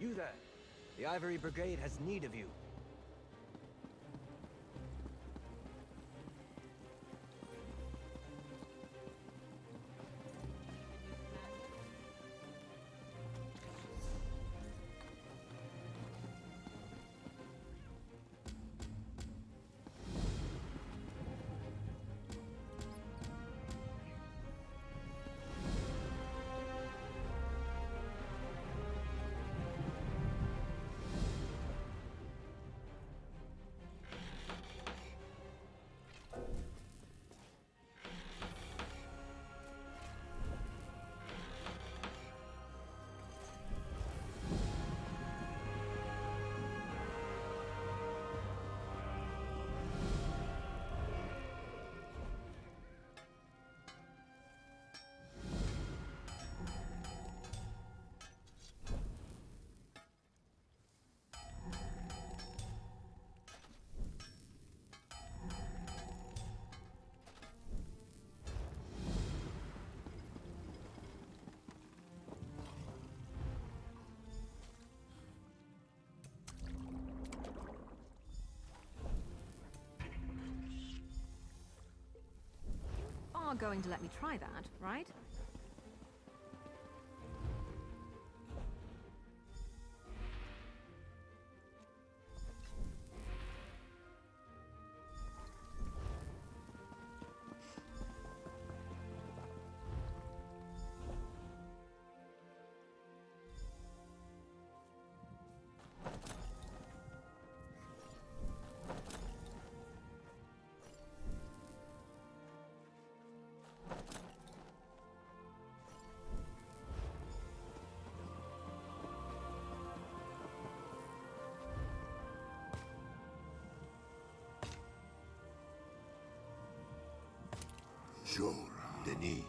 You there. The Ivory Brigade has need of you. Are going to let me try that, right? Denis.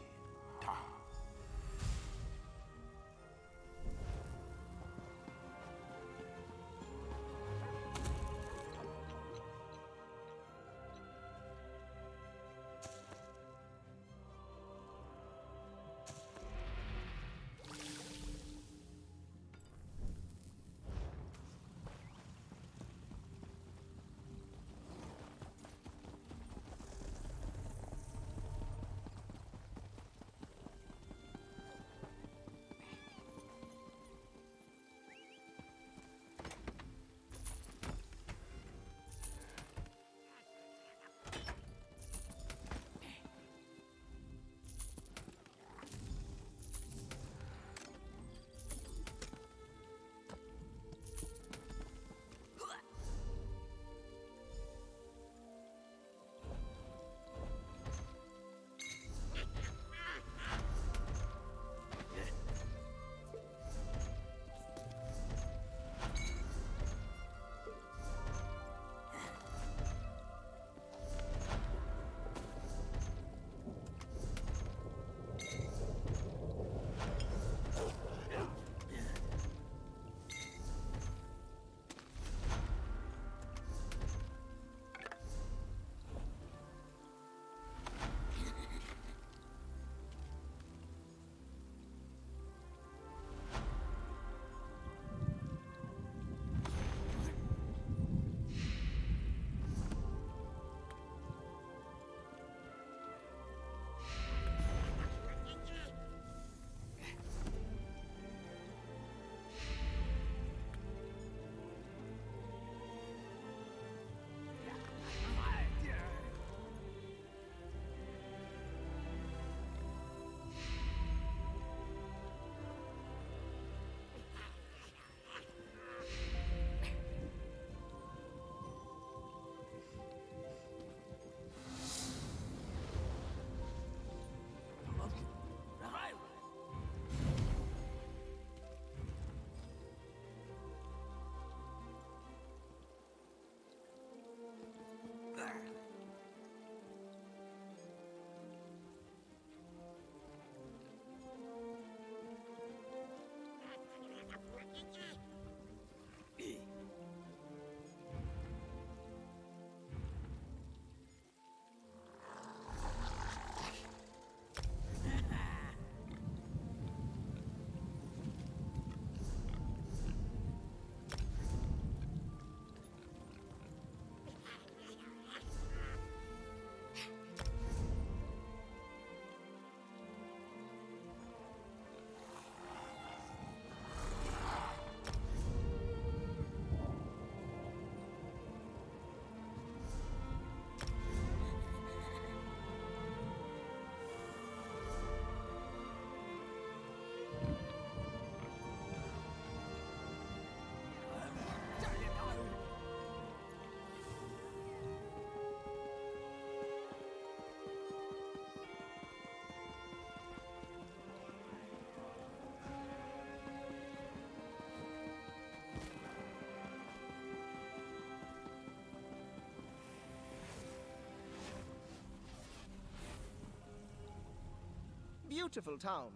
beautiful town.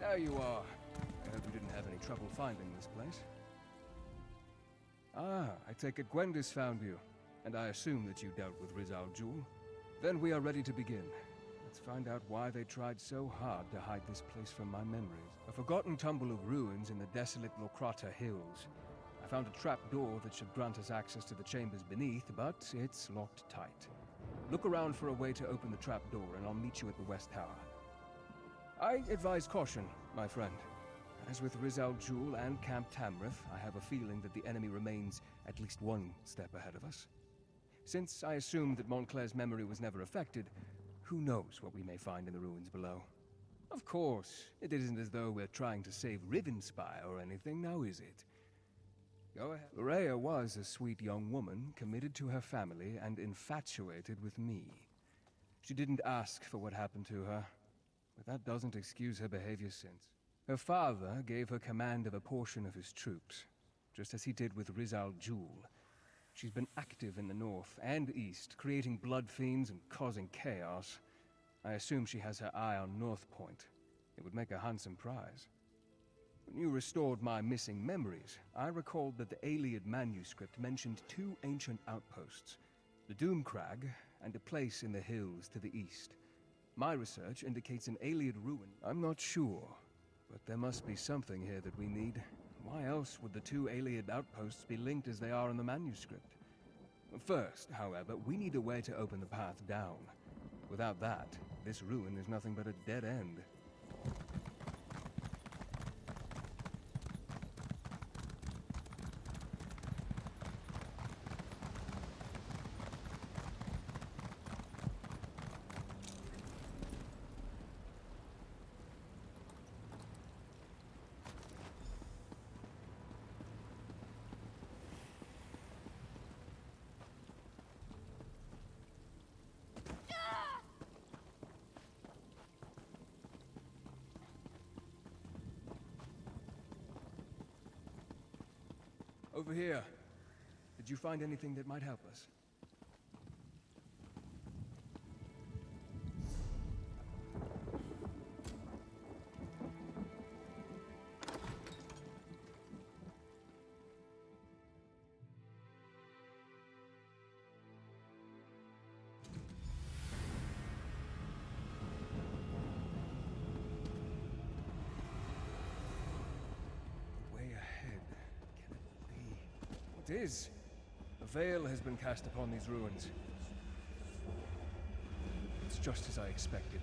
There you are. I hope you didn't have any trouble finding this place. Ah, I take it Gwendis found you, and I assume that you dealt with Rizal Jul. Then we are ready to begin. Let's find out why they tried so hard to hide this place from my memories. A forgotten tumble of ruins in the desolate Lokrata Hills. I found a trap door that should grant us access to the chambers beneath, but it's locked tight. Look around for a way to open the trap door, and I'll meet you at the West Tower. I advise caution, my friend. As with Rizal Jul and Camp Tamrith, I have a feeling that the enemy remains at least one step ahead of us. Since I assumed that Montclair's memory was never affected, who knows what we may find in the ruins below. Of course, it isn't as though we're trying to save Rievenspire or anything, now is it? Go ahead. Lorea was a sweet young woman, committed to her family and infatuated with me. She didn't ask for what happened to her, but that doesn't excuse her behavior since. Her father gave her command of a portion of his troops, just as he did with Rizal Jul. She's been active in the north and east, creating blood fiends and causing chaos. I assume she has her eye on North Point. It would make a handsome prize. When you restored my missing memories, I recalled that the Aeliad manuscript mentioned two ancient outposts, the Doomcrag and a place in the hills to the east. My research indicates an Aeliad ruin. I'm not sure, but there must be something here that we need. Why else would the two Aeliad outposts be linked as they are in the manuscript? First, however, we need a way to open the path down. Without that, this ruin is nothing but a dead end. Over here. Did you find anything that might help us? It is. A veil has been cast upon these ruins. It's just as I expected.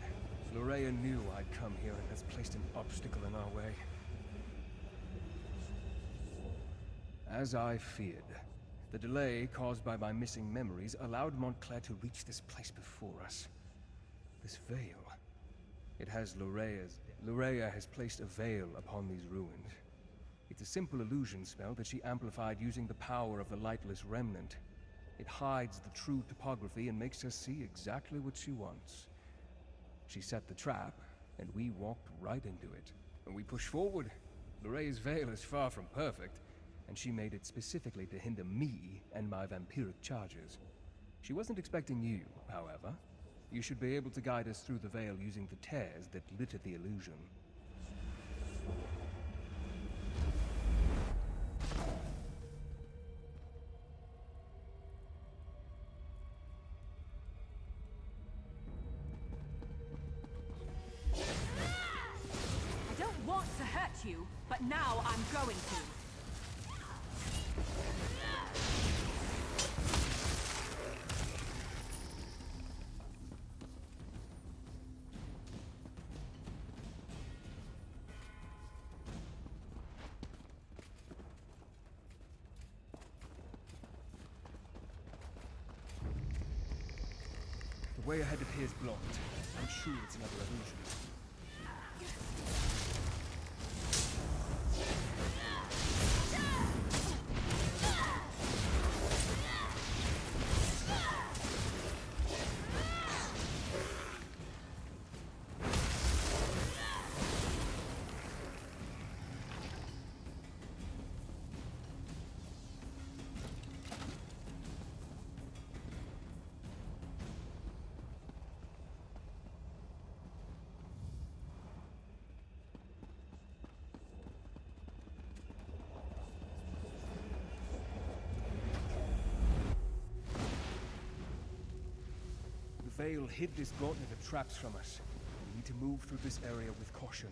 Lorea knew I'd come here and has placed an obstacle in our way. As I feared, the delay caused by my missing memories allowed Montclair to reach this place before us. This veil. It has Lorea's. Lorea has placed a veil upon these ruins. It's a simple illusion spell that she amplified using the power of the Lightless Remnant. It hides the true topography and makes us see exactly what she wants. She set the trap, and we walked right into it. And we pushed forward. Lorraine's veil is far from perfect, and she made it specifically to hinder me and my vampiric charges. She wasn't expecting you, however. You should be able to guide us through the veil using the tears that litter the illusion. I don't want to hurt you, but now I'm going to. The way ahead appears blocked. I'm sure it's another illusion. The veil hid this gauntlet of traps from us. We need to move through this area with caution.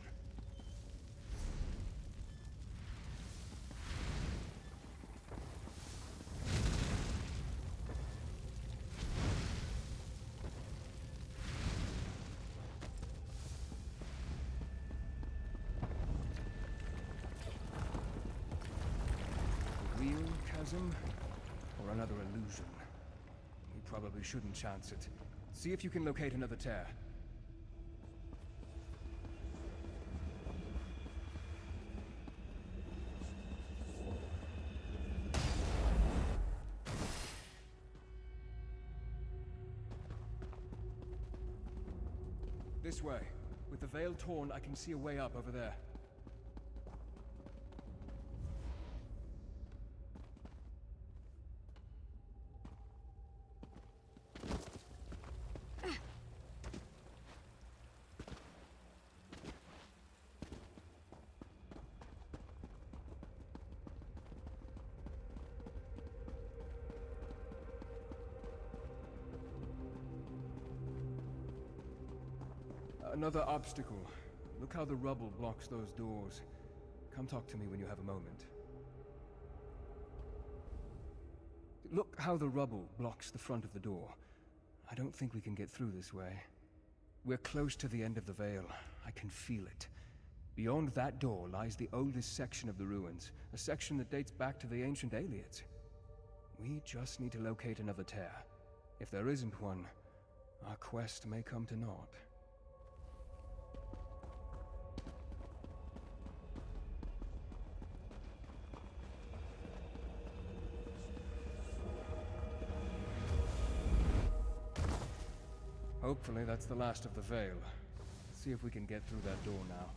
A real chasm or another illusion? We probably shouldn't chance it. See if you can locate another tear. This way. With the veil torn, I can see a way up over there. Another obstacle. Look how the rubble blocks those doors. Come talk to me when you have a moment. Look how the rubble blocks the front of the door. I don't think we can get through this way. We're close to the end of the veil. I can feel it. Beyond that door lies the oldest section of the ruins, a section that dates back to the ancient Aliads. We just need to locate another tear. If there isn't one, our quest may come to naught. Hopefully that's the last of the veil. Let's see if we can get through that door now.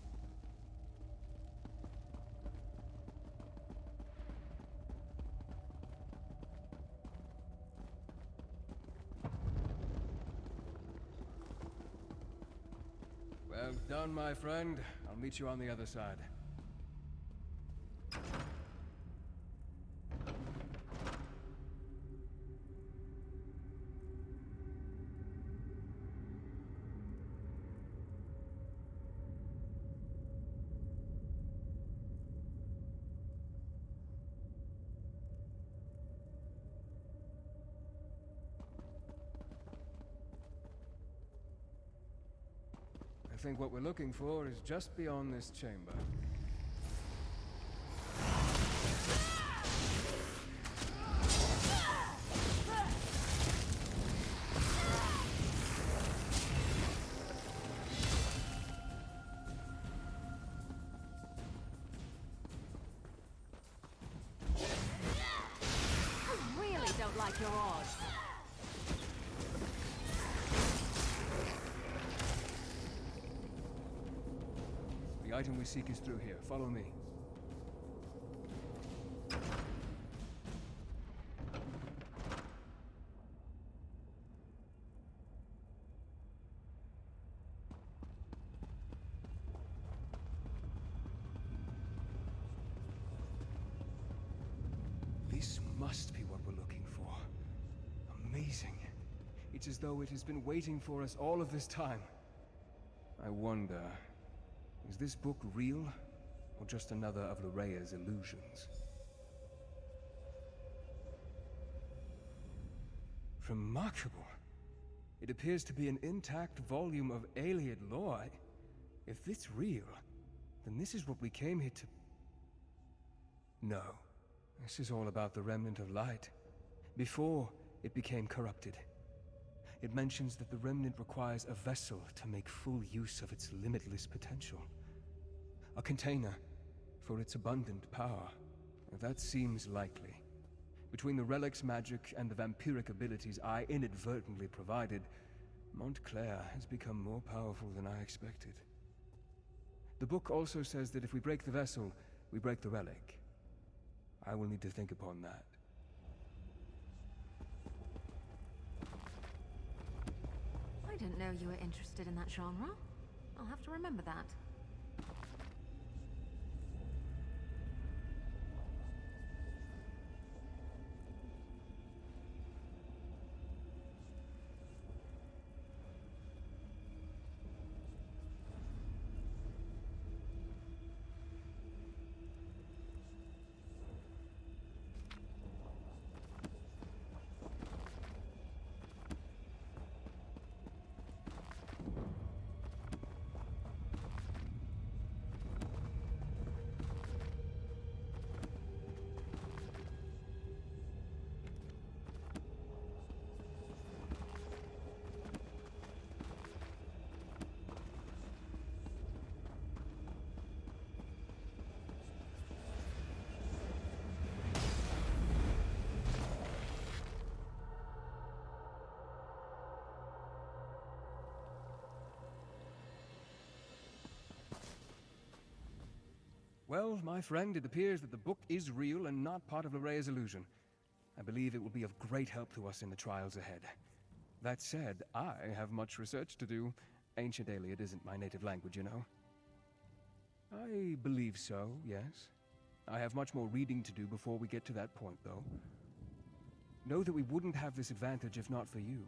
Well done, my friend. I'll meet you on the other side. I think what we're looking for is just beyond this chamber. I really don't like your odds. The item we seek is through here. Follow me. This must be what we're looking for. Amazing. It's as though it has been waiting for us all of this time. I wonder, is this book real, or just another of Lorea's illusions? Remarkable. It appears to be an intact volume of Ayleid lore. If it's real, then this is what we came here to... No. This is all about the remnant of light, before it became corrupted. It mentions that the remnant requires a vessel to make full use of its limitless potential. A container for its abundant power. That seems likely. Between the relic's magic and the vampiric abilities I inadvertently provided, Montclair has become more powerful than I expected. The book also says that if we break the vessel, we break the relic. I will need to think upon that. I didn't know you were interested in that genre. I'll have to remember that. Well, my friend, it appears that the book is real and not part of Lorea's illusion. I believe it will be of great help to us in the trials ahead. That said, I have much research to do. Ancient Ayleid isn't my native language, you know. I believe so, yes. I have much more reading to do before we get to that point, though. Know that we wouldn't have this advantage if not for you.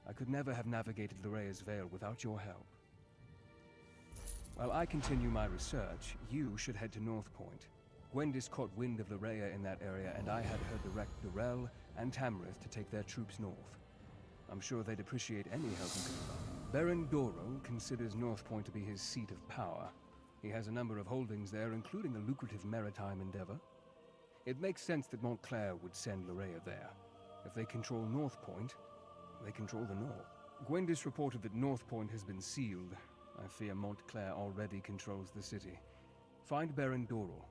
I could never have navigated Lorea's Veil without your help. While I continue my research, you should head to North Point. Gwendis caught wind of Lorea in that area, and I had her direct Durell and Tamrith to take their troops north. I'm sure they'd appreciate any help you can provide. Baron Dorrell considers North Point to be his seat of power. He has a number of holdings there, including a lucrative maritime endeavor. It makes sense that Montclair would send Lorea there. If they control North Point, they control the North. Gwendis reported that North Point has been sealed. I fear Montclair already controls the city. Find Baron Dorrell.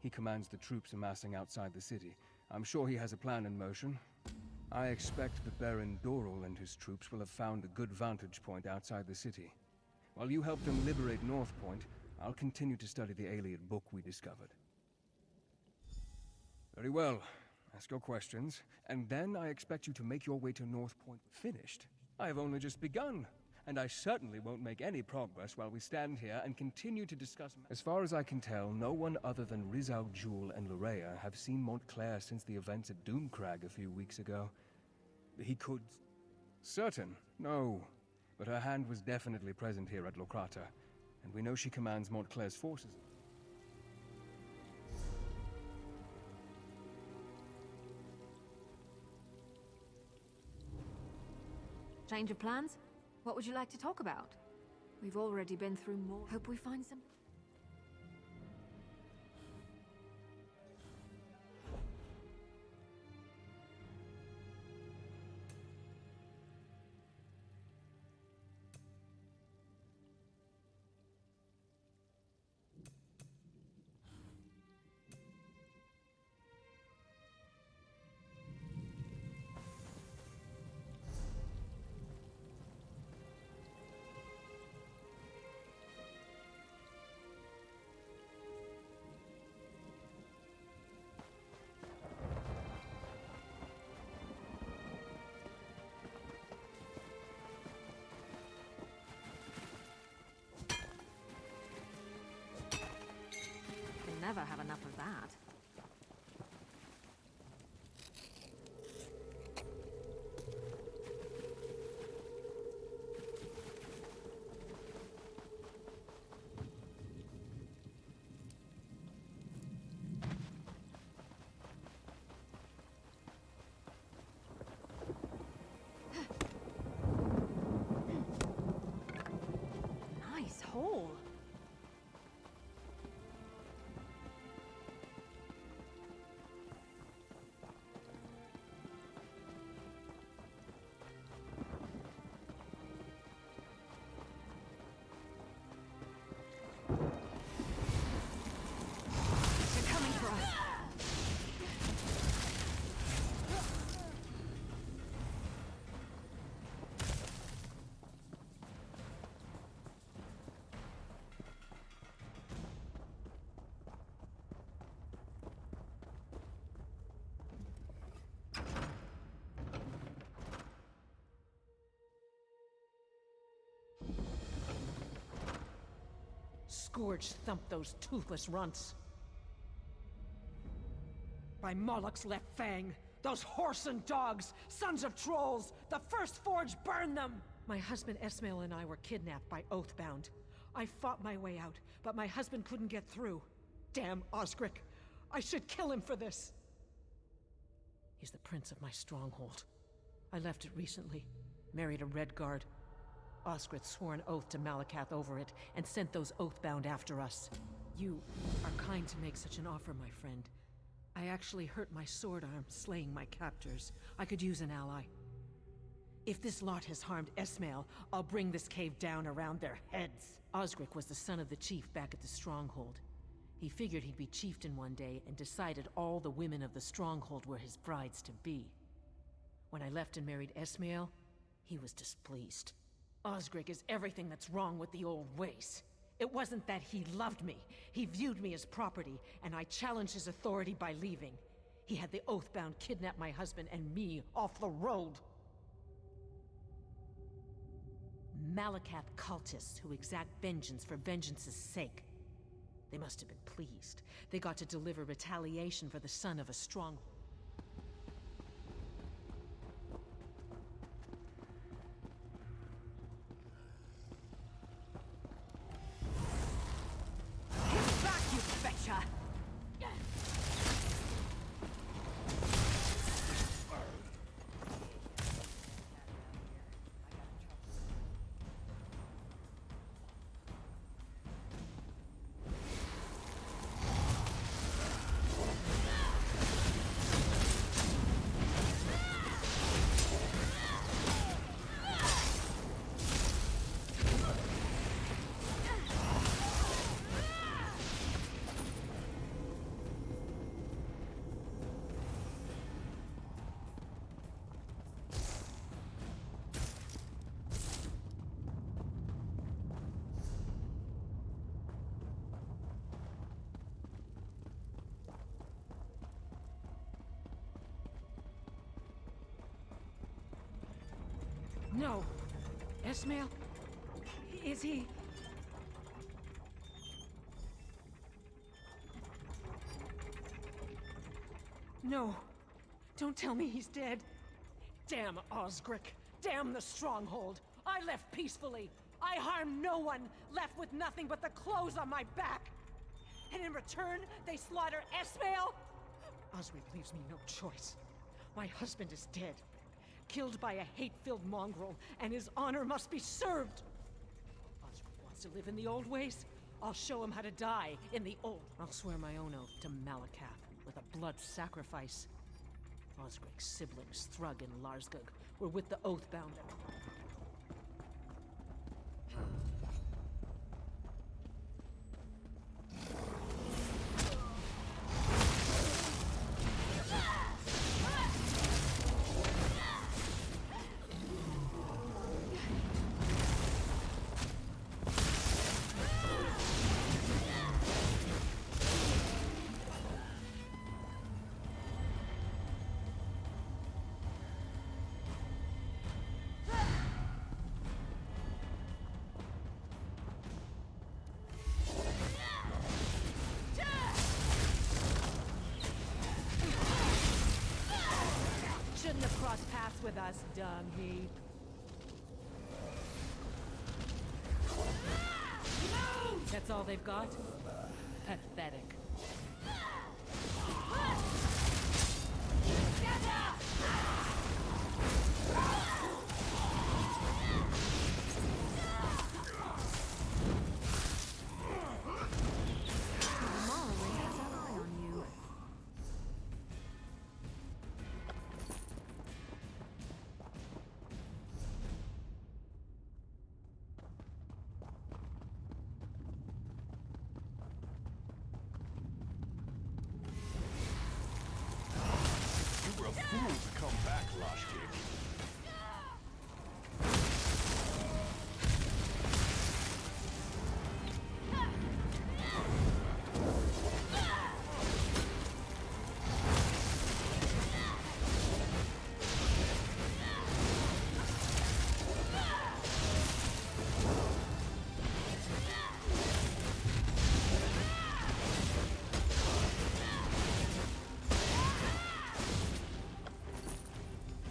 He commands the troops amassing outside the city. I'm sure he has a plan in motion. I expect that Baron Dorrell and his troops will have found a good vantage point outside the city. While you help them liberate North Point, I'll continue to study the Ayleid book we discovered. Very well. Ask your questions, and then I expect you to make your way to North Point. Finished? I have only just begun. And I certainly won't make any progress while we stand here and continue to discuss... As far as I can tell, no one other than Rizal Jul and Lorea have seen Montclair since the events at Doomcrag a few weeks ago. He could... Certain? No. But her hand was definitely present here at Locrata, and we know she commands Montclair's forces. Change of plans? What would you like to talk about? We've already been through more. Hope we find some... never have enough of that. Nice hole. They're coming for us. Scourge thumped those toothless runts. By Moloch's left fang, those whoreson dogs, sons of trolls, the first forge burned them! My husband Esmail and I were kidnapped by Oathbound. I fought my way out, but my husband couldn't get through. Damn Osric. I should kill him for this. He's the prince of my stronghold. I left it recently, married a Red Guard. Osric swore an oath to Malakath over it, and sent those Oathbound after us. You are kind to make such an offer, my friend. I actually hurt my sword arm slaying my captors. I could use an ally. If this lot has harmed Esmail, I'll bring this cave down around their heads. Osric was the son of the chief back at the Stronghold. He figured he'd be chieftain one day and decided all the women of the Stronghold were his brides-to-be. When I left and married Esmail, he was displeased. Osric is everything that's wrong with the old ways. It wasn't that he loved me. He viewed me as property, and I challenged his authority by leaving. He had the Oathbound kidnap my husband and me off the road. Malakath cultists who exact vengeance for vengeance's sake. They must have been pleased. They got to deliver retaliation for the son of a stronghold. Get back, you betcha! No. Esmail? Is he... No. Don't tell me he's dead. Damn Osric. Damn the Stronghold. I left peacefully. I harmed no one, left with nothing but the clothes on my back. And in return, they slaughter Esmail? Osric leaves me no choice. My husband is dead. Killed by a hate-filled mongrel, and his honor must be served. Osric wants to live in the old ways. I'll show him how to die in the old. I'll swear my own oath to Malakath with a blood sacrifice. Osric's siblings, Thrug and Larsgug, were with the Oathbound. with us, dung heap. That's all they've got? Pathetic. Morrowind has an eye on you. You were a fool to come back, Lashkick.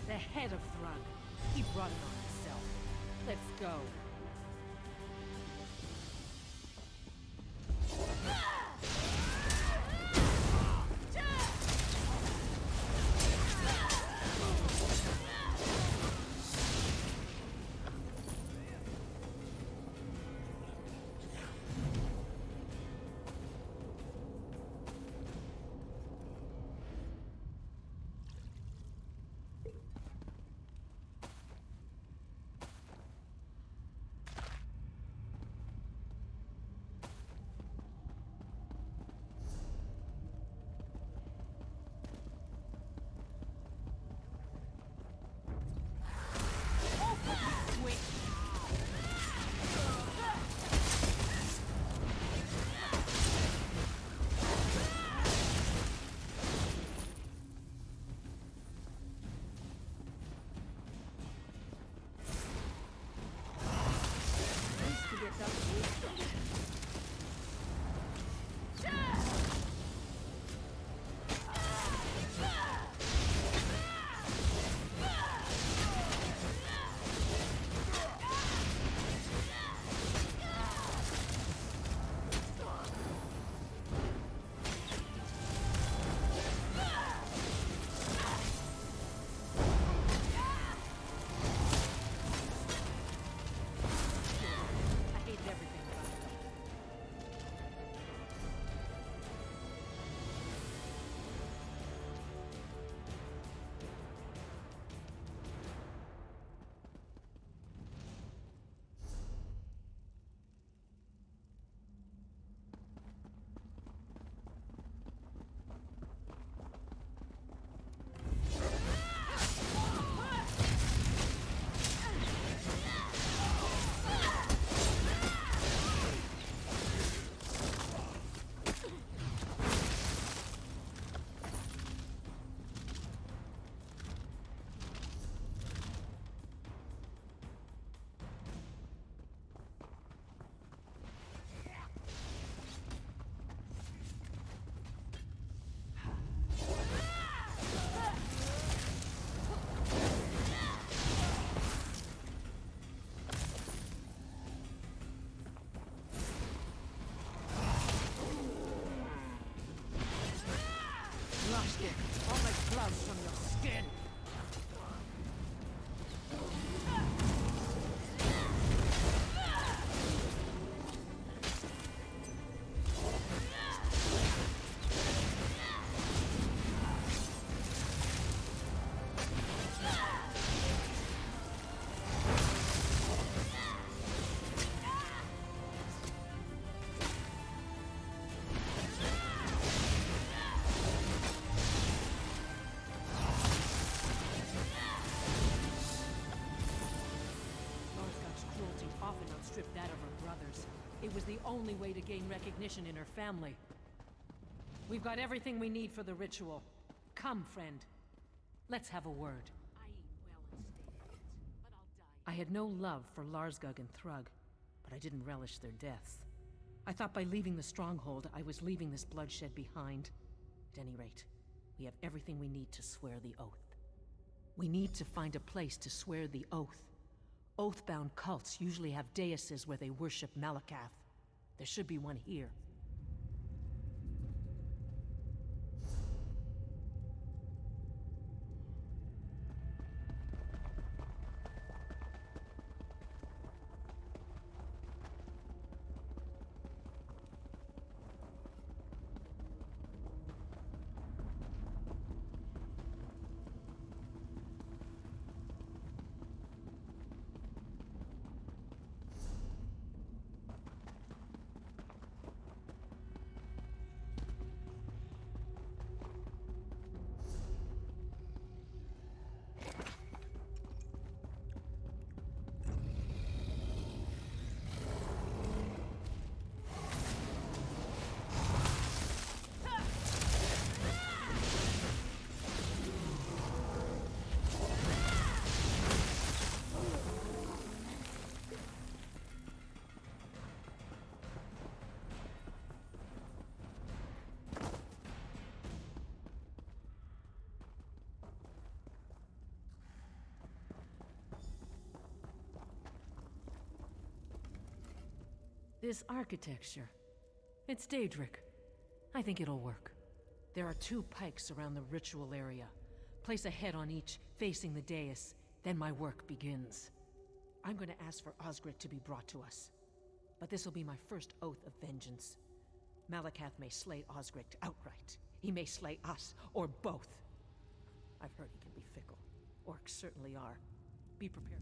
The head of Thrug. He brought it on himself. Let's go. I'll make gloves from your skin. Stripped that of her brothers. It was the only way to gain recognition in her family. We've got everything we need for the ritual. Come, friend. Let's have a word. I eat well and stay fit, but I'll die. I had no love for Larsgug and Thrug, but I didn't relish their deaths. I thought by leaving the stronghold, I was leaving this bloodshed behind. At any rate, we have everything we need to swear the oath. We need to find a place to swear the oath. Oath-bound cults usually have daises where they worship Malakath. There should be one here. This architecture. It's Daedric. I think it'll work. There are 2 pikes around the ritual area. Place a head on each, facing the dais. Then my work begins. I'm going to ask for Osgric to be brought to us. But this will be my first oath of vengeance. Malakath may slay Osgric outright. He may slay us, or both. I've heard he can be fickle. Orcs certainly are. Be prepared.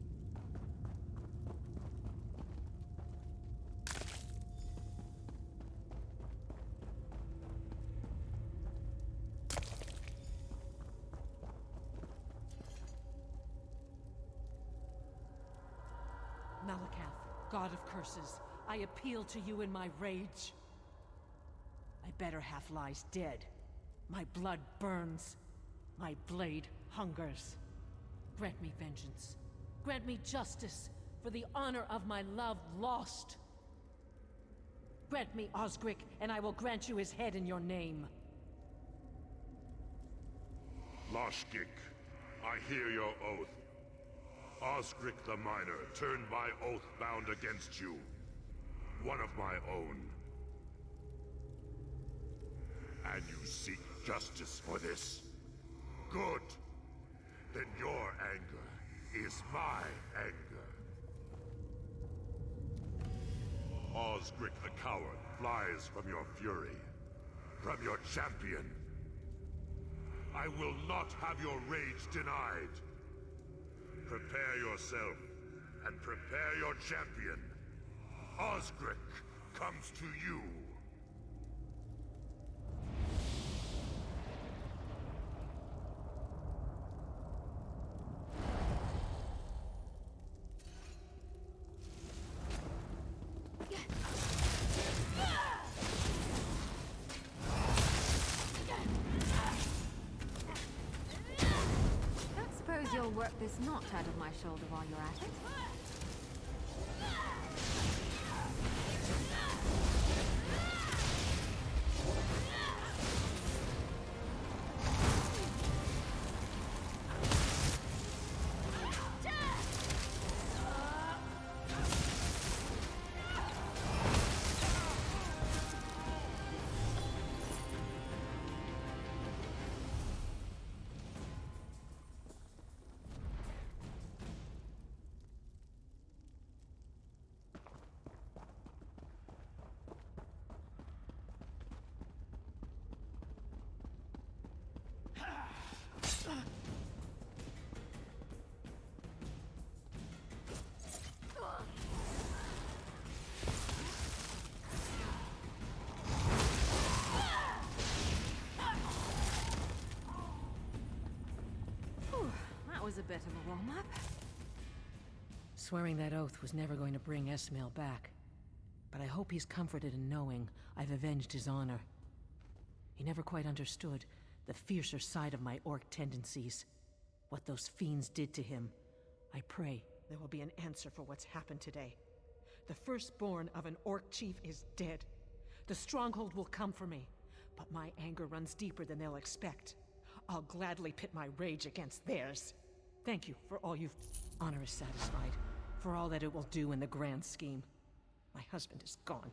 Malakath, god of curses, I appeal to you in my rage. My better half lies dead. My blood burns. My blade hungers. Grant me vengeance. Grant me justice for the honor of my love lost. Grant me Osgric, and I will grant you his head in your name. Loshgik, I hear your oath. Osgric the Minor turned my oath bound against you. One of my own. And you seek justice for this? Good. Then your anger is my anger. Osgric the Coward flies from your fury, from your champion. I will not have your rage denied. Prepare yourself, and prepare your champion. Osgric comes to you. Don't suppose you'll work this knot out of my shoulder while you're at it? That was a bit of a warm-up. Swearing that oath was never going to bring Esmail back. But I hope he's comforted in knowing I've avenged his honor. He never quite understood the fiercer side of my orc tendencies. What those fiends did to him. I pray there will be an answer for what's happened today. The firstborn of an orc chief is dead. The stronghold will come for me, but my anger runs deeper than they'll expect. I'll gladly pit my rage against theirs. Thank you for all you've... Honor is satisfied, for all that it will do in the grand scheme. My husband is gone.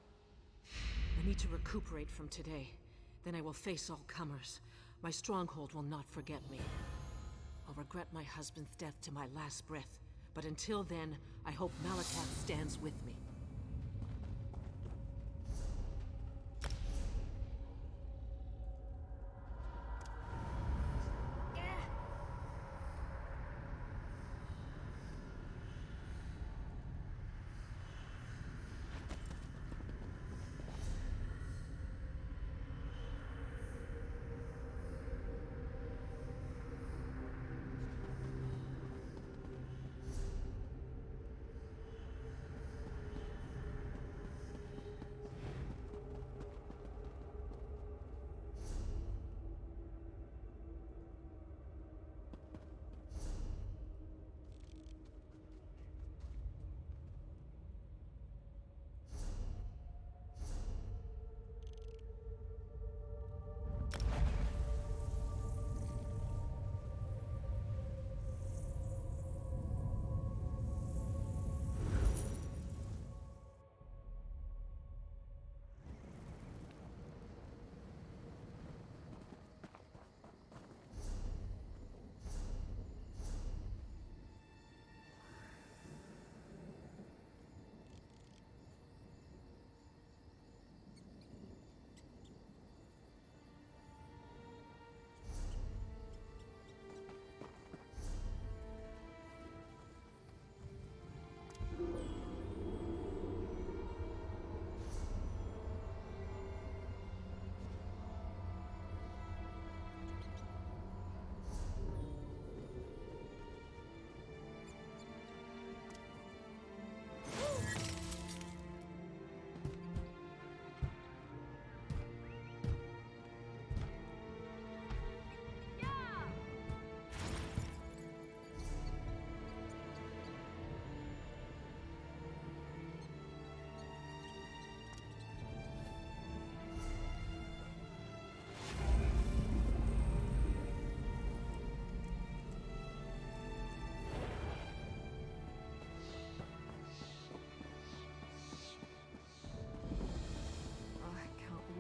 I need to recuperate from today. Then I will face all comers. My stronghold will not forget me. I'll regret my husband's death to my last breath. But until then, I hope Malakath stands with me.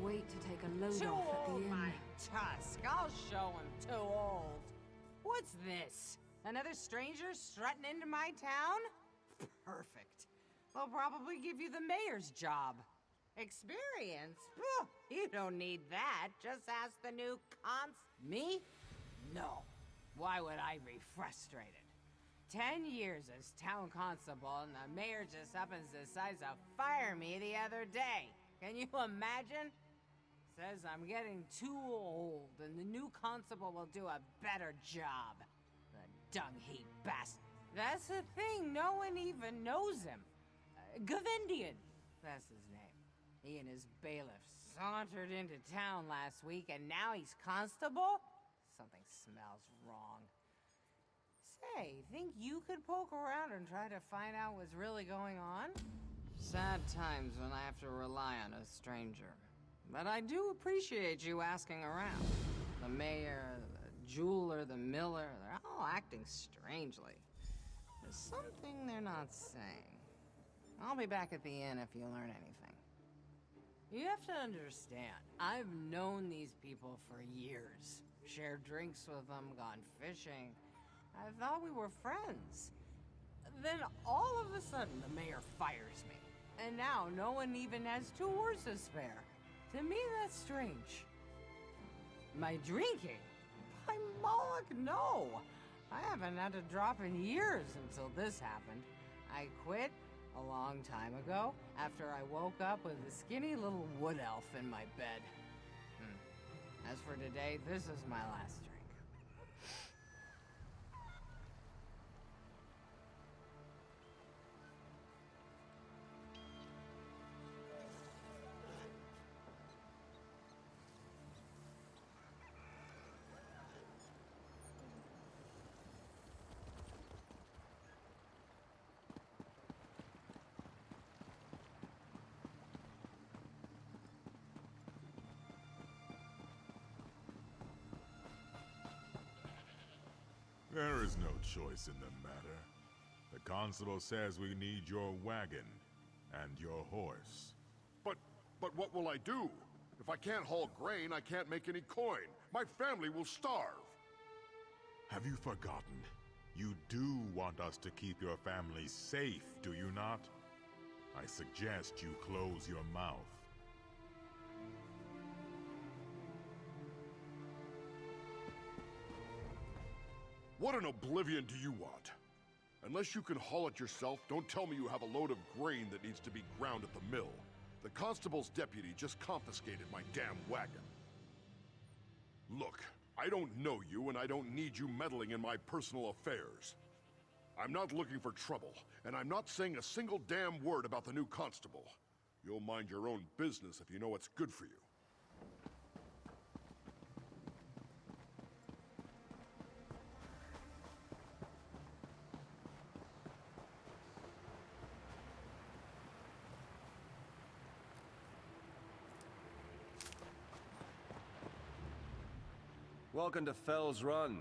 Wait to take a load Too off at the old, inn. my tusk. I'll show him too old. What's this? Another stranger strutting into my town? Perfect. They'll probably give you the mayor's job. Experience? Phew, you don't need that. Just ask the new Me? No. Why would I be frustrated? 10 years as town constable, and the mayor just up and decides to fire me the other day. Can you imagine? Says I'm getting too old, and the new constable will do a better job. The dung-heap bastard. That's the thing, no one even knows him. Govindian, that's his name. He and his bailiff sauntered into town last week, and now he's constable? Something smells wrong. Say, think you could poke around and try to find out what's really going on? Sad times when I have to rely on a stranger. But I do appreciate you asking around. The mayor, the jeweler, the miller, they're all acting strangely. There's something they're not saying. I'll be back at the inn if you learn anything. You have to understand, I've known these people for years. Shared drinks with them, gone fishing. I thought we were friends. Then all of a sudden, the mayor fires me. And now no one even has 2 words to spare. To me, that's strange. My drinking? By Moloch, no! I haven't had a drop in years until this happened. I quit a long time ago, after I woke up with a skinny little wood elf in my bed. As for today, this is my last drink. is no choice in the matter. The constable says we need your wagon and your horse. But what will I do? If I can't haul grain, I can't make any coin. My family will starve. Have you forgotten? You do want us to keep your family safe, do you not? I suggest you close your mouth. What in oblivion do you want? Unless you can haul it yourself, don't tell me you have a load of grain that needs to be ground at the mill. The constable's deputy just confiscated my damn wagon. Look, I don't know you and I don't need you meddling in my personal affairs. I'm not looking for trouble, and I'm not saying a single damn word about the new constable. You'll mind your own business if you know what's good for you. Welcome to Fell's Run.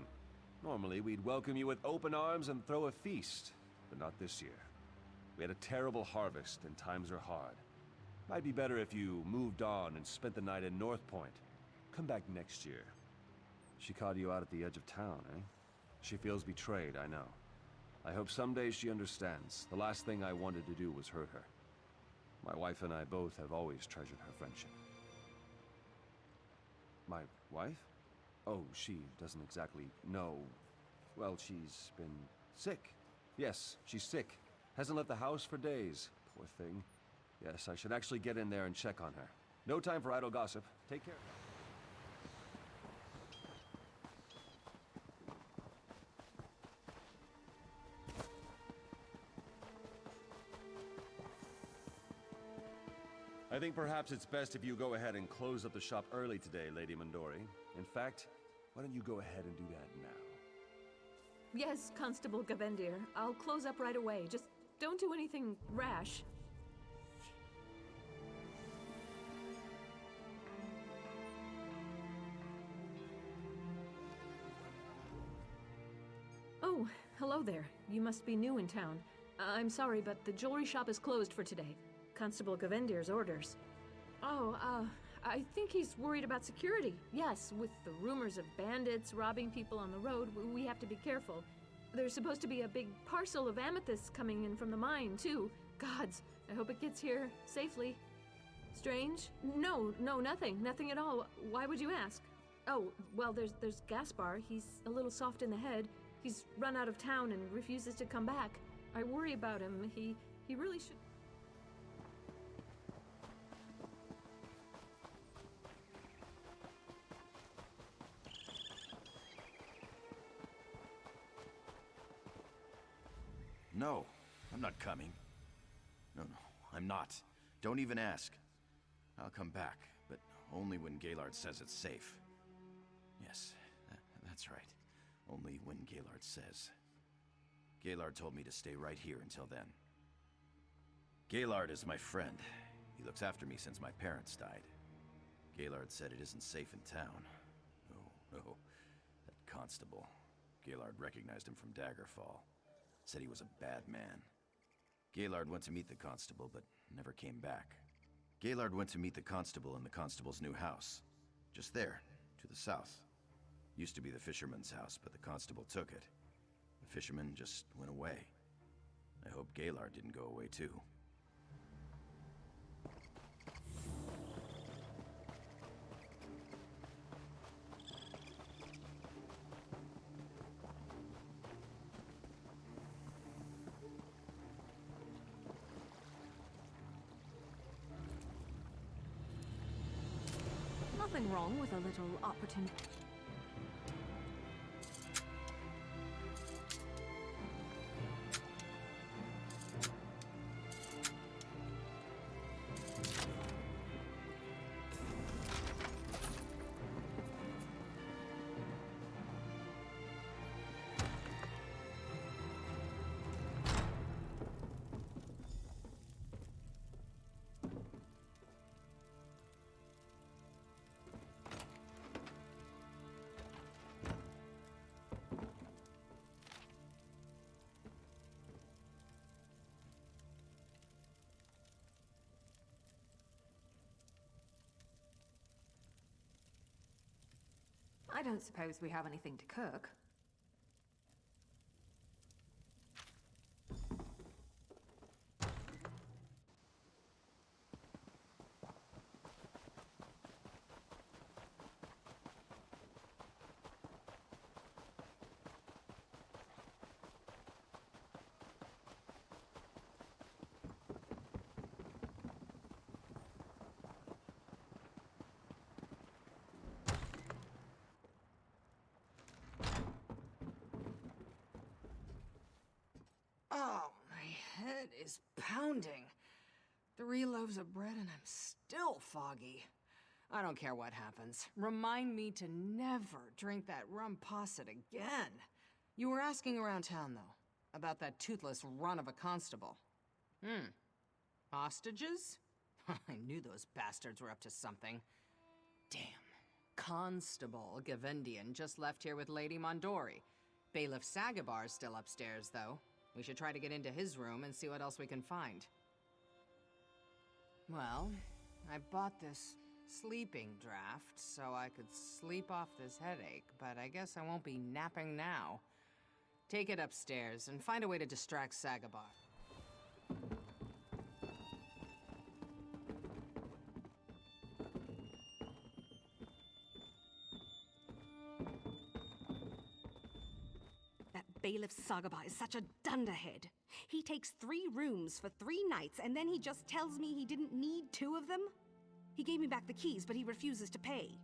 Normally, we'd welcome you with open arms and throw a feast, but not this year. We had a terrible harvest, and times are hard. Might be better if you moved on and spent the night in North Point. Come back next year. She caught you out at the edge of town, eh? She feels betrayed, I know. I hope someday she understands. The last thing I wanted to do was hurt her. My wife and I both have always treasured her friendship. My wife? Oh, she doesn't exactly know. Well, she's been sick. Yes, she's sick. Hasn't left the house for days. Poor thing. Yes, I should actually get in there and check on her. No time for idle gossip. Take care. I think perhaps it's best if you go ahead and close up the shop early today, Lady Mondori. In fact, why don't you go ahead and do that now? Yes, Constable Gavendir. I'll close up right away. Just don't do anything rash. Oh, hello there. You must be new in town. I'm sorry, but the jewelry shop is closed for today. Constable Gavendir's orders. Oh, I think he's worried about security. Yes, with the rumors of bandits robbing people on the road, we have to be careful. There's supposed to be a big parcel of amethysts coming in from the mine, too. Gods, I hope it gets here safely. Strange? No, nothing. Nothing at all. Why would you ask? Oh, well, there's Gaspar. He's a little soft in the head. He's run out of town and refuses to come back. I worry about him. He really should... No, I'm not coming. No, I'm not. Don't even ask. I'll come back, but only when Gaylord says it's safe. Yes, that's right. Only when Gaylord says. Gaylord told me to stay right here until then. Gaylord is my friend. He looks after me since my parents died. Gaylord said it isn't safe in town. No. That constable. Gaylord recognized him from Daggerfall. Said he was a bad man. Gaylord went to meet the constable, but never came back. Gaylord went to meet the constable in the constable's new house. Just there, to the south. Used to be the fisherman's house, but the constable took it. The fisherman just went away. I hope Gaylord didn't go away too. Nothing wrong with a little opportunity. I don't suppose we have anything to cook. Oh, my head is pounding. 3 loaves of bread and I'm still foggy. I don't care what happens. Remind me to never drink that rum posset again. You were asking around town, though, about that toothless run of a constable. Hostages? I knew those bastards were up to something. Damn. Constable Gavendian just left here with Lady Mondori. Bailiff Sagabar's still upstairs, though. We should try to get into his room and see what else we can find. Well, I bought this sleeping draft so I could sleep off this headache, but I guess I won't be napping now. Take it upstairs and find a way to distract Sagabar. That Bailiff Sagabar is such a dunderhead. He takes 3 rooms for 3 nights, and then he just tells me he didn't need 2 of them? He gave me back the keys, but he refuses to pay.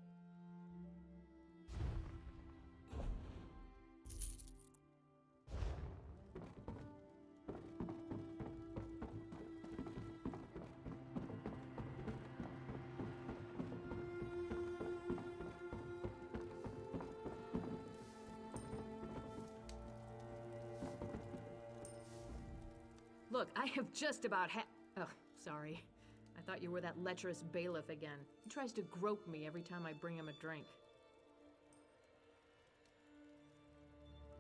Look, I have just about Oh, sorry. I thought you were that lecherous bailiff again. He tries to grope me every time I bring him a drink.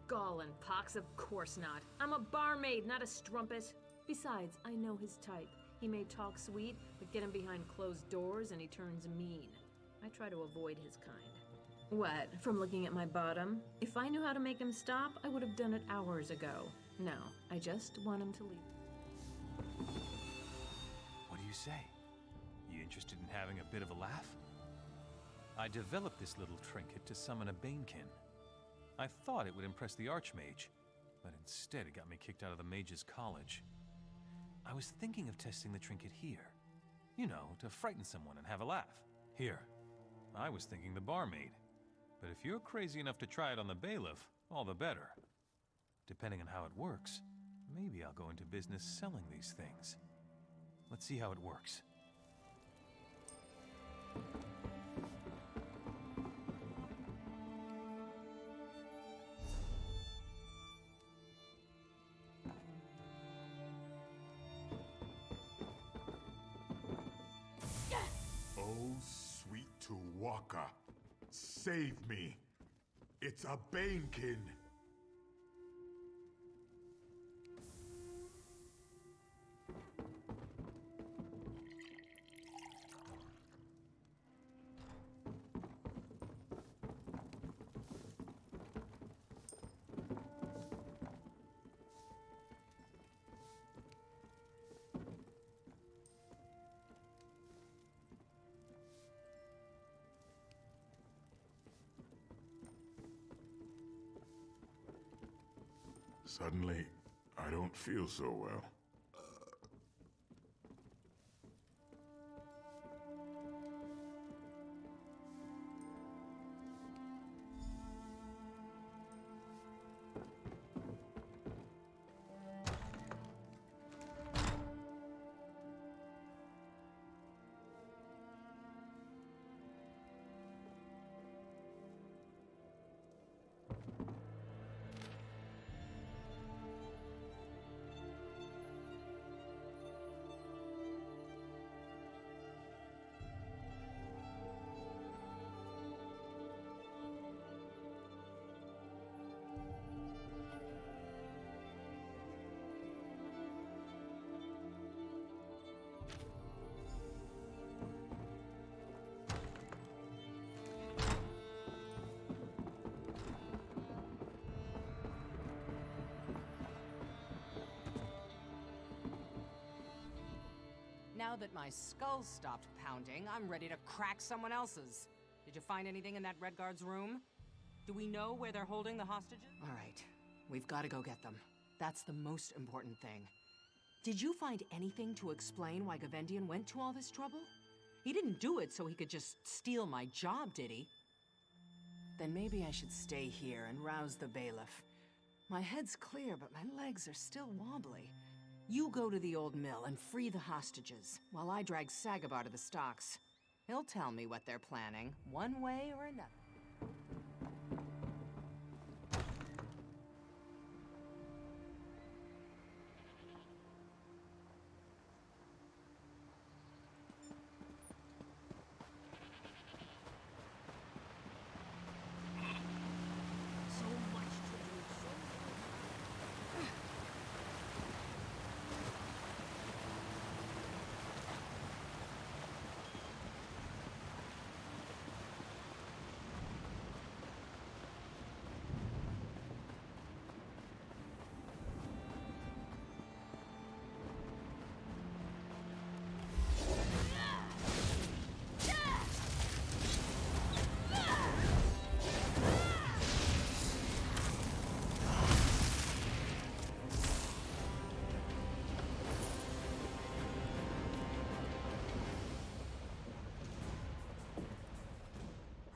Gall and pox, of course not. I'm a barmaid, not a strumpet. Besides, I know his type. He may talk sweet, but get him behind closed doors and he turns mean. I try to avoid his kind. What, from looking at my bottom? If I knew how to make him stop, I would have done it hours ago. No, I just want him to leave. What do you say? You interested in having a bit of a laugh? I developed this little trinket to summon a Banekin. I thought it would impress the Archmage, but instead it got me kicked out of the Mage's College. I was thinking of testing the trinket here. You know, to frighten someone and have a laugh. Here. I was thinking the barmaid. But if you're crazy enough to try it on the bailiff, all the better. Depending on how it works, maybe I'll go into business selling these things. Let's see how it works. Oh, sweet Tuwaka, save me. It's a Banekin. Suddenly, I don't feel so well. that my skull stopped pounding, I'm ready to crack someone else's. Did you find anything in that Red Guard's room? Do we know where they're holding the hostages? All right, we've got to go get them. That's the most important thing. Did you find anything to explain why Gavendian went to all this trouble? He didn't do it so he could just steal my job, did he? Then maybe I should stay here and rouse the bailiff. My head's clear, but my legs are still wobbly. You go to the old mill and free the hostages, while I drag Sagabar to the stocks. He'll tell me what they're planning, one way or another.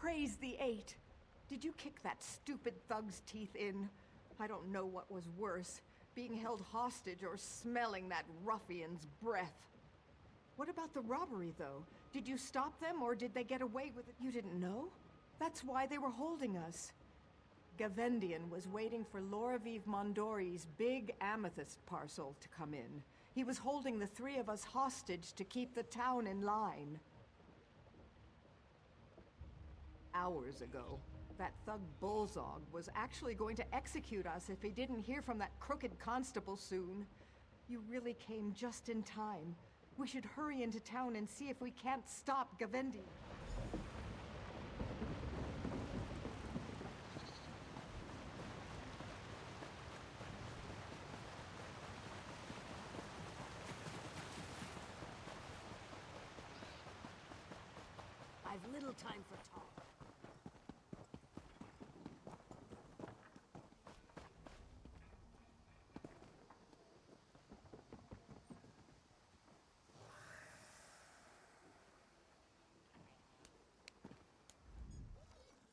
Praise the Eight. Did you kick that stupid thug's teeth in? I don't know what was worse, being held hostage or smelling that ruffian's breath. What about the robbery, though? Did you stop them, or did they get away with it? You didn't know? That's why they were holding us. Gavendian was waiting for Loraviv Mondori's big amethyst parcel to come in. He was holding the three of us hostage to keep the town in line. Hours ago, that thug Bullzog was actually going to execute us if he didn't hear from that crooked constable soon. You really came just in time. We should hurry into town and see if we can't stop Gavendian. I've little time for talk.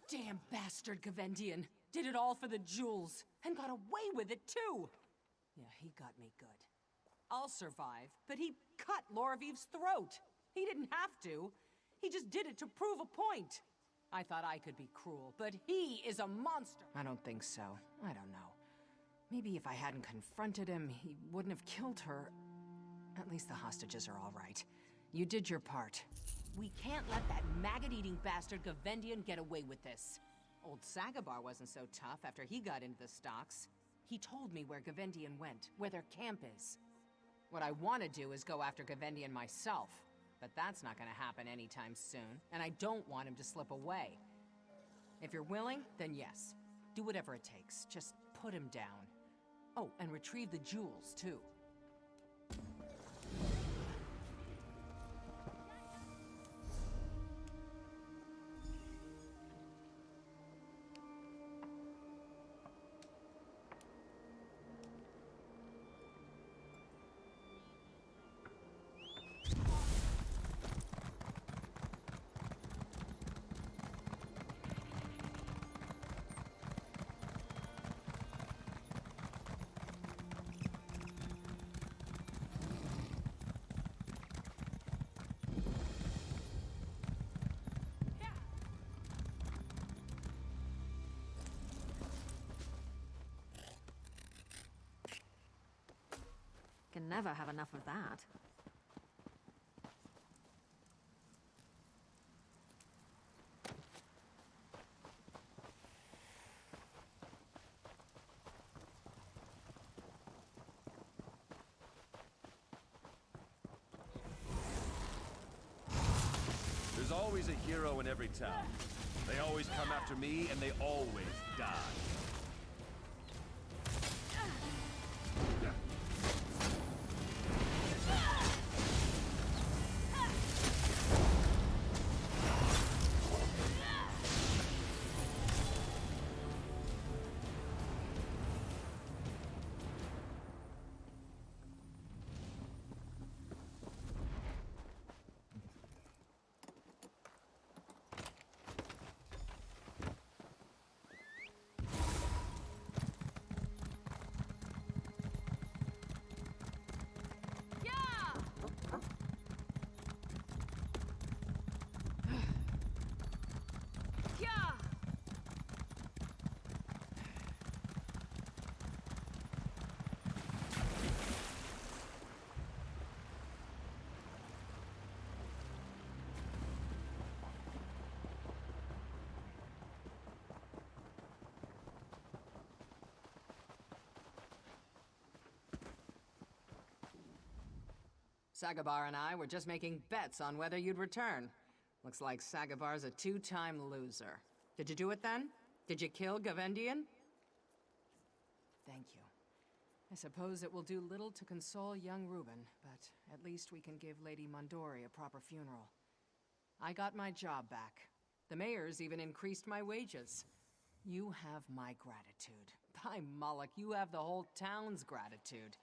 Damn bastard Gavendian! Did it all for the jewels, and got away with it too! Yeah, he got me good. I'll survive, but he cut Loraviv's throat! He didn't have to. He just did it to prove a point. I thought I could be cruel, but he is a monster! I don't think so. I don't know. Maybe if I hadn't confronted him, he wouldn't have killed her. At least the hostages are all right. You did your part. We can't let that maggot-eating bastard Gavendian get away with this. Old Sagabar wasn't so tough after he got into the stocks. He told me where Gavendian went, where their camp is. What I want to do is go after Gavendian myself, but that's not going to happen anytime soon, and I don't want him to slip away. If you're willing, then yes. Do whatever it takes. Just put him down. Oh, and retrieve the jewels, too. Can never have enough of that. There's always a hero in every town. They always come after me, and they always die. Sagabar and I were just making bets on whether you'd return. Looks like Sagabar's a two-time loser. Did you do it then? Did you kill Gavendian? Thank you. I suppose it will do little to console young Reuben, but at least we can give Lady Mondori a proper funeral. I got my job back. The mayor's even increased my wages. You have my gratitude. By Moloch, you have the whole town's gratitude.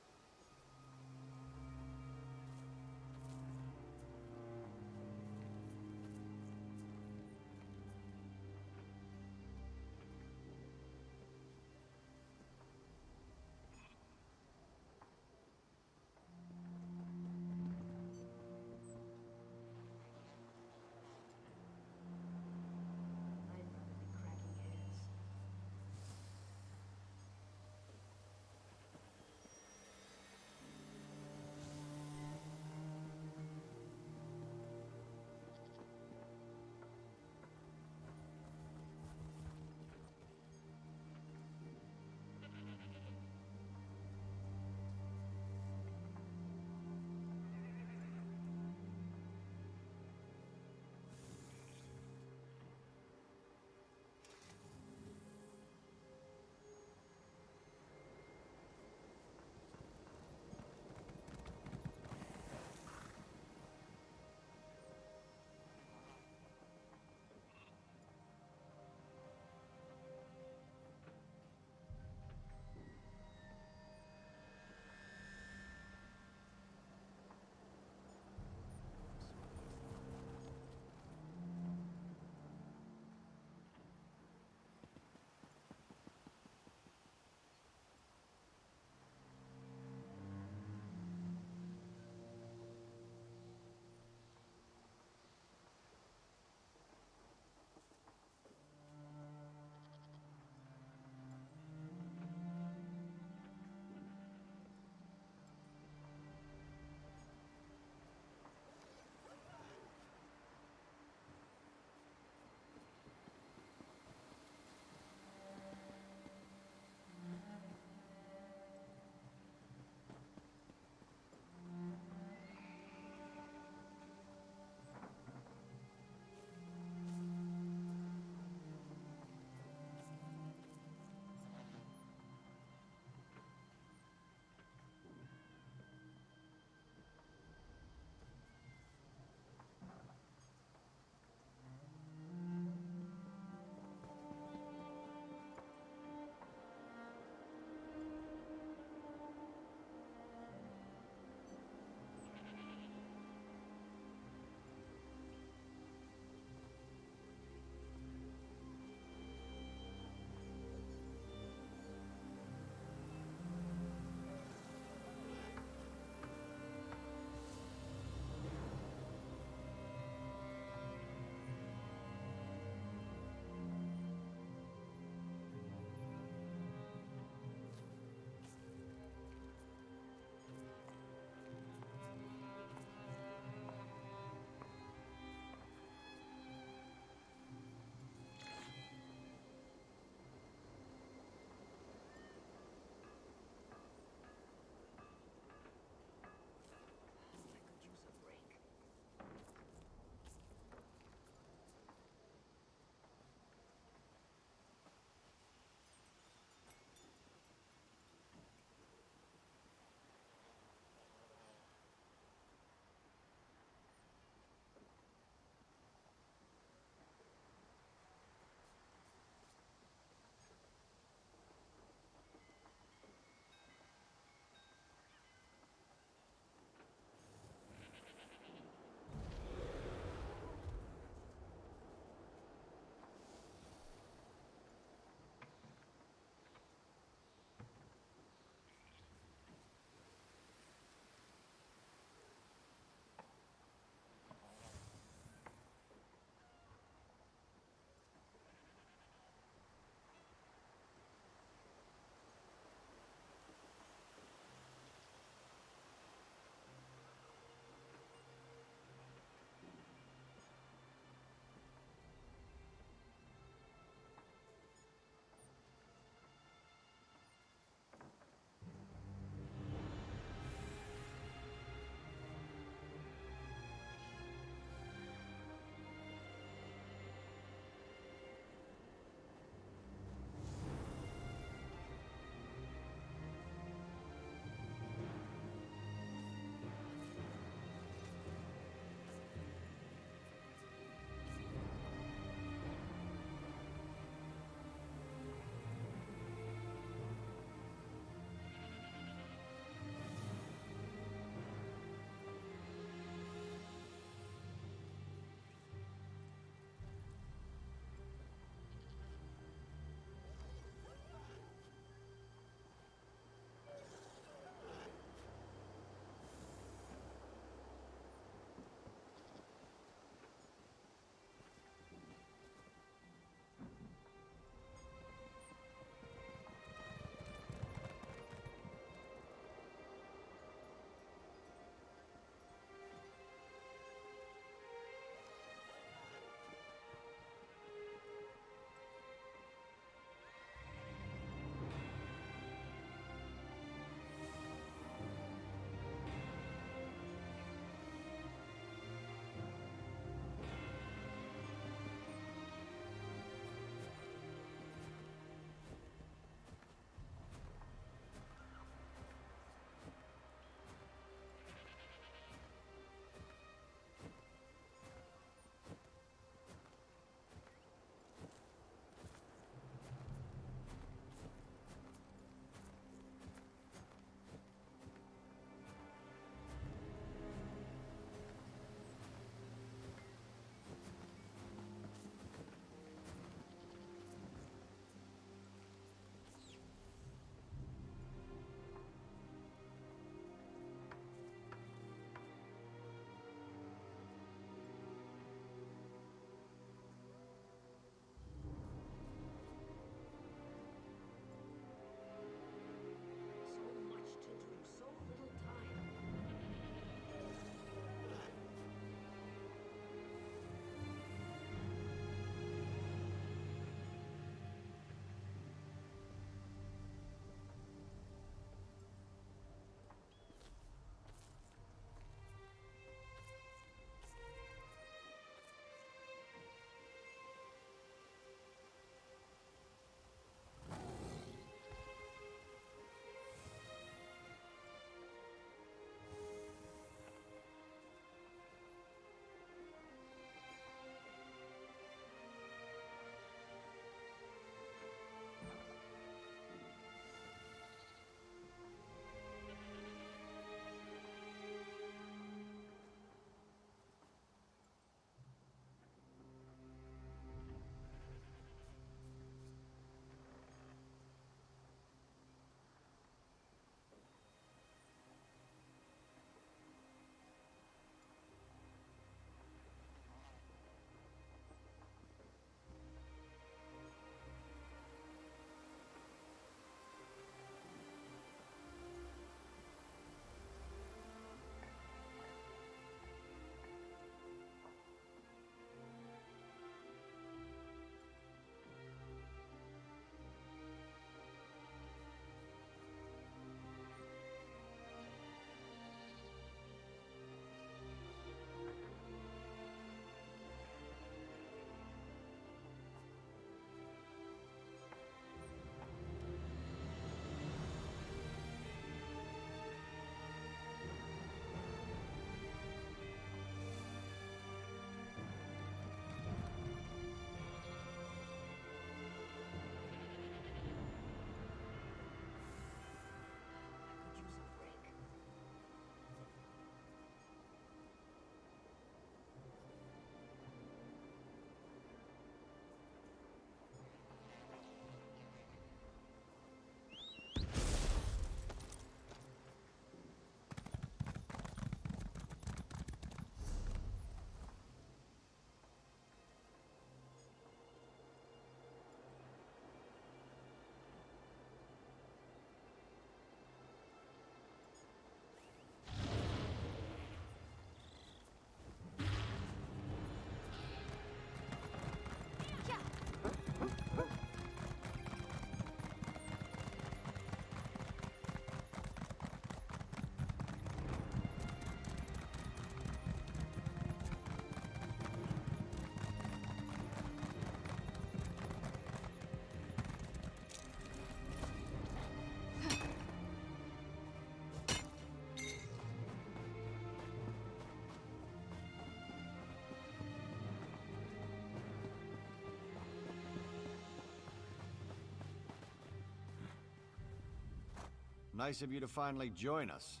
Nice of you to finally join us.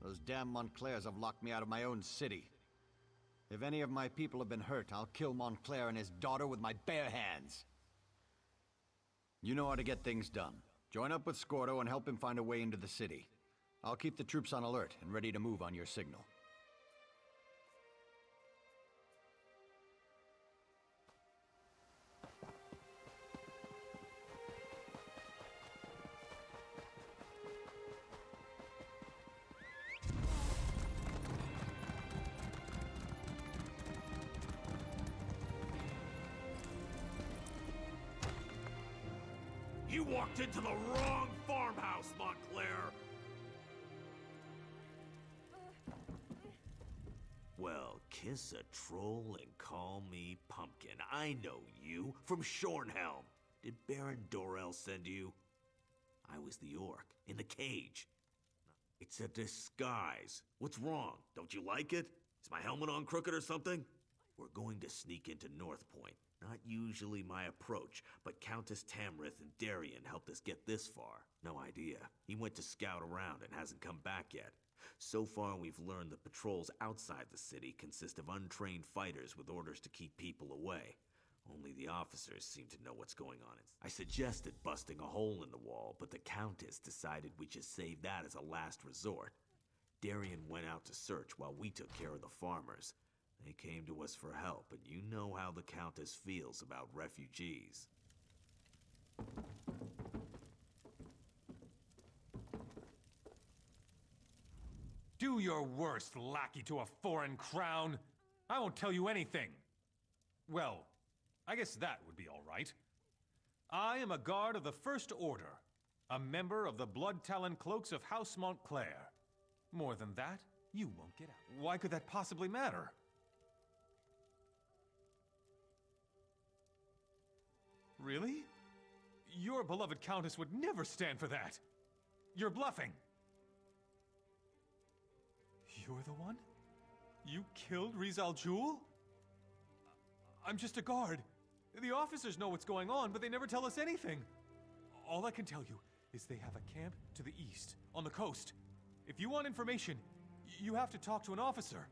Those damn Montclairs have locked me out of my own city. If any of my people have been hurt, I'll kill Montclair and his daughter with my bare hands. You know how to get things done. Join up with Scordo and help him find a way into the city. I'll keep the troops on alert and ready to move on your signal. You walked into the wrong farmhouse, Montclair! Well, kiss a troll and call me Pumpkin. I know you from Shornhelm. Did Baron Dorell send you? I was the orc in the cage. It's a disguise. What's wrong? Don't you like it? Is my helmet on crooked or something? We're going to sneak into North Point. Not usually my approach, but Countess Tamrith and Darien helped us get this far. No idea. He went to scout around and hasn't come back yet. So far, we've learned the patrols outside the city consist of untrained fighters with orders to keep people away. Only the officers seem to know what's going on. I suggested busting a hole in the wall, but the Countess decided we should save that as a last resort. Darien went out to search while we took care of the farmers. They came to us for help, and you know how the Countess feels about refugees. Do your worst, lackey to a foreign crown. I won't tell you anything. Well, I guess that would be all right. I am a guard of the First Order, a member of the Blood Talon Cloaks of House Montclair. More than that, you won't get out. Why could that possibly matter? Really? Your beloved Countess would never stand for that. You're bluffing. You're the one? You killed Rizal Jul? I'm just a guard. The officers know what's going on, but they never tell us anything. All I can tell you is they have a camp to the east, on the coast. If you want information, you have to talk to an officer.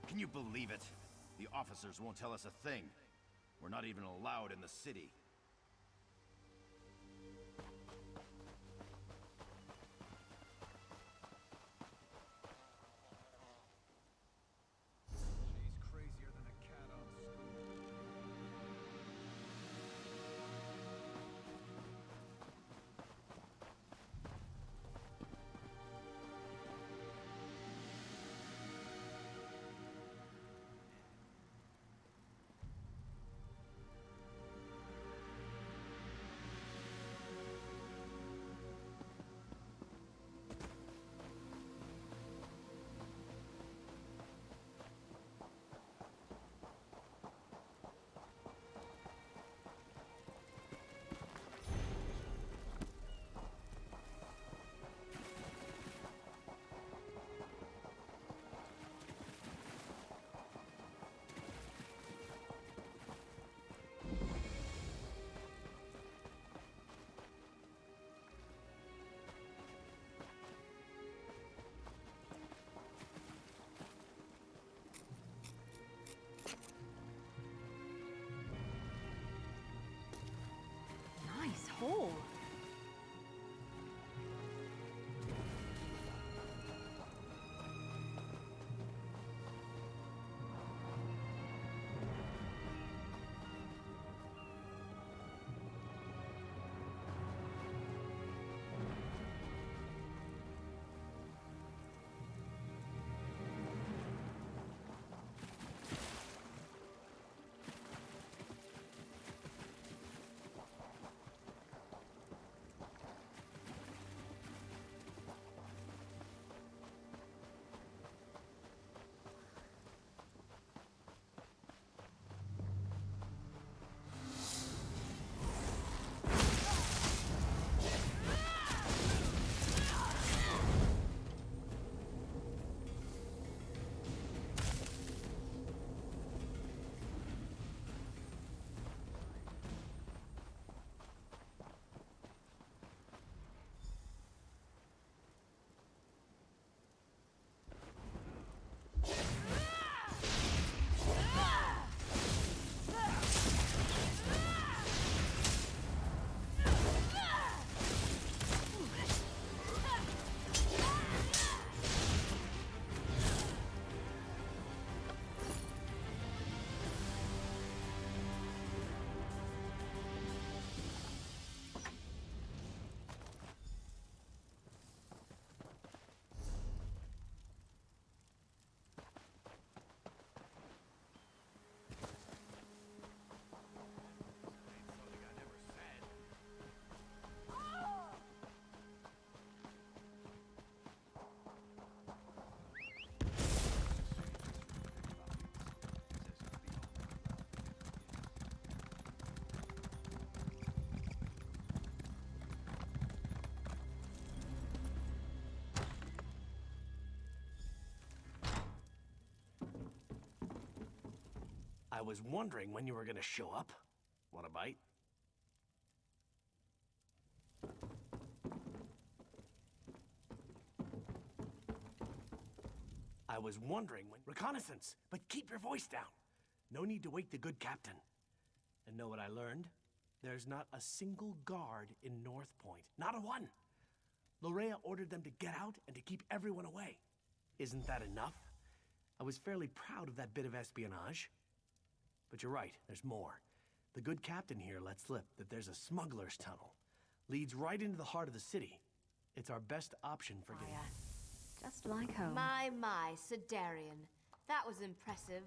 Can you believe it? The officers won't tell us a thing. We're not even allowed in the city. She's crazier than a cat on school. was wondering when you were gonna show up. Want a bite? I was wondering when... Reconnaissance, but keep your voice down. No need to wake the good captain. And know what I learned? There's not a single guard in North Point. Not a one. Lorea ordered them to get out and to keep everyone away. Isn't that enough? I was fairly proud of that bit of espionage. But you're right, there's more. The good captain here let slip that there's a smuggler's tunnel. Leads right into the heart of the city. It's our best option for getting... Just like home. My, Sedarian. That was impressive.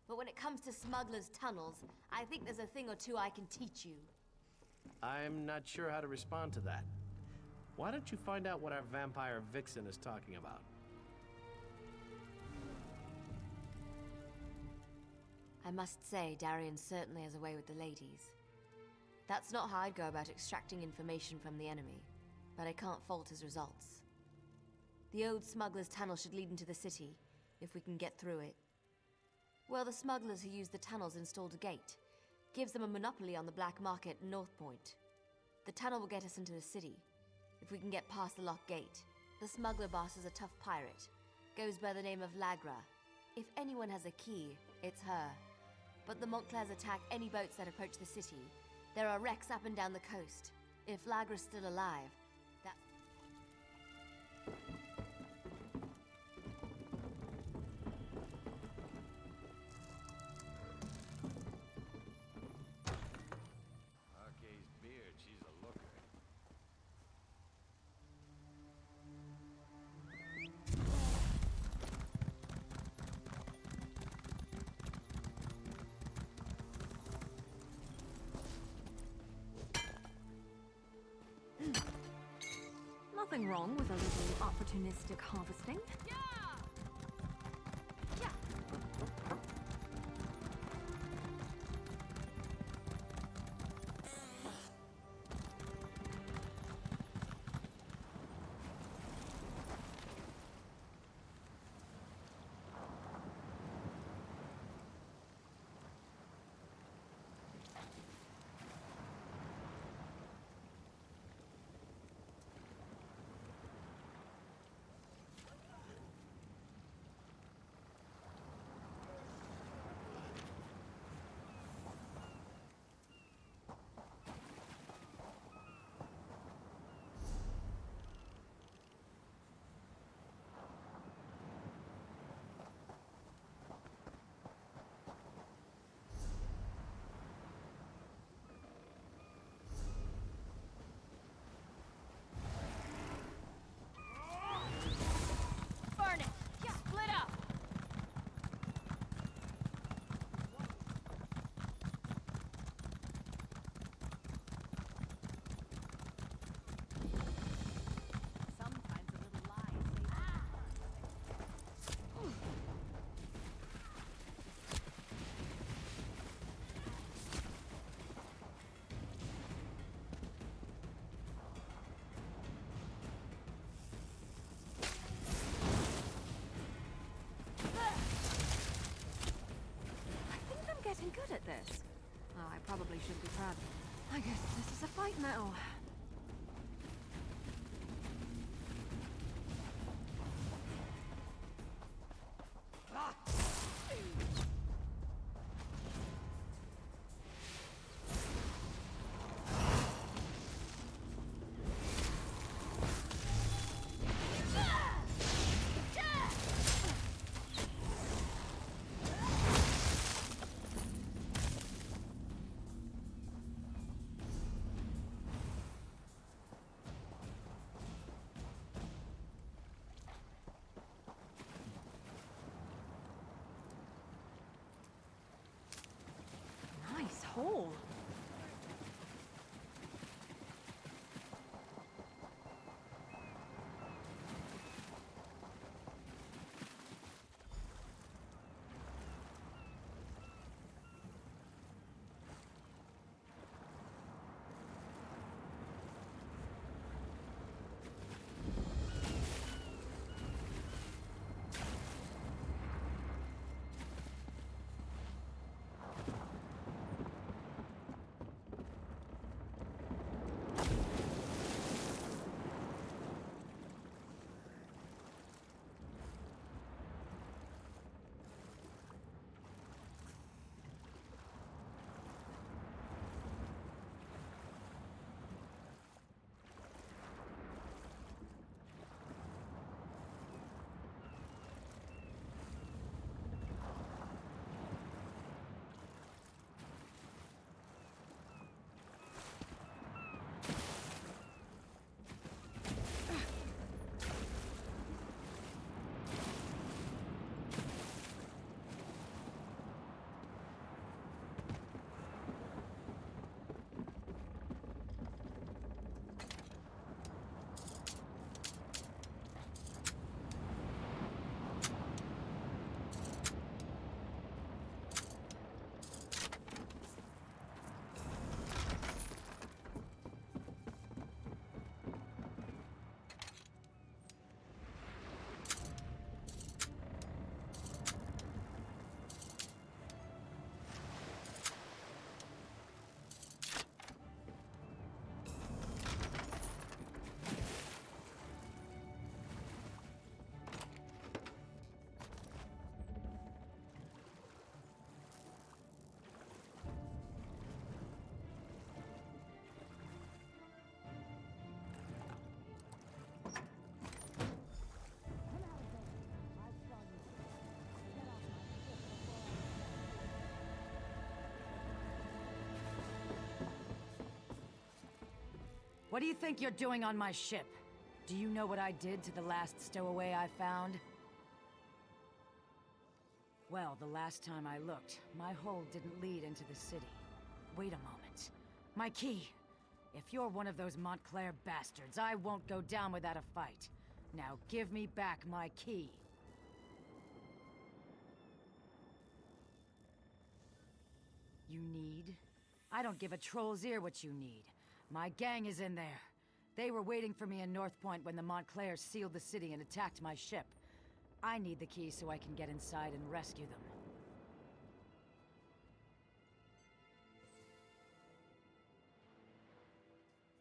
But when it comes to smugglers' tunnels, I think there's a thing or two I can teach you. I'm not sure how to respond to that. Why don't you find out what our vampire vixen is talking about? I must say, Darian certainly has a way with the ladies. That's not how I'd go about extracting information from the enemy, but I can't fault his results. The old smuggler's tunnel should lead into the city, if we can get through it. Well, the smugglers who use the tunnels installed a gate. Gives them a monopoly on the black market in North Point. The tunnel will get us into the city, if we can get past the locked gate. The smuggler boss is a tough pirate. Goes by the name of Lagra. If anyone has a key, it's her. But the Montclairs attack any boats that approach the city. There are wrecks up and down the coast. If Lagra's still alive, that... Arcay's beard, she's a looker. Nothing wrong with a little opportunistic harvesting. Getting good at this. Oh, I probably should be proud. I guess this is a fight now. Nice hole. What do you think you're doing on my ship? Do you know what I did to the last stowaway I found? Well, the last time I looked, my hold didn't lead into the city. Wait a moment. My key! If you're one of those Montclair bastards, I won't go down without a fight. Now give me back my key. You need? I don't give a troll's ear what you need. My gang is in there. They were waiting for me in North Point when the Montclairs sealed the city and attacked my ship. I need the key so I can get inside and rescue them.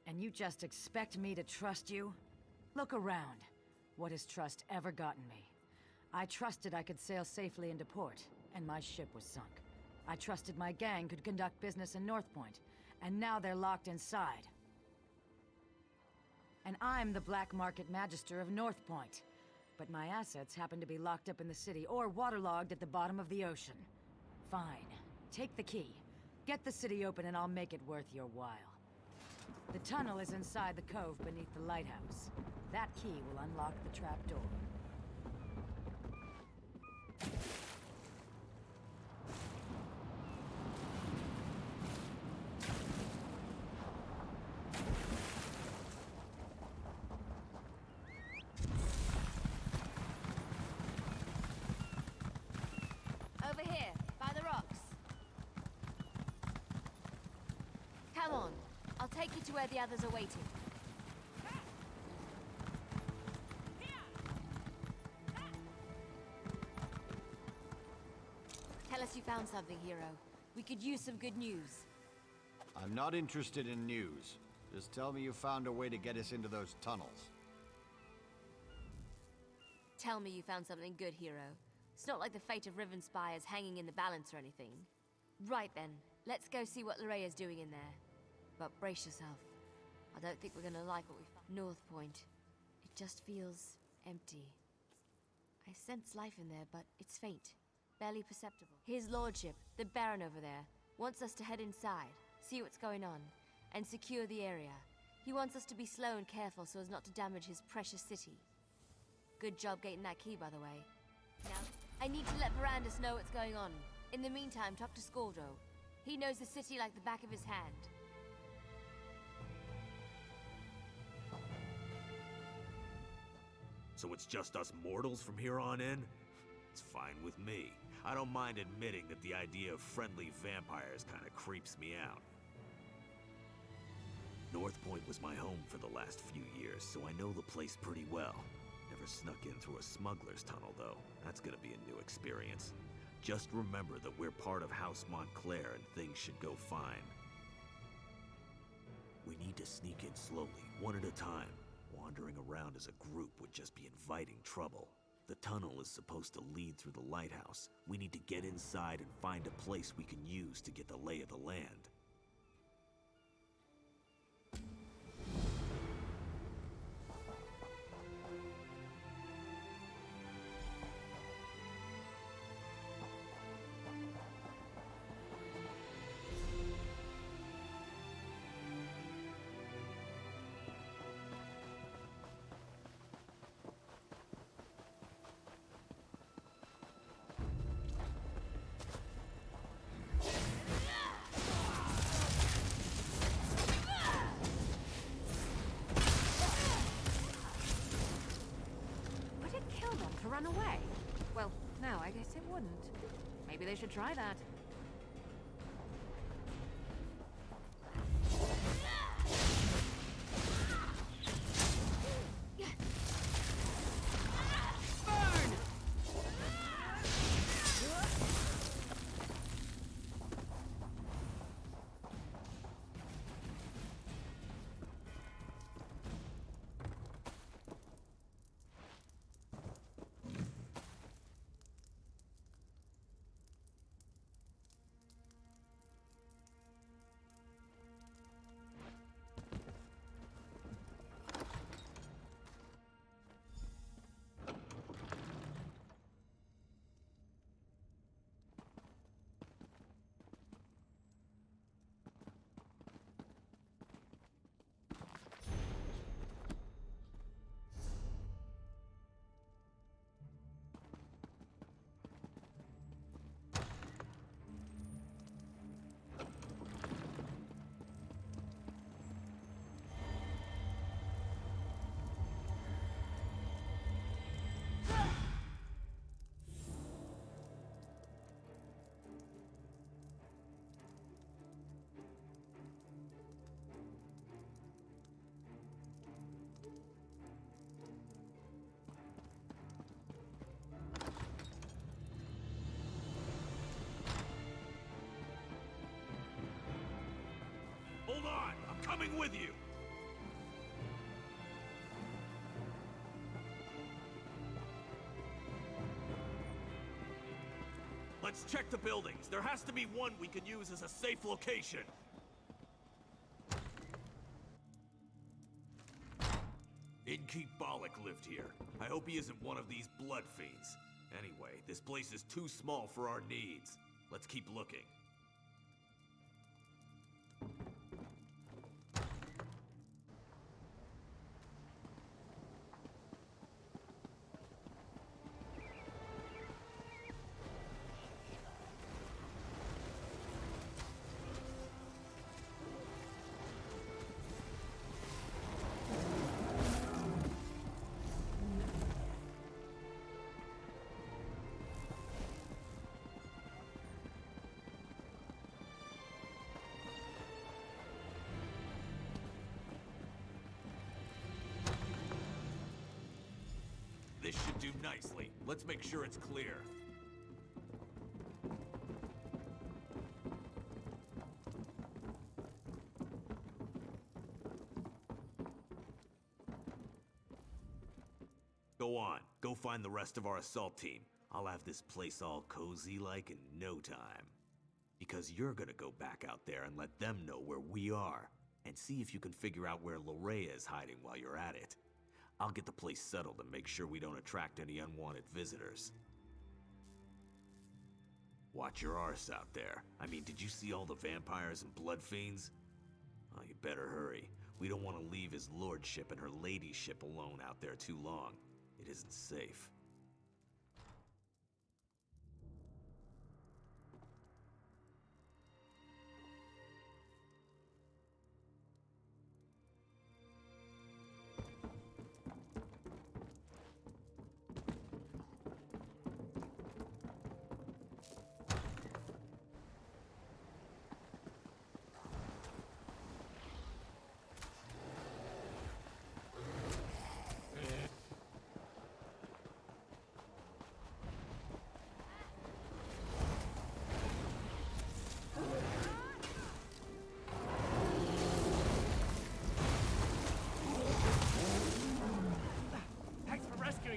And you just expect me to trust you? Look around. What has trust ever gotten me? I trusted I could sail safely into port, and my ship was sunk. I trusted my gang could conduct business in North Point, and now they're locked inside. And I'm the Black Market Magister of North Point. But my assets happen to be locked up in the city or waterlogged at the bottom of the ocean. Fine. Take the key. Get the city open and I'll make it worth your while. The tunnel is inside the cove beneath the lighthouse. That key will unlock the trapdoor. Over here, by the rocks. Come on, I'll take you to where the others are waiting. Tell us you found something, hero. We could use some good news. I'm not interested in news. Just tell me you found a way to get us into those tunnels. Tell me you found something good, hero. It's not like the fate of Rierenspire is hanging in the balance or anything. Right then, let's go see what Lorraya's doing in there. But brace yourself. I don't think we're gonna like what we found. North Point. It just feels empty. I sense life in there, but it's faint. Barely perceptible. His lordship, the Baron over there, wants us to head inside, see what's going on, and secure the area. He wants us to be slow and careful so as not to damage his precious city. Good job getting that key, by the way. Now, I need to let Verandus know what's going on. In the meantime, talk to Scordo. He knows the city like the back of his hand. So it's just us mortals from here on in? It's fine with me. I don't mind admitting that the idea of friendly vampires kinda creeps me out. North Point was my home for the last few years, so I know the place pretty well. Never snuck in through a smuggler's tunnel, though. That's gonna be a new experience. Just remember that we're part of House Montclair and things should go fine. We need to sneak in slowly, one at a time. Wandering around as a group would just be inviting trouble. The tunnel is supposed to lead through the lighthouse. We need to get inside and find a place we can use to get the lay of the land. To run away? Well, no, I guess it wouldn't. Maybe they should try that. coming with you! Let's check the buildings. There has to be one we can use as a safe location. Innkeep Bollock lived here. I hope he isn't one of these blood fiends. Anyway, this place is too small for our needs. Let's keep looking. This should do nicely. Let's make sure it's clear. Go on. Go find the rest of our assault team. I'll have this place all cozy-like in no time. Because you're gonna go back out there and let them know where we are. And see if you can figure out where Lorrea is hiding while you're at it. I'll get the place settled and make sure we don't attract any unwanted visitors. Watch your arse out there. I mean, did you see all the vampires and blood fiends? Oh, you better hurry. We don't want to leave his lordship and her ladyship alone out there too long. It isn't safe.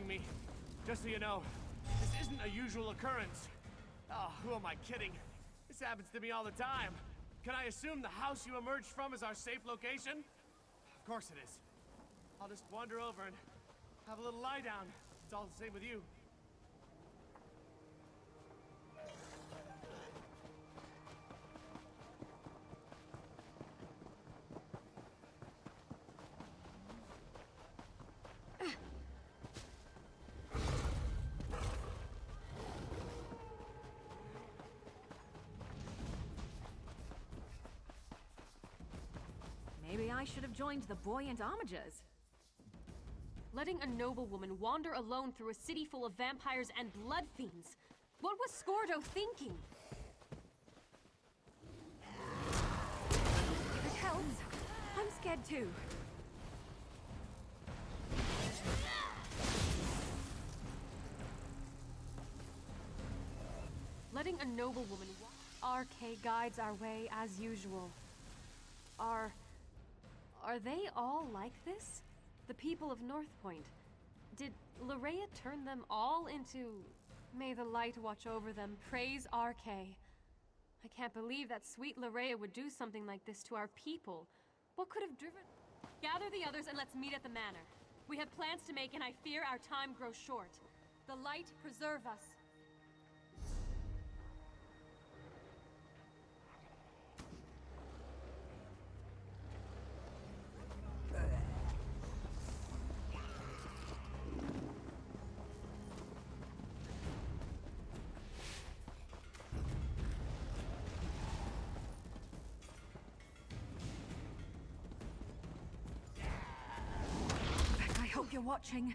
Me. Just so you know, this isn't a usual occurrence. Oh, who am I kidding? This happens to me all the time. Can I assume the house you emerged from is our safe location? Of course it is. I'll just wander over and have a little lie down. It's all the same with you. Maybe I should have joined the buoyant homages. Letting a noblewoman wander alone through a city full of vampires and blood fiends. What was Scordo thinking? It helps. I'm scared too. Letting a noblewoman RK guides our way as usual. Are they all like this? The people of Northpoint. Did Lorrea turn them all into... May the light watch over them, praise RK. I can't believe that sweet Lorrea would do something like this to our people. What could have driven... Gather the others and let's meet at the manor. We have plans to make and I fear our time grows short. The light preserve us. I hope you're watching.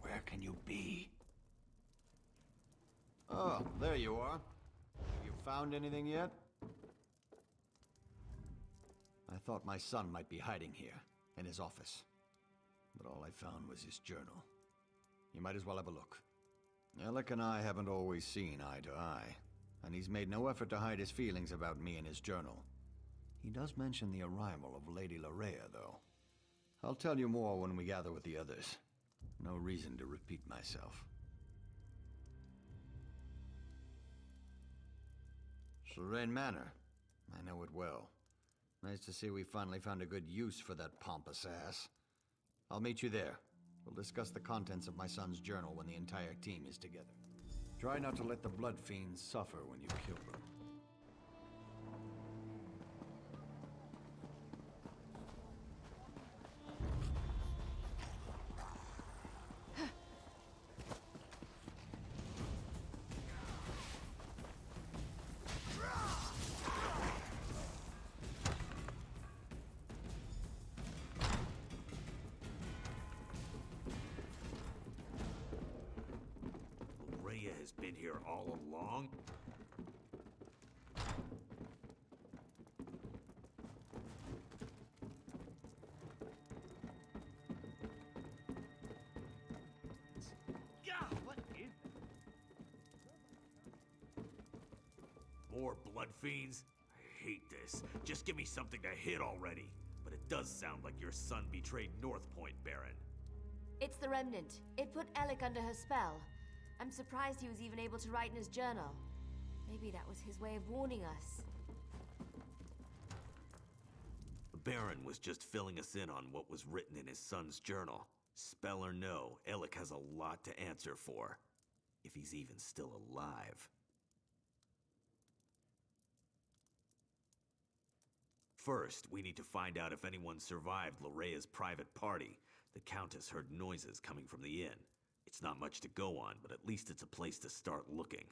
Where can you be? Oh, there you are. Have you found anything yet? I thought my son might be hiding here, in his office. but all I found was his journal. You might as well have a look. Alec and I haven't always seen eye to eye, and he's made no effort to hide his feelings about me in his journal. He does mention the arrival of Lady Larea, though. I'll tell you more when we gather with the others. No reason to repeat myself. Serene Manor. I know it well. Nice to see we finally found a good use for that pompous ass. I'll meet you there. We'll discuss the contents of my son's journal when the entire team is together. Try not to let the blood fiends suffer when you kill them. Rhea has been here all along? God, what is that? More blood fiends? I hate this. Just give me something to hit already. But it does sound like your son betrayed North Point, Baron. It's the Remnant. It put Alec under her spell. I'm surprised he was even able to write in his journal. Maybe that was his way of warning us. The Baron was just filling us in on what was written in his son's journal. Spell or no, Alec has a lot to answer for. If he's even still alive. First, we need to find out if anyone survived Larea's private party. The Countess heard noises coming from the inn. It's not much to go on, but at least it's a place to start looking.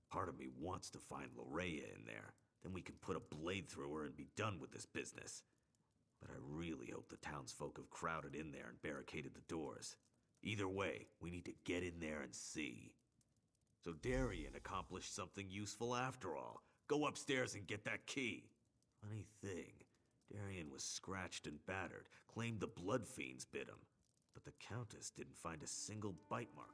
Part of me wants to find Larea in there. Then we can put a blade through her and be done with this business. But I really hope the townsfolk have crowded in there and barricaded the doors. Either way, we need to get in there and see. So Darien accomplished something useful after all. Go upstairs and get that key. Funny thing, Darien was scratched and battered, claimed the blood fiends bit him. But the Countess didn't find a single bite mark.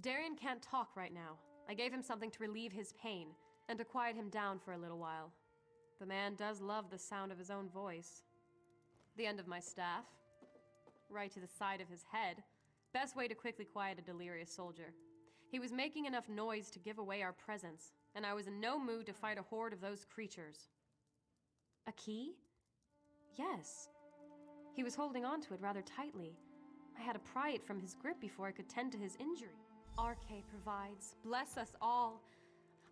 Darien can't talk right now. I gave him something to relieve his pain, and to quiet him down for a little while. The man does love the sound of his own voice. The end of my staff. Right to the side of his head. Best way to quickly quiet a delirious soldier. He was making enough noise to give away our presence, and I was in no mood to fight a horde of those creatures. A key? Yes. He was holding on to it rather tightly. I had to pry it from his grip before I could tend to his injury. Arche provides. Bless us all.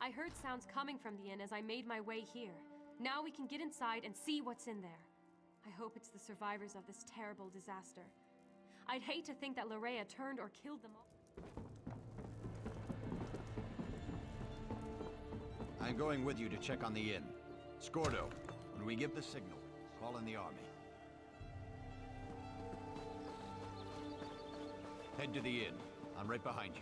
I heard sounds coming from the inn as I made my way here. Now we can get inside and see what's in there. I hope it's the survivors of this terrible disaster. I'd hate to think that Larea turned or killed them all. I'm going with you to check on the inn. Scordo, when we give the signal, call in the army. Head to the inn. I'm right behind you.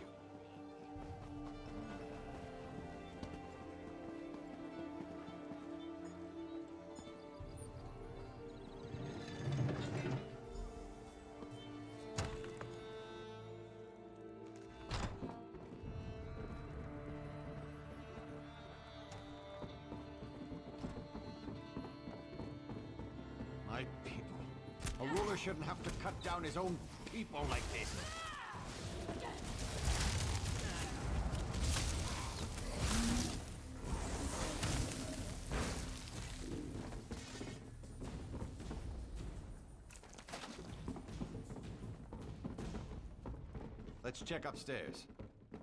My people. A ruler shouldn't have to cut down his own people like this. Let's check upstairs.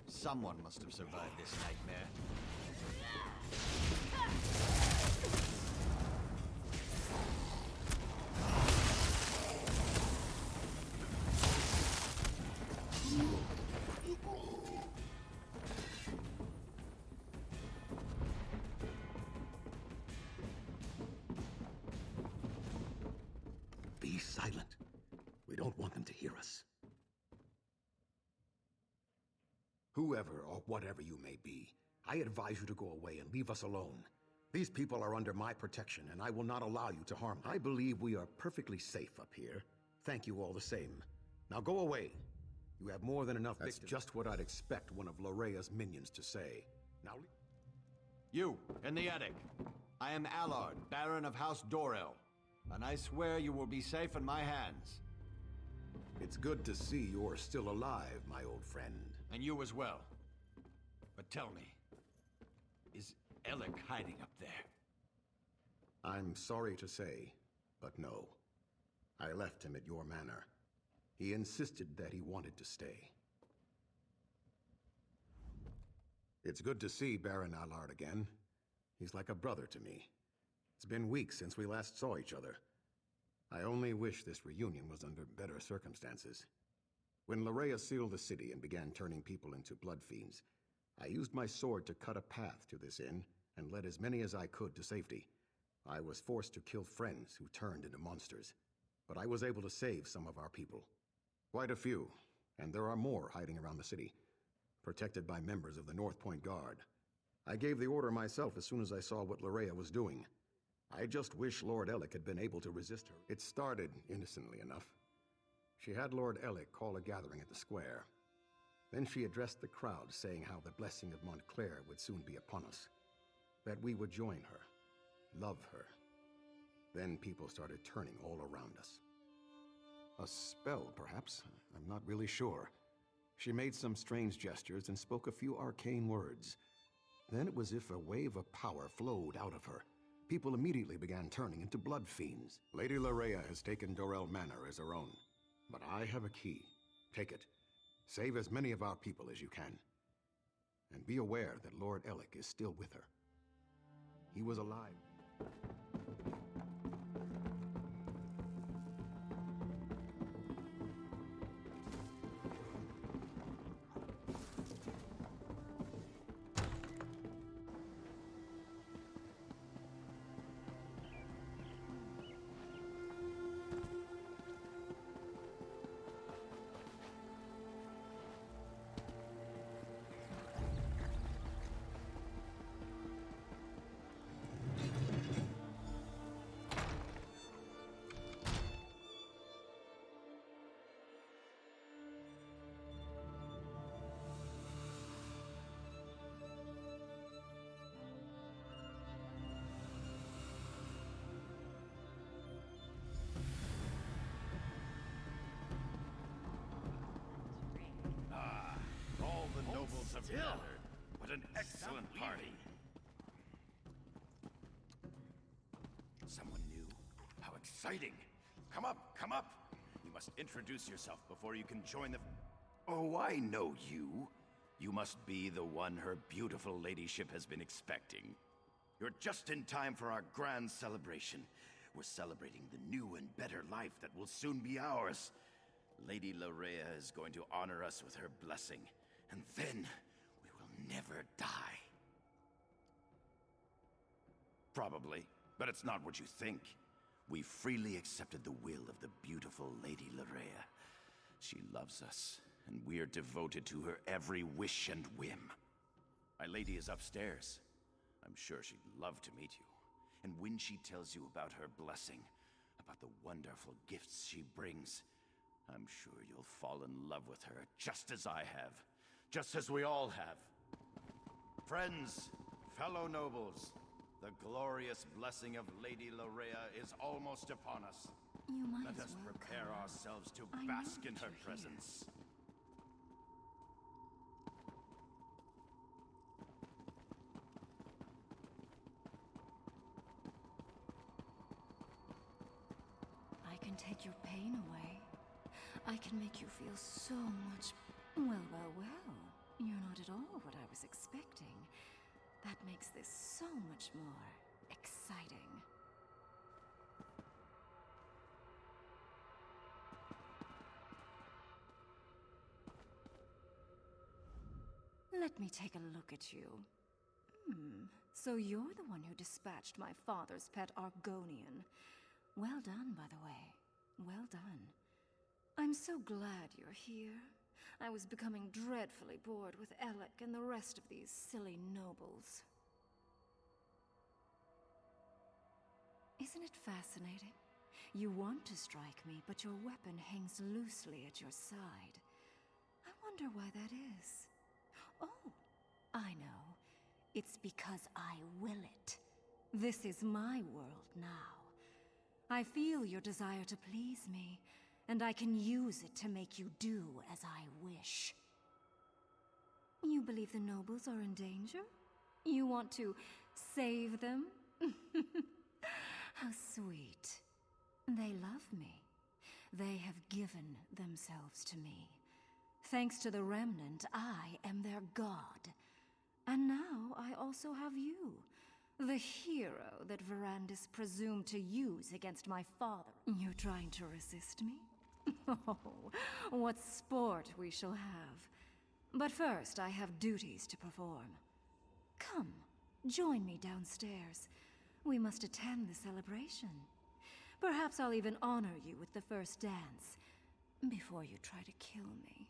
Someone must have survived this nightmare. Be silent. We don't want them to hear us. Whoever or whatever you may be, I advise you to go away and leave us alone. These people are under my protection, and I will not allow you to harm them. I believe we are perfectly safe up here. Thank you all the same. Now go away. You have more than enough victims. That's just what I'd expect one of Lorea's minions to say. Now You, in the attic. I am Allard, Baron of House Dorel, and I swear you will be safe in my hands. It's good to see you're still alive, my old friend. And you as well. But tell me, is Alec hiding up there? I'm sorry to say, but no. I left him at your manor. He insisted that he wanted to stay. It's good to see Baron Allard again. He's like a brother to me. It's been weeks since we last saw each other. I only wish this reunion was under better circumstances. When Lorea sealed the city and began turning people into blood fiends, I used my sword to cut a path to this inn and led as many as I could to safety. I was forced to kill friends who turned into monsters, but I was able to save some of our people. Quite a few, and there are more hiding around the city, protected by members of the North Point Guard. I gave the order myself as soon as I saw what Lorea was doing. I just wish Lord Alec had been able to resist her. It started innocently enough. She had Lord Alec call a gathering at the square. Then she addressed the crowd, saying how the blessing of Montclair would soon be upon us. That we would join her, love her. Then people started turning all around us. A spell, perhaps? I'm not really sure. She made some strange gestures and spoke a few arcane words. Then it was as if a wave of power flowed out of her. People immediately began turning into blood fiends. Lady Lorea has taken Dorel Manor as her own. But I have a key. Take it. Save as many of our people as you can. And be aware that Lord Alec is still with her. He was alive. Nobles of Valor. What an excellent party. Someone new. How exciting. Come up, come up. You must introduce yourself before you can join the... Oh, I know you. You must be the one her beautiful ladyship has been expecting. You're just in time for our grand celebration. We're celebrating the new and better life that will soon be ours. Lady Lorea is going to honor us with her blessing. And then, we will never die. Probably, but it's not what you think. We freely accepted the will of the beautiful Lady Lorea. She loves us, and we're devoted to her every wish and whim. My lady is upstairs. I'm sure she'd love to meet you. And when she tells you about her blessing, about the wonderful gifts she brings, I'm sure you'll fall in love with her just as I have. Just as we all have. Friends, fellow nobles, the glorious blessing of Lady Lorea is almost upon us. You might Let us prepare ourselves to bask in her presence. I can take your pain away. I can make you feel so much... Well. You're not at all what I was expecting. That makes this so much more exciting. Let me take a look at you. So you're the one who dispatched my father's pet Argonian. Well done, by the way. Well done. I'm so glad you're here. I was becoming dreadfully bored with Alec and the rest of these silly nobles. Isn't it fascinating? You want to strike me, but your weapon hangs loosely at your side. I wonder why that is. Oh, I know. It's because I will it. This is my world now. I feel your desire to please me, and I can use it to make you do as I wish. You believe the nobles are in danger? You want to save them? How sweet. They love me. They have given themselves to me. Thanks to the Remnant, I am their god. And now I also have you, the hero that Verandis presumed to use against my father. You're trying to resist me? Oh, what sport we shall have. But first, I have duties to perform. Come, join me downstairs. We must attend the celebration. Perhaps I'll even honor you with the first dance, before you try to kill me.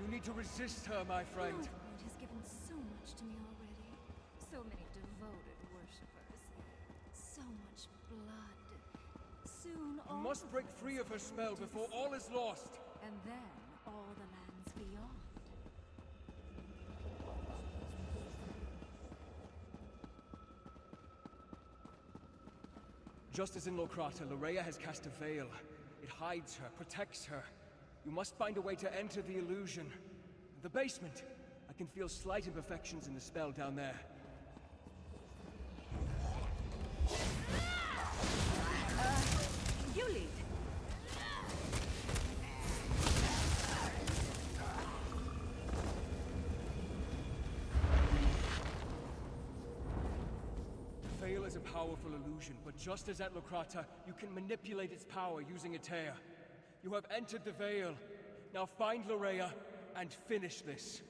You need to resist her, my friend. Northpoint has given so much to me already. So many devoted worshippers. So much blood. Soon all... You must break free of her spell before all is lost. And then all the lands beyond. Just as in Locrata, Loraya has cast a veil. It hides her, protects her. You must find a way to enter the illusion. The basement. I can feel slight imperfections in the spell down there. You lead. The veil is a powerful illusion, but just as at Locrata, you can manipulate its power using a tear. You have entered the veil. Now find Loraya and finish this.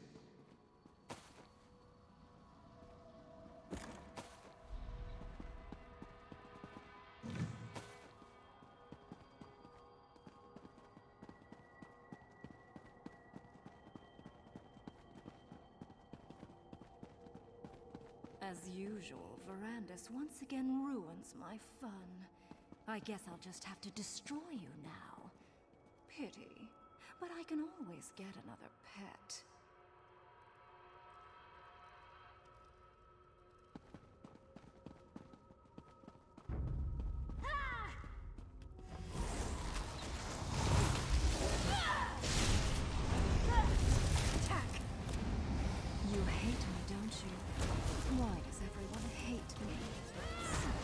As usual, Verandis once again ruins my fun. I guess I'll just have to destroy you now. Pity, but I can always get another pet. Attack! You hate me, don't you? Why does everyone hate me? Some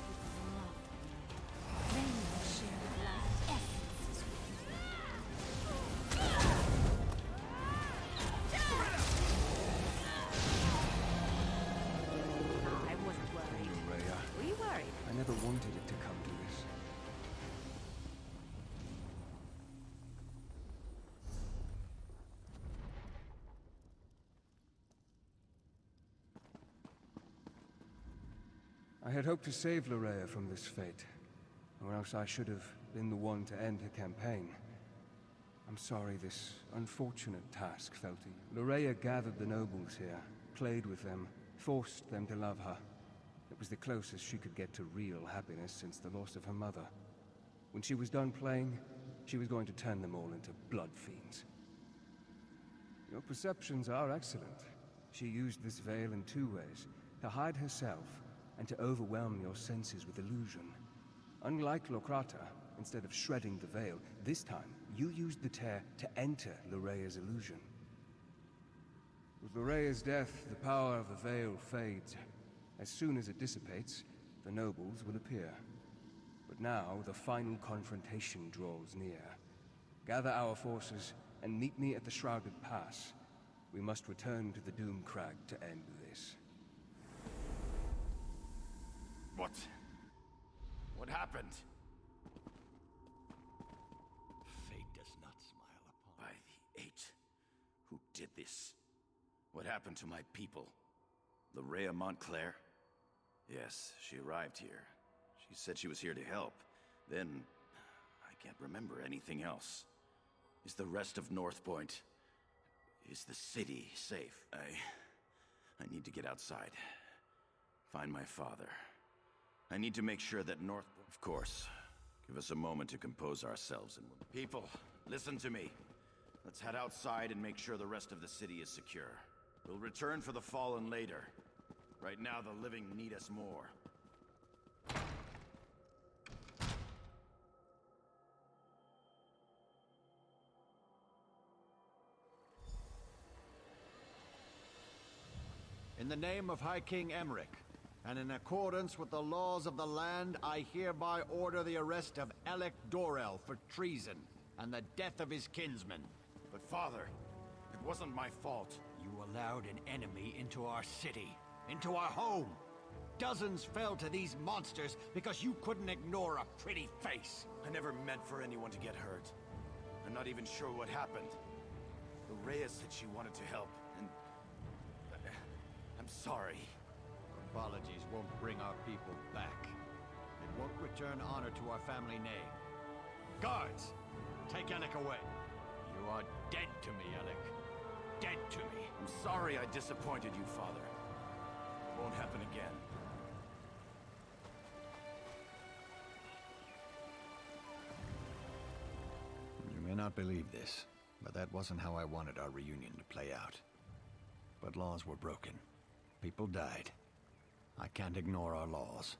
people love me. They will share the last essences with me. I wasn't worried. Loraya. Were you worried? I never wanted it to come to this. I had hoped to save Loraya from this fate, or else I should have been the one to end her campaign. I'm sorry this unfortunate task fell to you. Loraya gathered the nobles here, played with them, forced them to love her. It was the closest she could get to real happiness since the loss of her mother. When she was done playing, she was going to turn them all into blood fiends. Your perceptions are excellent. She used this veil in two ways, to hide herself and to overwhelm your senses with illusion. Unlike Locrata, instead of shredding the veil, this time you used the tear to enter Lorea's illusion. With Lorea's death, the power of the veil fades. As soon as it dissipates, the nobles will appear. But now the final confrontation draws near. Gather our forces and meet me at the Shrouded Pass. We must return to the Doom Crag to end this. What happened? Fate does not smile upon. By the Eight. Who did this? What happened to my people? Loraya Montclair? Yes, she arrived here. She said she was here to help. Then, I can't remember anything else. Is the rest of North Point... Is the city safe? I need to get outside. Find my father. I need to make sure that North... Of course. Give us a moment to compose ourselves and... People, listen to me. Let's head outside and make sure the rest of the city is secure. We'll return for the fallen later. Right now, the living need us more. In the name of High King Emmerich, and in accordance with the laws of the land, I hereby order the arrest of Alec Dorel for treason and the death of his kinsman. But father, it wasn't my fault. You allowed an enemy into our city, into our home. Dozens fell to these monsters because you couldn't ignore a pretty face. I never meant for anyone to get hurt. I'm not even sure what happened. Rhea said she wanted to help, and... I'm sorry. Apologies won't bring our people back. It won't return honor to our family name. Guards, take Alec away. You are dead to me, Alec. Dead to me. I'm sorry I disappointed you, Father. It won't happen again. You may not believe this, but that wasn't how I wanted our reunion to play out. But laws were broken. People died. I can't ignore our laws.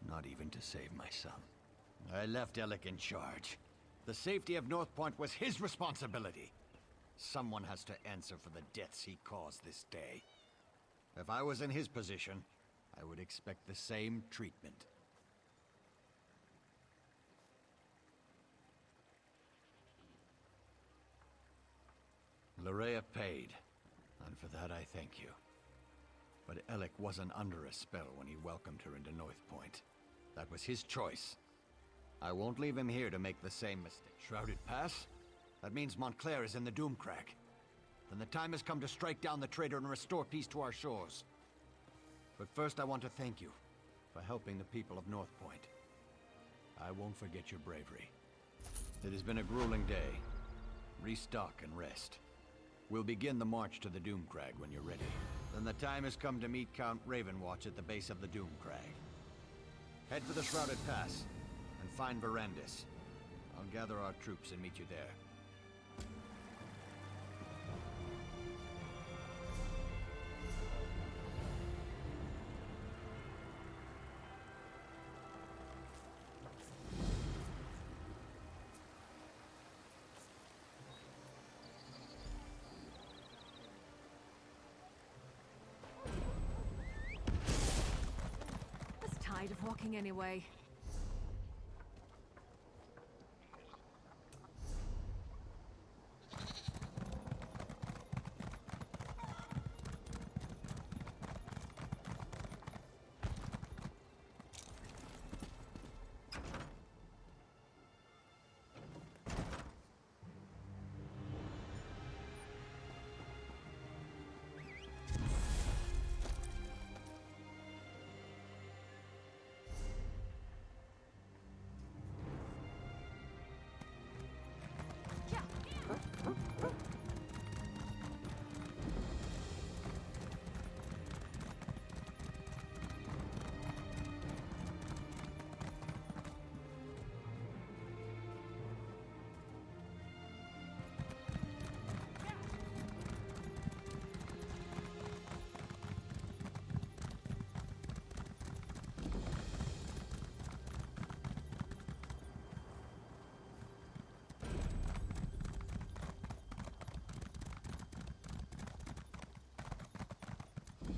Not even to save my son. I left Alec in charge. The safety of North Point was his responsibility. Someone has to answer for the deaths he caused this day. If I was in his position, I would expect the same treatment. Larea paid, and for that I thank you. But Alec wasn't under a spell when he welcomed her into North Point. That was his choice. I won't leave him here to make the same mistake. Shrouded Pass? That means Montclair is in the Doomcrag. Then the time has come to strike down the traitor and restore peace to our shores. But first I want to thank you for helping the people of North Point. I won't forget your bravery. It has been a grueling day. Restock and rest. We'll begin the march to the Doomcrag when you're ready. Then the time has come to meet Count Ravenwatch at the base of the Doomcrag. Head for the Shrouded Pass, and find Verandis. I'll gather our troops and meet you there. Tired of walking anyway.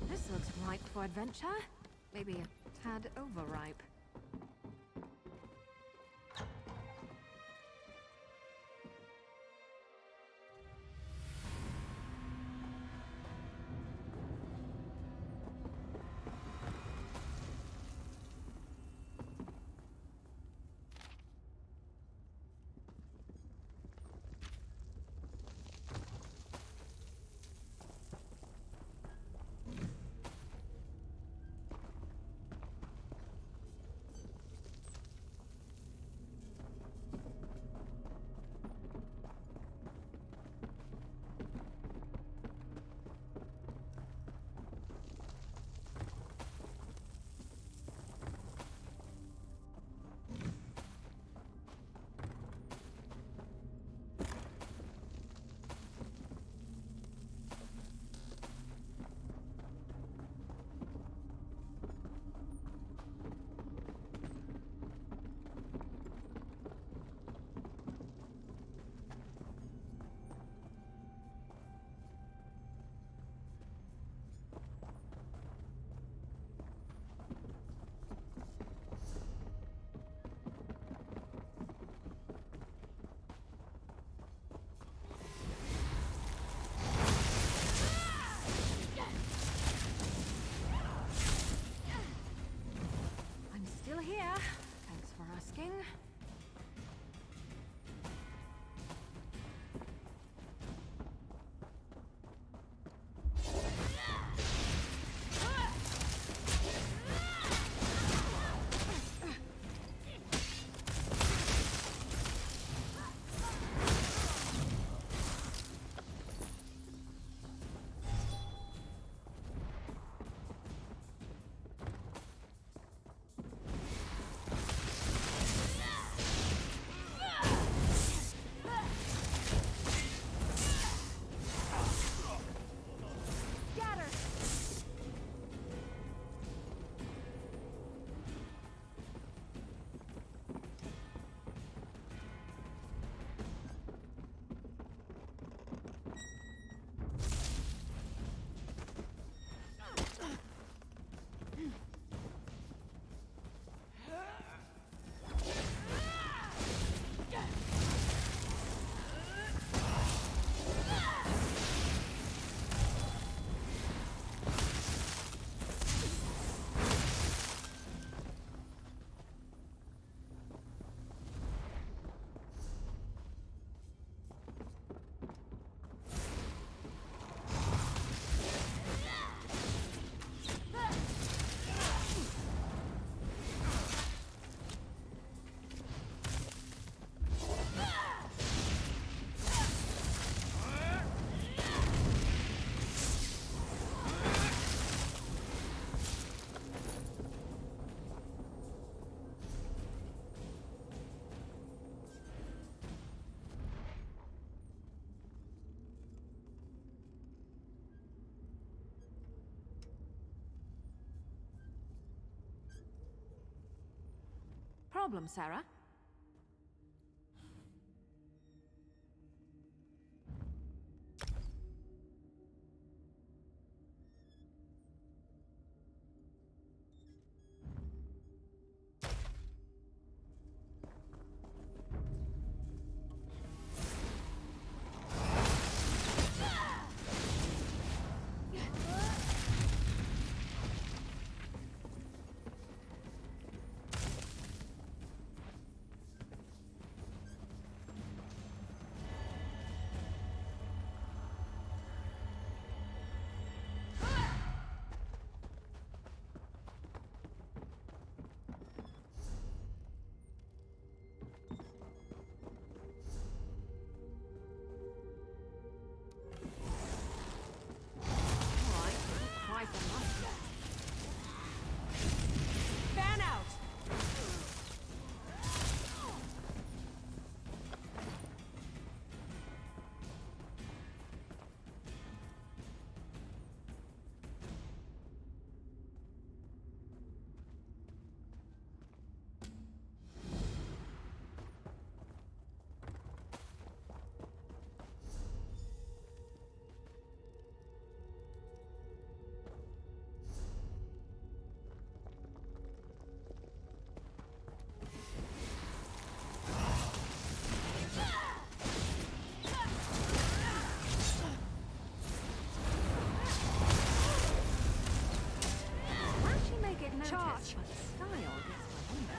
This looks ripe for adventure. Maybe a tad overripe. Yeah, thanks for asking. Problem, Sarah? Fan out! Charge. Style gets my wonder.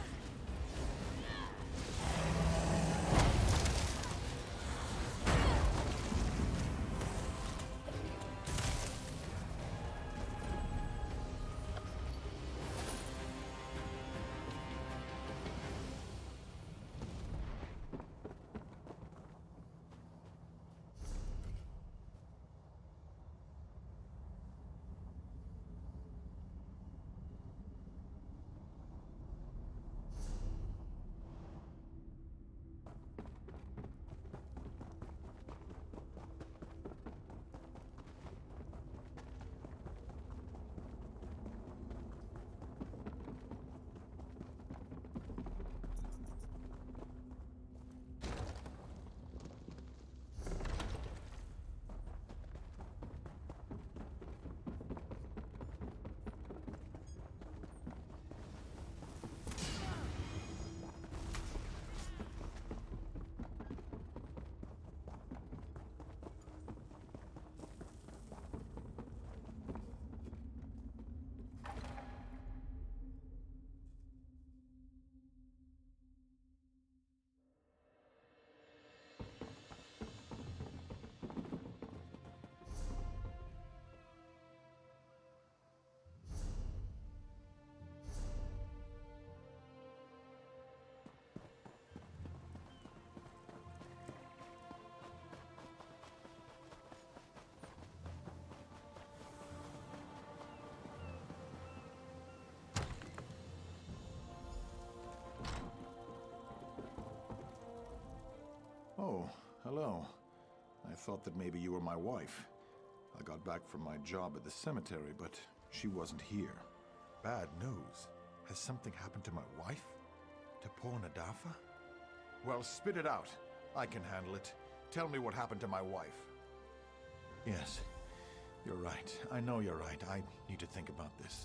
hello. I thought that maybe you were my wife. I got back from my job at the cemetery, but she wasn't here. Bad news. Has something happened to my wife? To poor Nadafa? Well, spit it out. I can handle it. Tell me what happened to my wife. Yes, you're right. I know you're right. I need to think about this.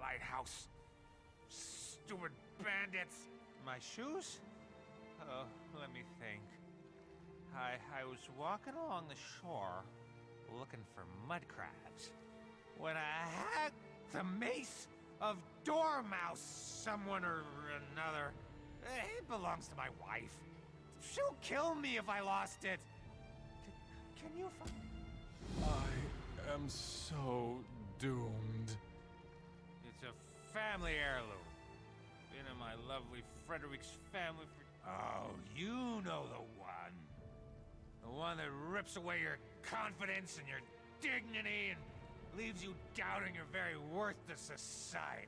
Lighthouse. Stupid bandits. My shoes? Oh, let me think. I was walking along the shore looking for mud crabs when I had the mace of Dormouse, someone or another. It belongs to my wife. She'll kill me if I lost it. Can you find... I am so doomed. It's a family heirloom. Been in my lovely Frederick's family for... Oh, you know the one. The one that rips away your confidence and your dignity and leaves you doubting your very worth to society.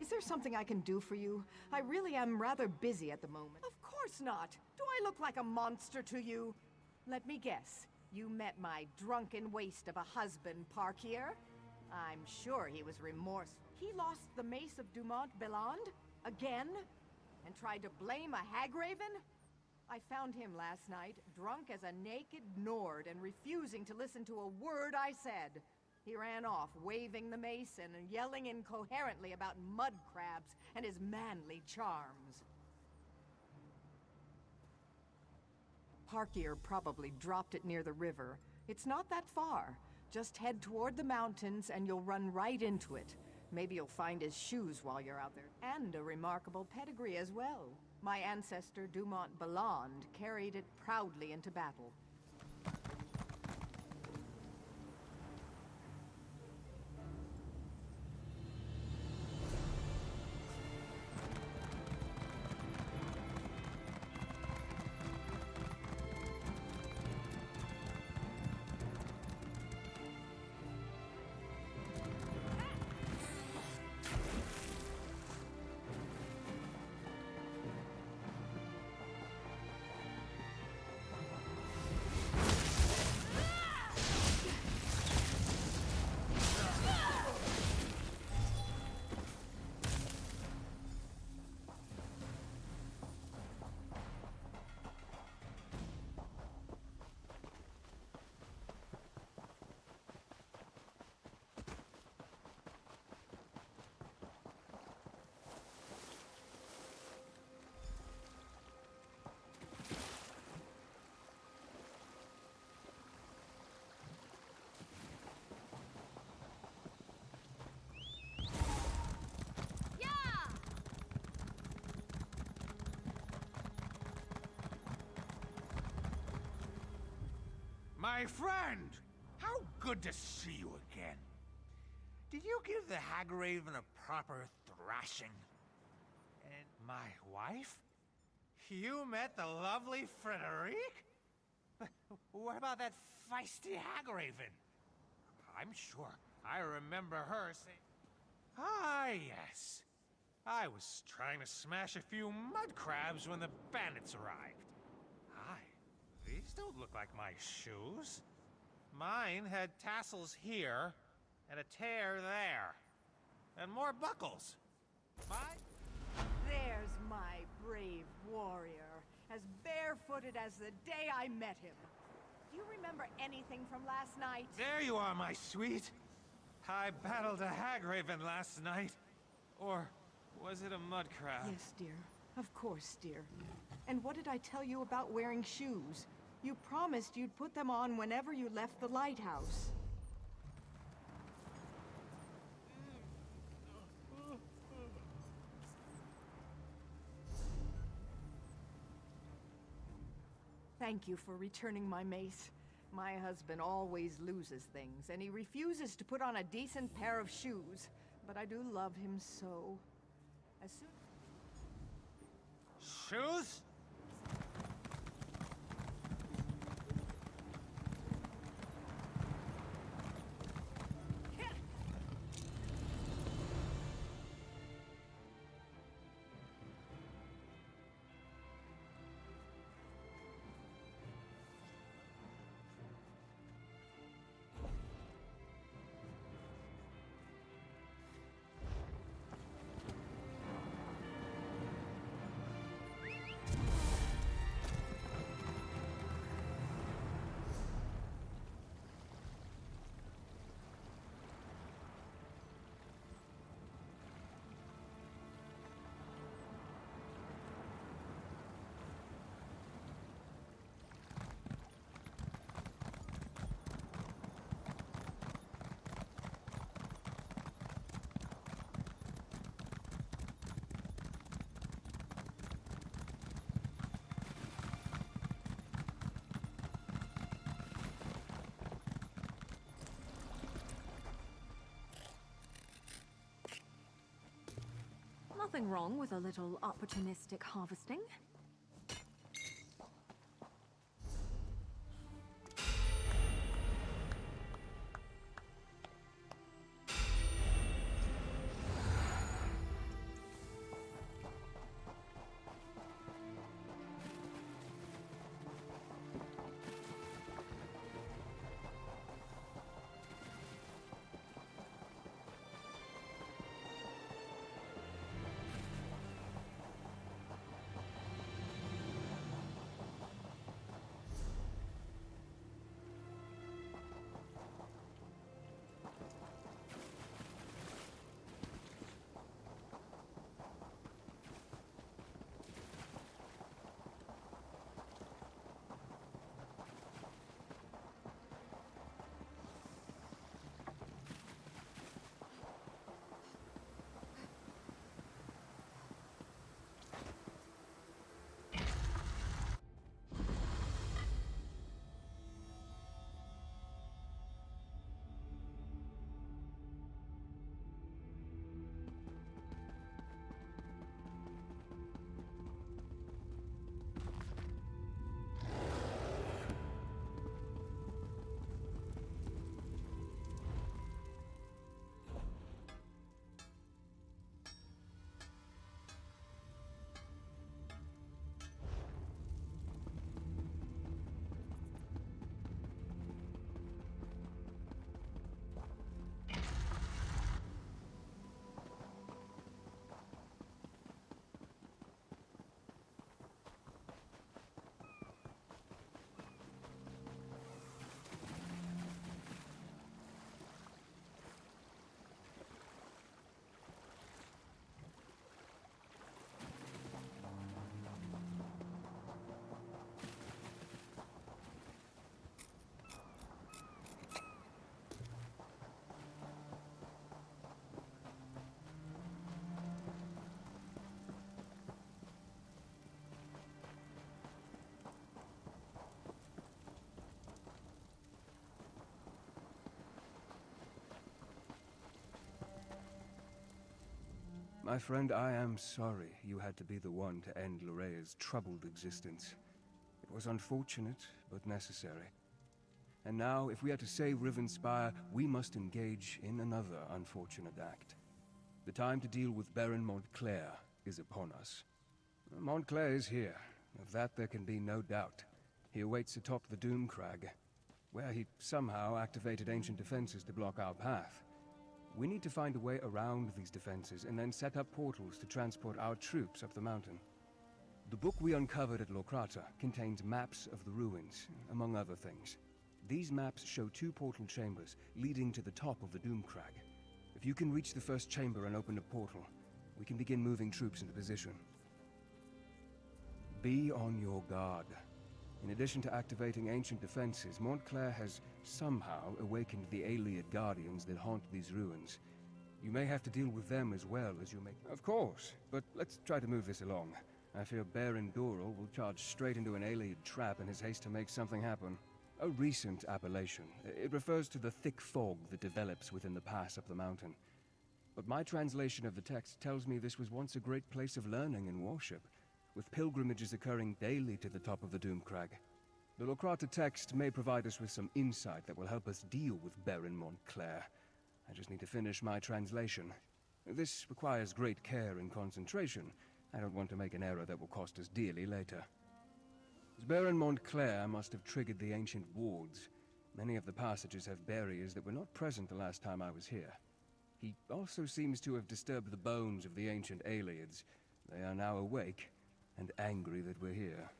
Is there something I can do for you? I really am rather busy at the moment. Of course not. Do I look like a monster to you? Let me guess. You met my drunken waste of a husband, Parkier? I'm sure he was remorseful. He lost the mace of Dumont Belland? Again? And tried to blame a hagraven? I found him last night, drunk as a naked Nord and refusing to listen to a word I said. He ran off, waving the mace and yelling incoherently about mud crabs and his manly charms. Parkier probably dropped it near the river. It's not that far. Just head toward the mountains and you'll run right into it. Maybe you'll find his shoes while you're out there. And a remarkable pedigree as well. My ancestor, Dumont Belland, carried it proudly into battle. My friend! How good to see you again. Did you give the Hagraven a proper thrashing? And my wife? You met the lovely Frederique? What about that feisty Hagraven? I'm sure I remember her saying... Ah, yes. I was trying to smash a few mud crabs when the bandits arrived. These don't look like my shoes. Mine had tassels here and a tear there. And more buckles. There's my brave warrior, as barefooted as the day I met him. Do you remember anything from last night? There you are, my sweet. I battled a hag raven last night. Or was it a mud crab? Yes, dear. Of course, dear. And what did I tell you about wearing shoes? You promised you'd put them on whenever you left the lighthouse. Thank you for returning my mace. My husband always loses things, and he refuses to put on a decent pair of shoes. But I do love him so. As soon... Shoes? Nothing wrong with a little opportunistic harvesting. My friend, I am sorry you had to be the one to end Lorea's troubled existence. It was unfortunate, but necessary. And now, if we are to save Rivenspire, we must engage in another unfortunate act. The time to deal with Baron Montclair is upon us. Montclair is here. Of that there can be no doubt. He awaits atop the Doom Crag, where he somehow activated ancient defenses to block our path. We need to find a way around these defenses and then set up portals to transport our troops up the mountain. The book we uncovered at Lokrata contains maps of the ruins, among other things. These maps show 2 portal chambers leading to the top of the Doomcrag. If you can reach the first chamber and open a portal, we can begin moving troops into position. Be on your guard. In addition to activating ancient defenses, Montclair has somehow awakened the Ayleid guardians that haunt these ruins. You may have to deal with them as well as you make... Of course, but let's try to move this along. I fear Baron Doral will charge straight into an Ayleid trap in his haste to make something happen. A recent appellation. It refers to the thick fog that develops within the pass up the mountain. But my translation of the text tells me this was once a great place of learning and worship, with pilgrimages occurring daily to the top of the Doomcrag. The Lokrata text may provide us with some insight that will help us deal with Baron Montclair. I just need to finish my translation. This requires great care and concentration. I don't want to make an error that will cost us dearly later. Baron Montclair must have triggered the ancient wards. Many of the passages have barriers that were not present the last time I was here. He also seems to have disturbed the bones of the ancient Ayleids. They are now awake and angry that we're here.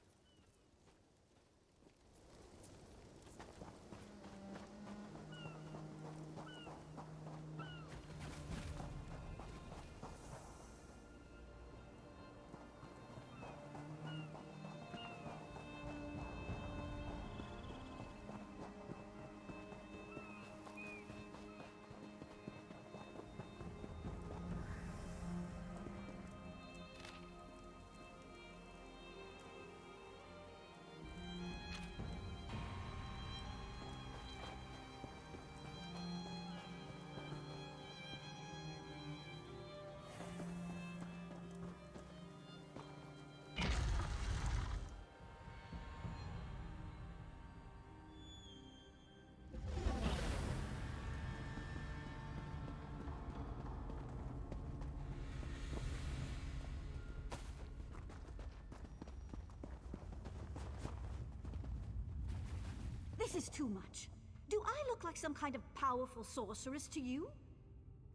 This is too much. Do I look like some kind of powerful sorceress to you?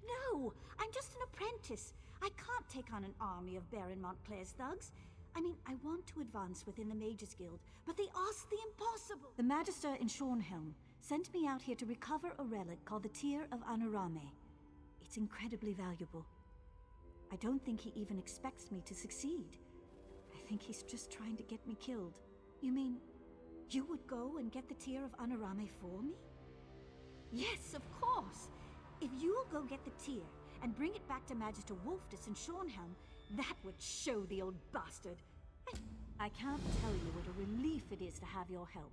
No, I'm just an apprentice. I can't take on an army of Baron Montclair's thugs. I mean, I want to advance within the Mages Guild, but they ask the impossible. The Magister in Shornhelm sent me out here to recover a relic called the Tear of Anorame. It's incredibly valuable. I don't think he even expects me to succeed. I think he's just trying to get me killed. You mean, you would go and get the Tear of Anorame for me? Yes, of course! If you'll go get the tear and bring it back to Magister Wolfdus in Shornhelm, that would show the old bastard. I can't tell you what a relief it is to have your help.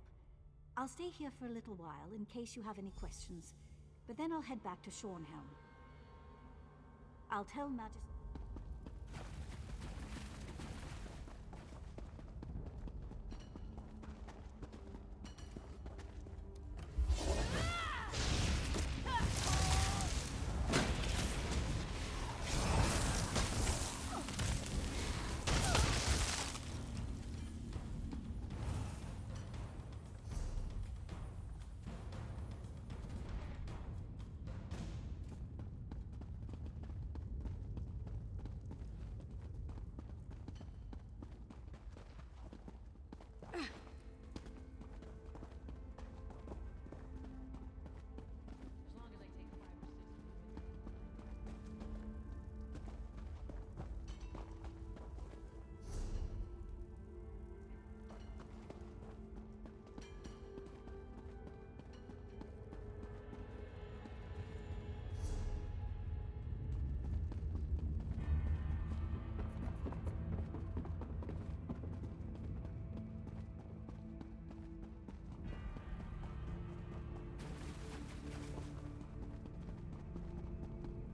I'll stay here for a little while in case you have any questions, but then I'll head back to Shornhelm. I'll tell Magister...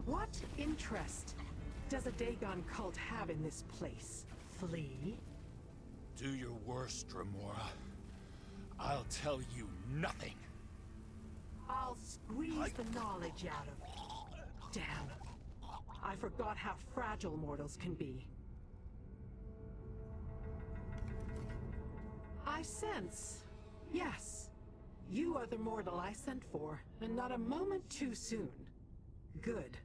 What interest does a Dagon cult have in this place? Flee? Do your worst, Dremora. I'll tell you nothing. I'll squeeze the knowledge out of you. Damn. I forgot how fragile mortals can be. I sense. Yes. You are the mortal I sent for, and not a moment too soon. Good.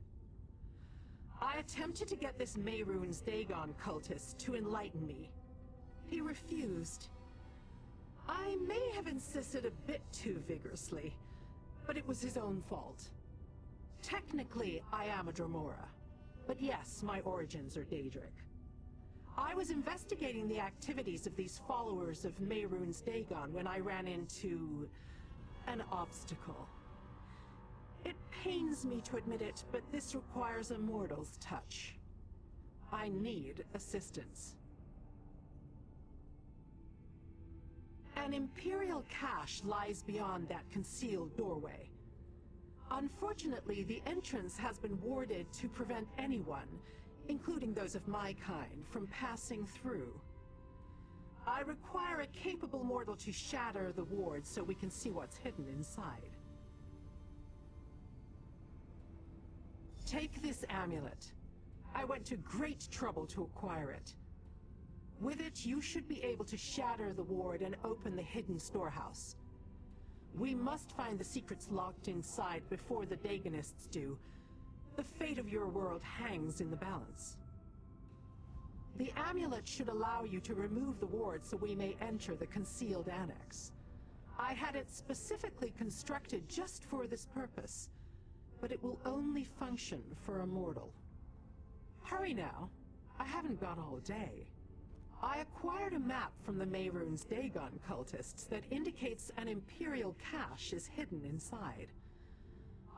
I attempted to get this Mehrunes Dagon cultist to enlighten me. He refused. I may have insisted a bit too vigorously, but it was his own fault. Technically, I am a Dromora, but yes, my origins are Daedric. I was investigating the activities of these followers of Mehrunes Dagon when I ran into an obstacle. It pains me to admit it, but this requires a mortal's touch. I need assistance. An Imperial cache lies beyond that concealed doorway. Unfortunately, the entrance has been warded to prevent anyone, including those of my kind, from passing through. I require a capable mortal to shatter the ward so we can see what's hidden inside. Take this amulet. I went to great trouble to acquire it. With it, you should be able to shatter the ward and open the hidden storehouse. We must find the secrets locked inside before the Dagonists do. The fate of your world hangs in the balance. The amulet should allow you to remove the ward so we may enter the concealed annex. I had it specifically constructed just for this purpose, but it will only function for a mortal. Hurry now. I haven't got all day. I acquired a map from the Mehrunes Dagon cultists that indicates an Imperial cache is hidden inside.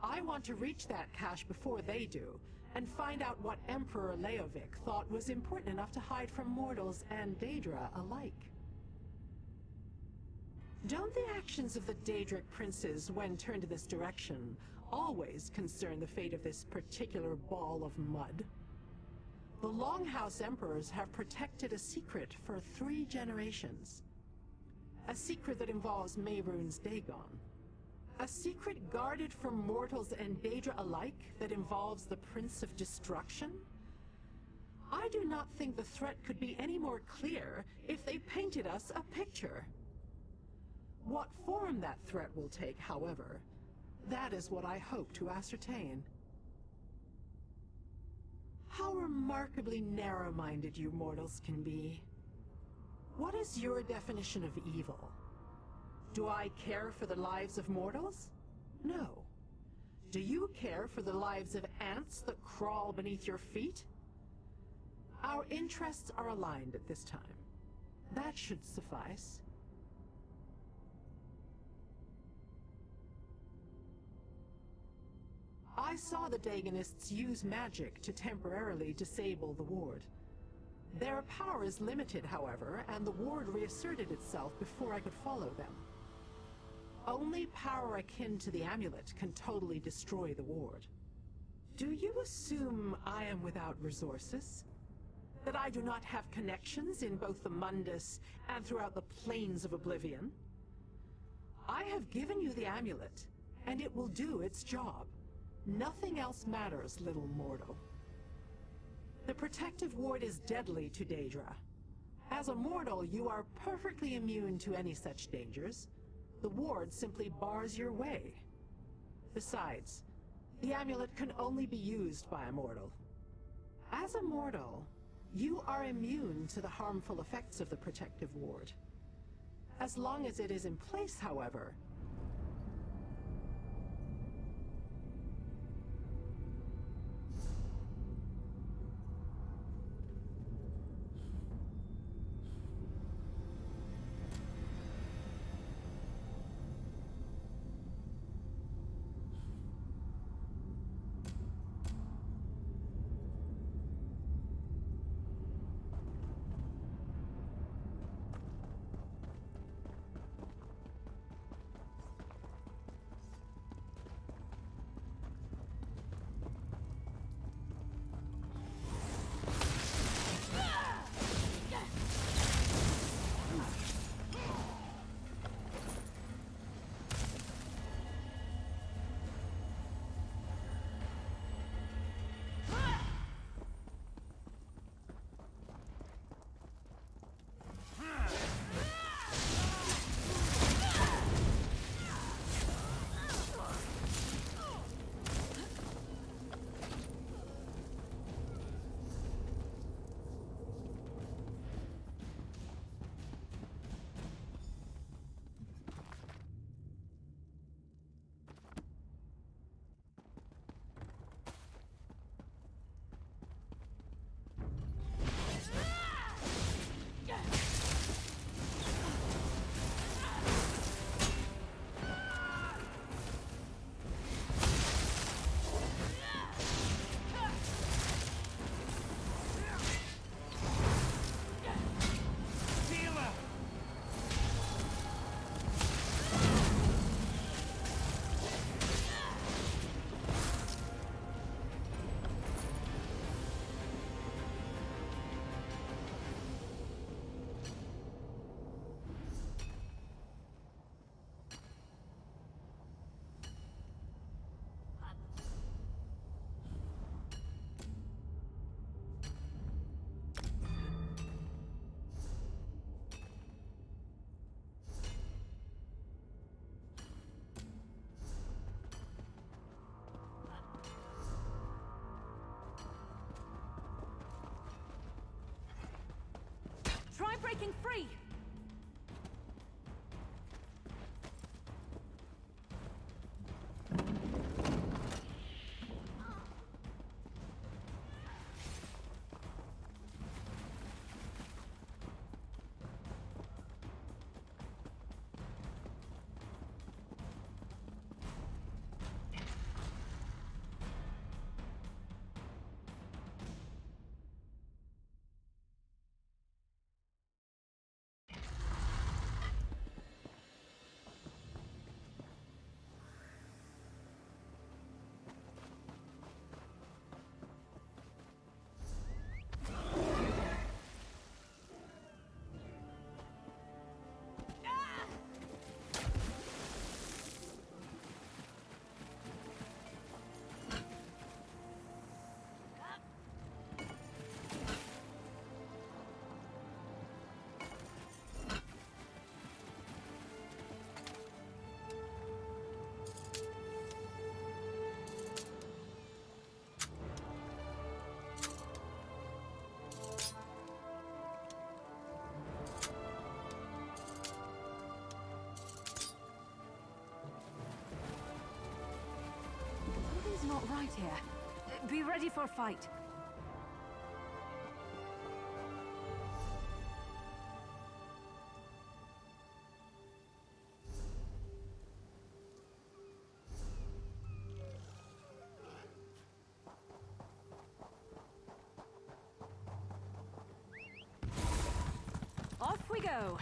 I want to reach that cache before they do, and find out what Emperor Leovic thought was important enough to hide from mortals and Daedra alike. Don't the actions of the Daedric princes, when turned in this direction, always concern the fate of this particular ball of mud? The Longhouse Emperors have protected a secret for 3 generations. A secret that involves Mehrunes Dagon. A secret guarded from mortals and Daedra alike that involves the Prince of Destruction? I do not think the threat could be any more clear if they painted us a picture. What form that threat will take, however, that is what I hope to ascertain. How remarkably narrow-minded you mortals can be. What is your definition of evil? Do I care for the lives of mortals? No. Do you care for the lives of ants that crawl beneath your feet? Our interests are aligned at this time. That should suffice. I saw the Dagonists use magic to temporarily disable the ward. Their power is limited, however, and the ward reasserted itself before I could follow them. Only power akin to the amulet can totally destroy the ward. Do you assume I am without resources? That I do not have connections in both the Mundus and throughout the plains of Oblivion? I have given you the amulet, and it will do its job. Nothing else matters, little mortal. The protective ward is deadly to Daedra. As a mortal, you are perfectly immune to any such dangers. The ward simply bars your way. Besides, the amulet can only be used by a mortal. As a mortal, you are immune to the harmful effects of the protective ward. As long as it is in place, however, breaking free! Something's not right here. Be ready for a fight. Off we go!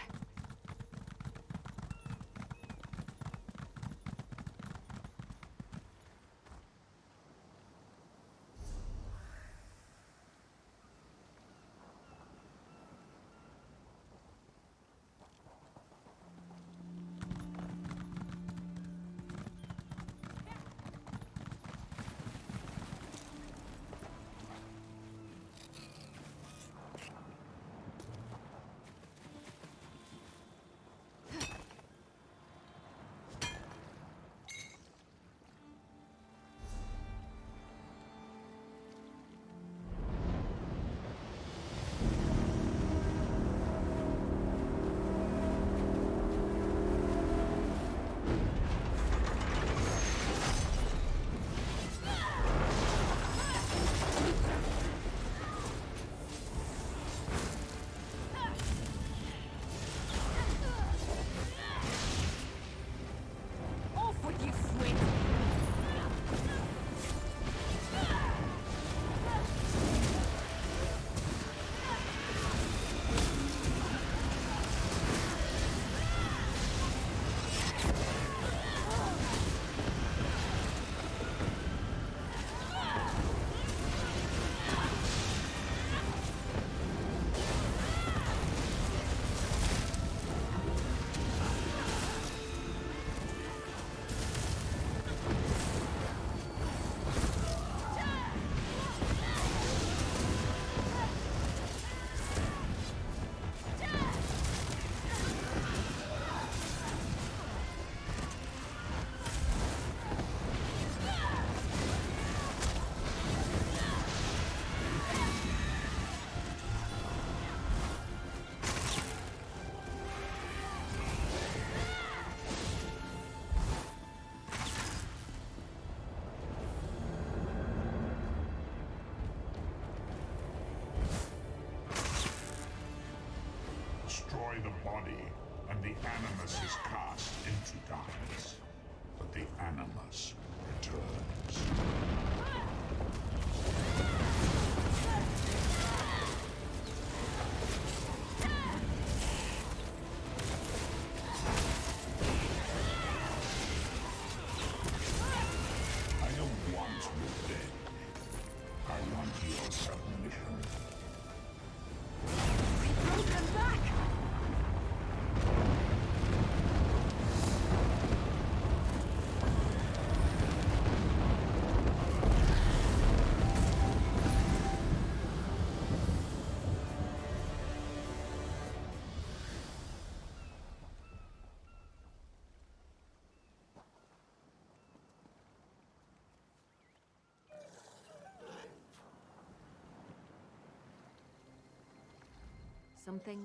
Destroy the body, and the Animus is cast into darkness. But the Animus returns. I don't want you dead. I want your submission. Come back! Something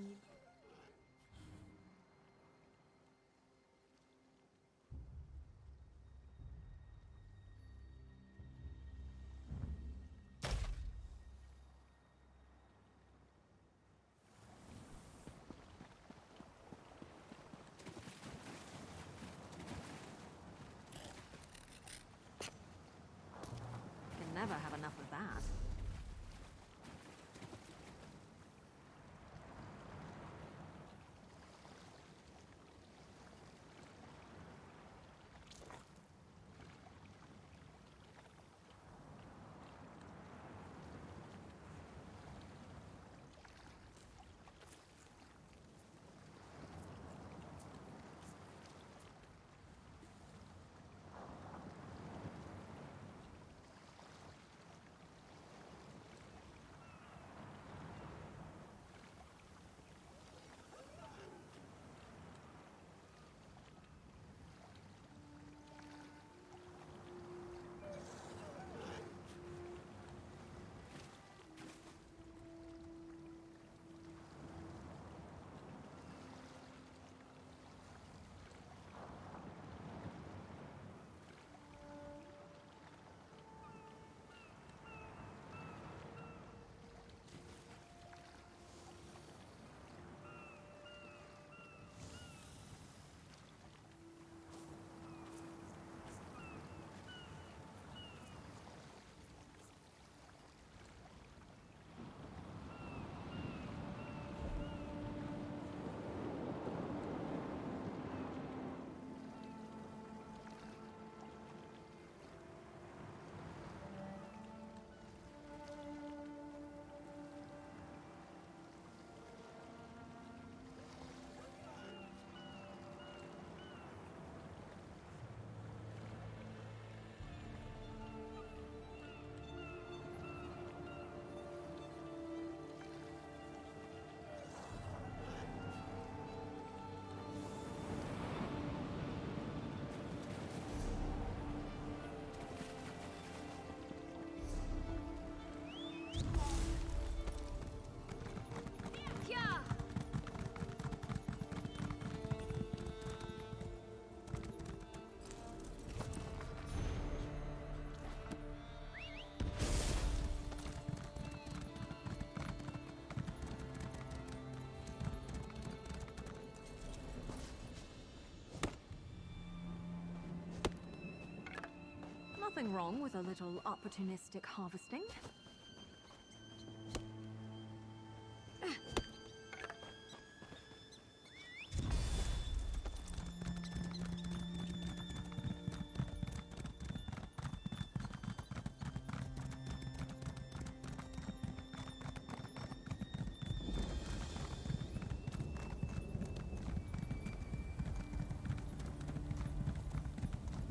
nothing wrong with a little opportunistic harvesting.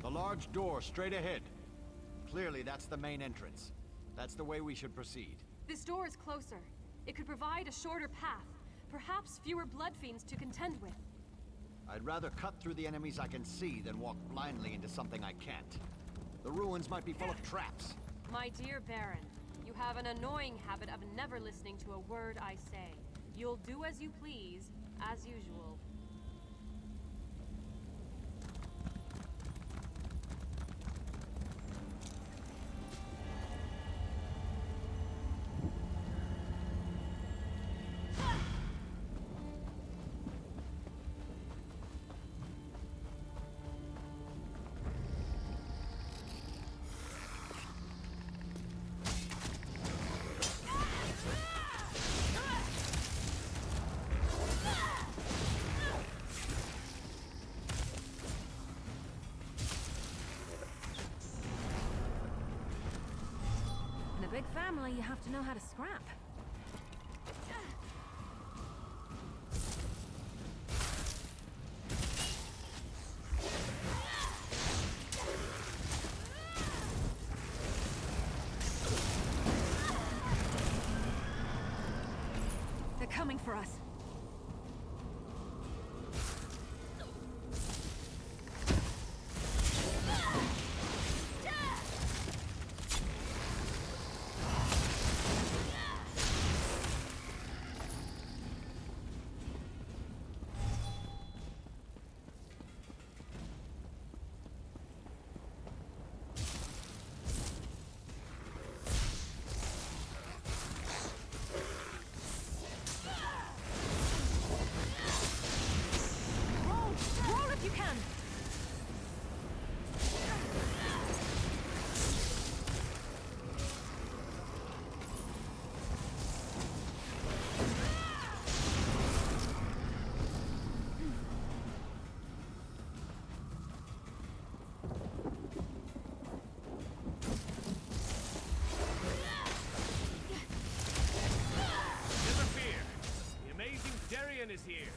The large door straight ahead. Clearly, that's the main entrance. That's the way we should proceed. This door is closer. It could provide a shorter path. Perhaps fewer blood fiends to contend with. I'd rather cut through the enemies I can see than walk blindly into something I can't. The ruins might be full of traps. My dear Baron, you have an annoying habit of never listening to a word I say. You'll do as you please, as usual. In a big family, you have to know how to scrap. They're coming for us. Roll if you can! Never fear. The amazing Darien is here.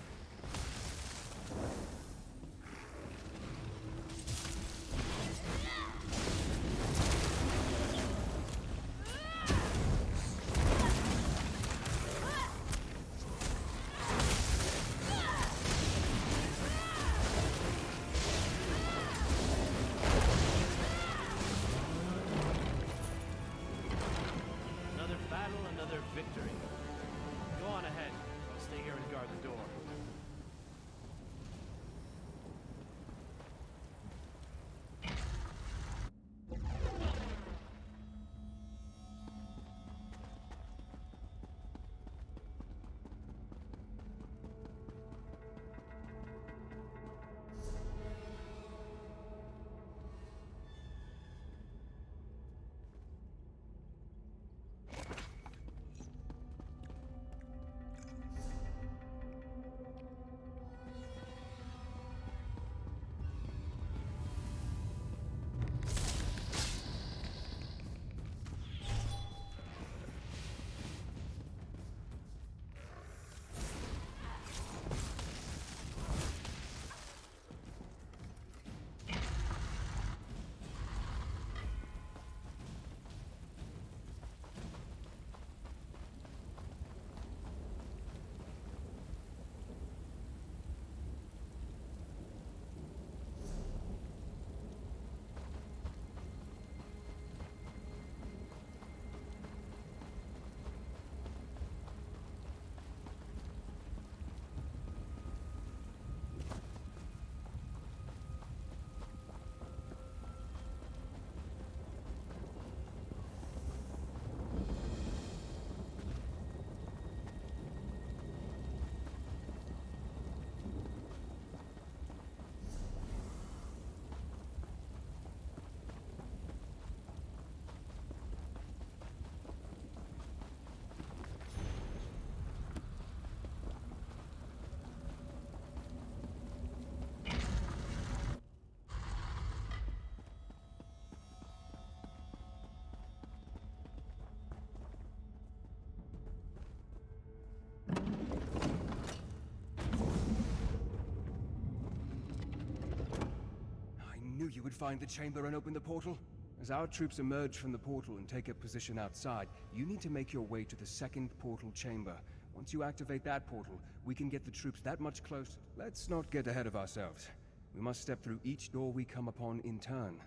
knew you would find the chamber and open the portal. As our troops emerge from the portal and take up position outside, you need to make your way to the second portal chamber. Once you activate that portal, we can get the troops that much closer. Let's not get ahead of ourselves. We must step through each door we come upon in turn.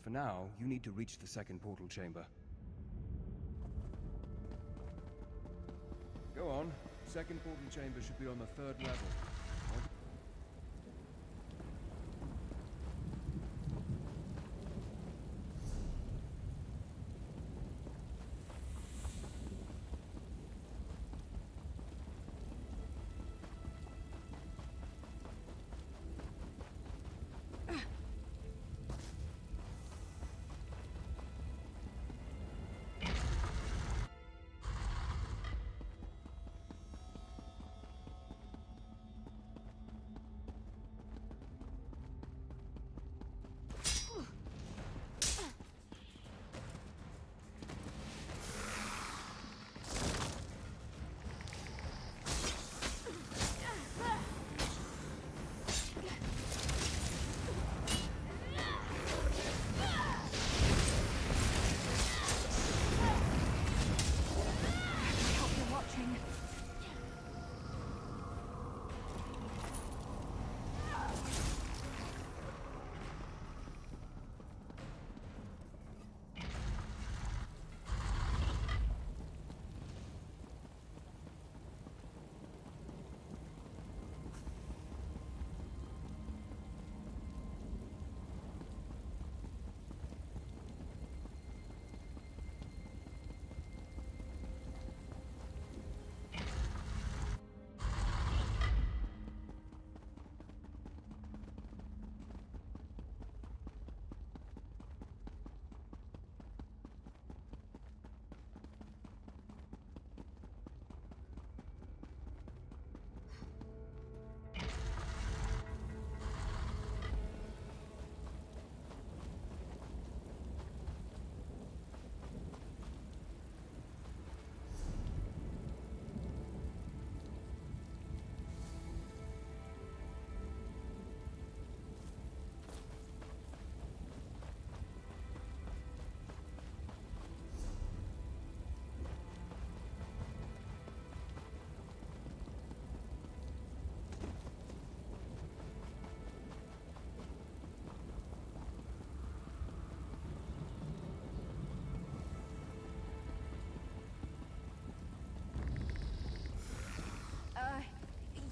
For now, you need to reach the second portal chamber. Go on. Second portal chamber should be on the 3rd level.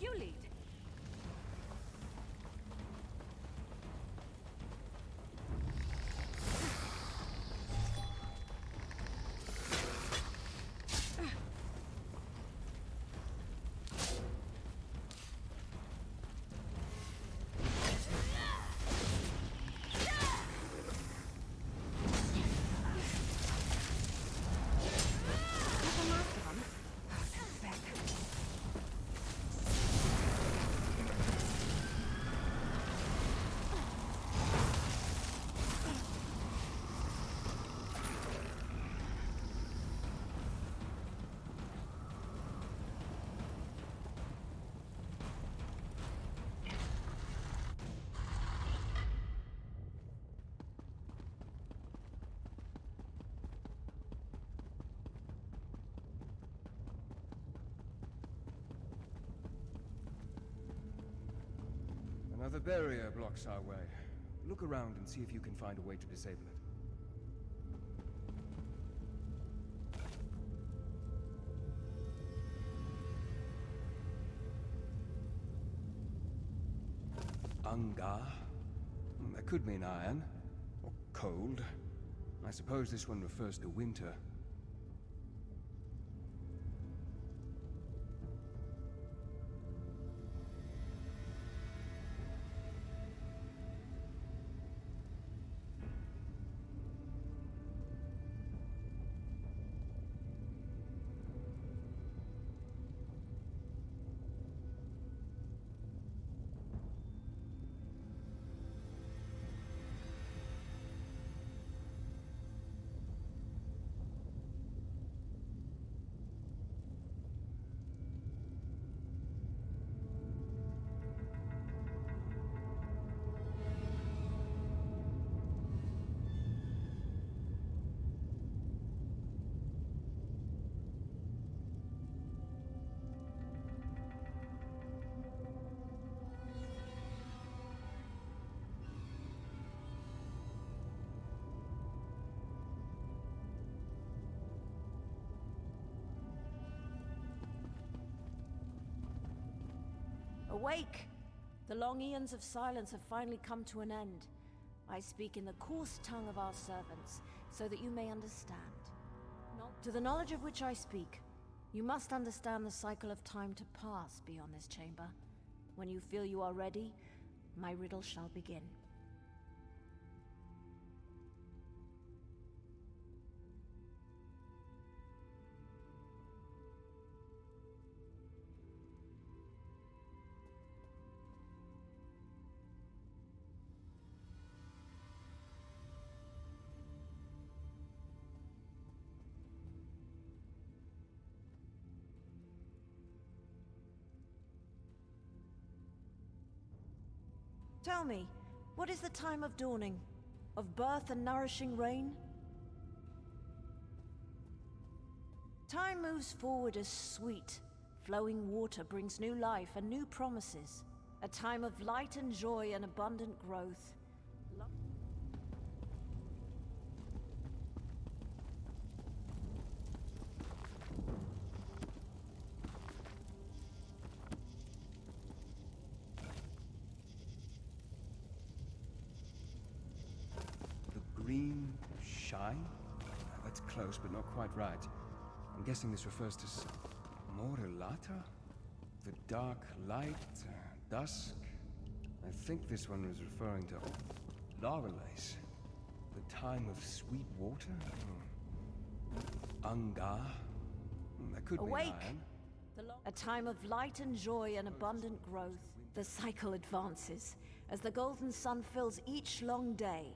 You lead. Another barrier blocks our way. Look around and see if you can find a way to disable it. Ungar? That could mean iron. Or cold. I suppose this one refers to winter. Awake! The long eons of silence have finally come to an end. I speak in the coarse tongue of our servants, so that you may understand. To the knowledge of which I speak, you must understand the cycle of time to pass beyond this chamber. When you feel you are ready, my riddle shall begin. Tell me, what is the time of dawning? Of birth and nourishing rain? Time moves forward as sweet. Flowing water brings new life and new promises. A time of light and joy and abundant growth. Green shine? That's close, but not quite right. I'm guessing this refers to Morelata? The dark light, dusk. I think this one was referring to Laurelace. The time of sweet water? Ungar? That could Awake! be iron. A time of light and joy and abundant growth. The cycle advances as the golden sun fills each long day.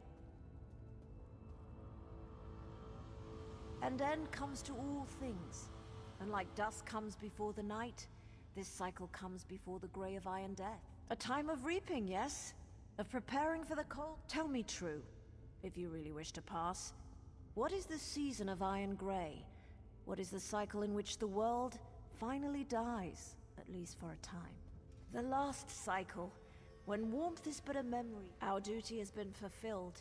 And end comes to all things. And like dusk comes before the night, this cycle comes before the grey of iron death. A time of reaping, yes? Of preparing for the cold? Tell me true, if you really wish to pass. What is the season of iron grey? What is the cycle in which the world finally dies, at least for a time? The last cycle, when warmth is but a memory. Our duty has been fulfilled.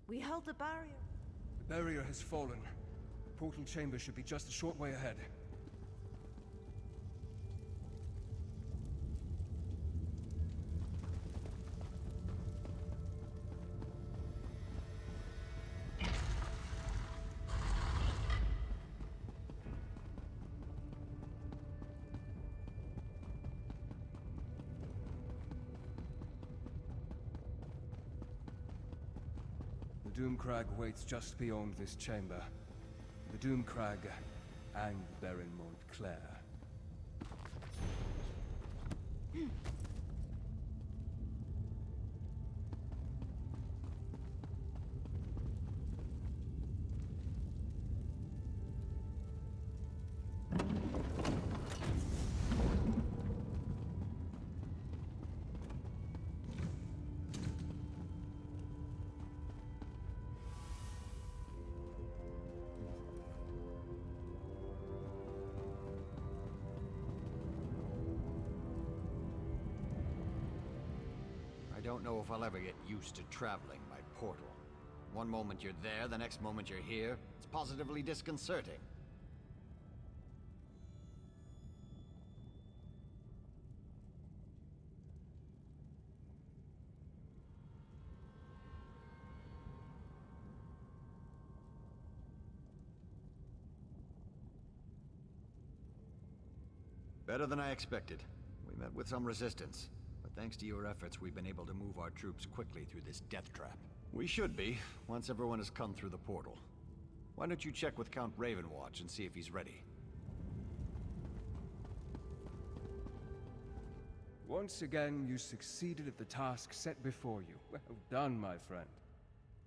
We held the barrier. The barrier has fallen. The portal chamber should be just a short way ahead. The Doomcrag waits just beyond this chamber. The Doomcrag and Baron Montclair. I don't know if I'll ever get used to traveling by portal. One moment you're there, the next moment you're here. It's positively disconcerting. Better than I expected. We met with some resistance. But thanks to your efforts, we've been able to move our troops quickly through this death trap. We should be, once everyone has come through the portal. Why don't you check with Count Ravenwatch and see if he's ready? Once again, you succeeded at the task set before you. Well done, my friend.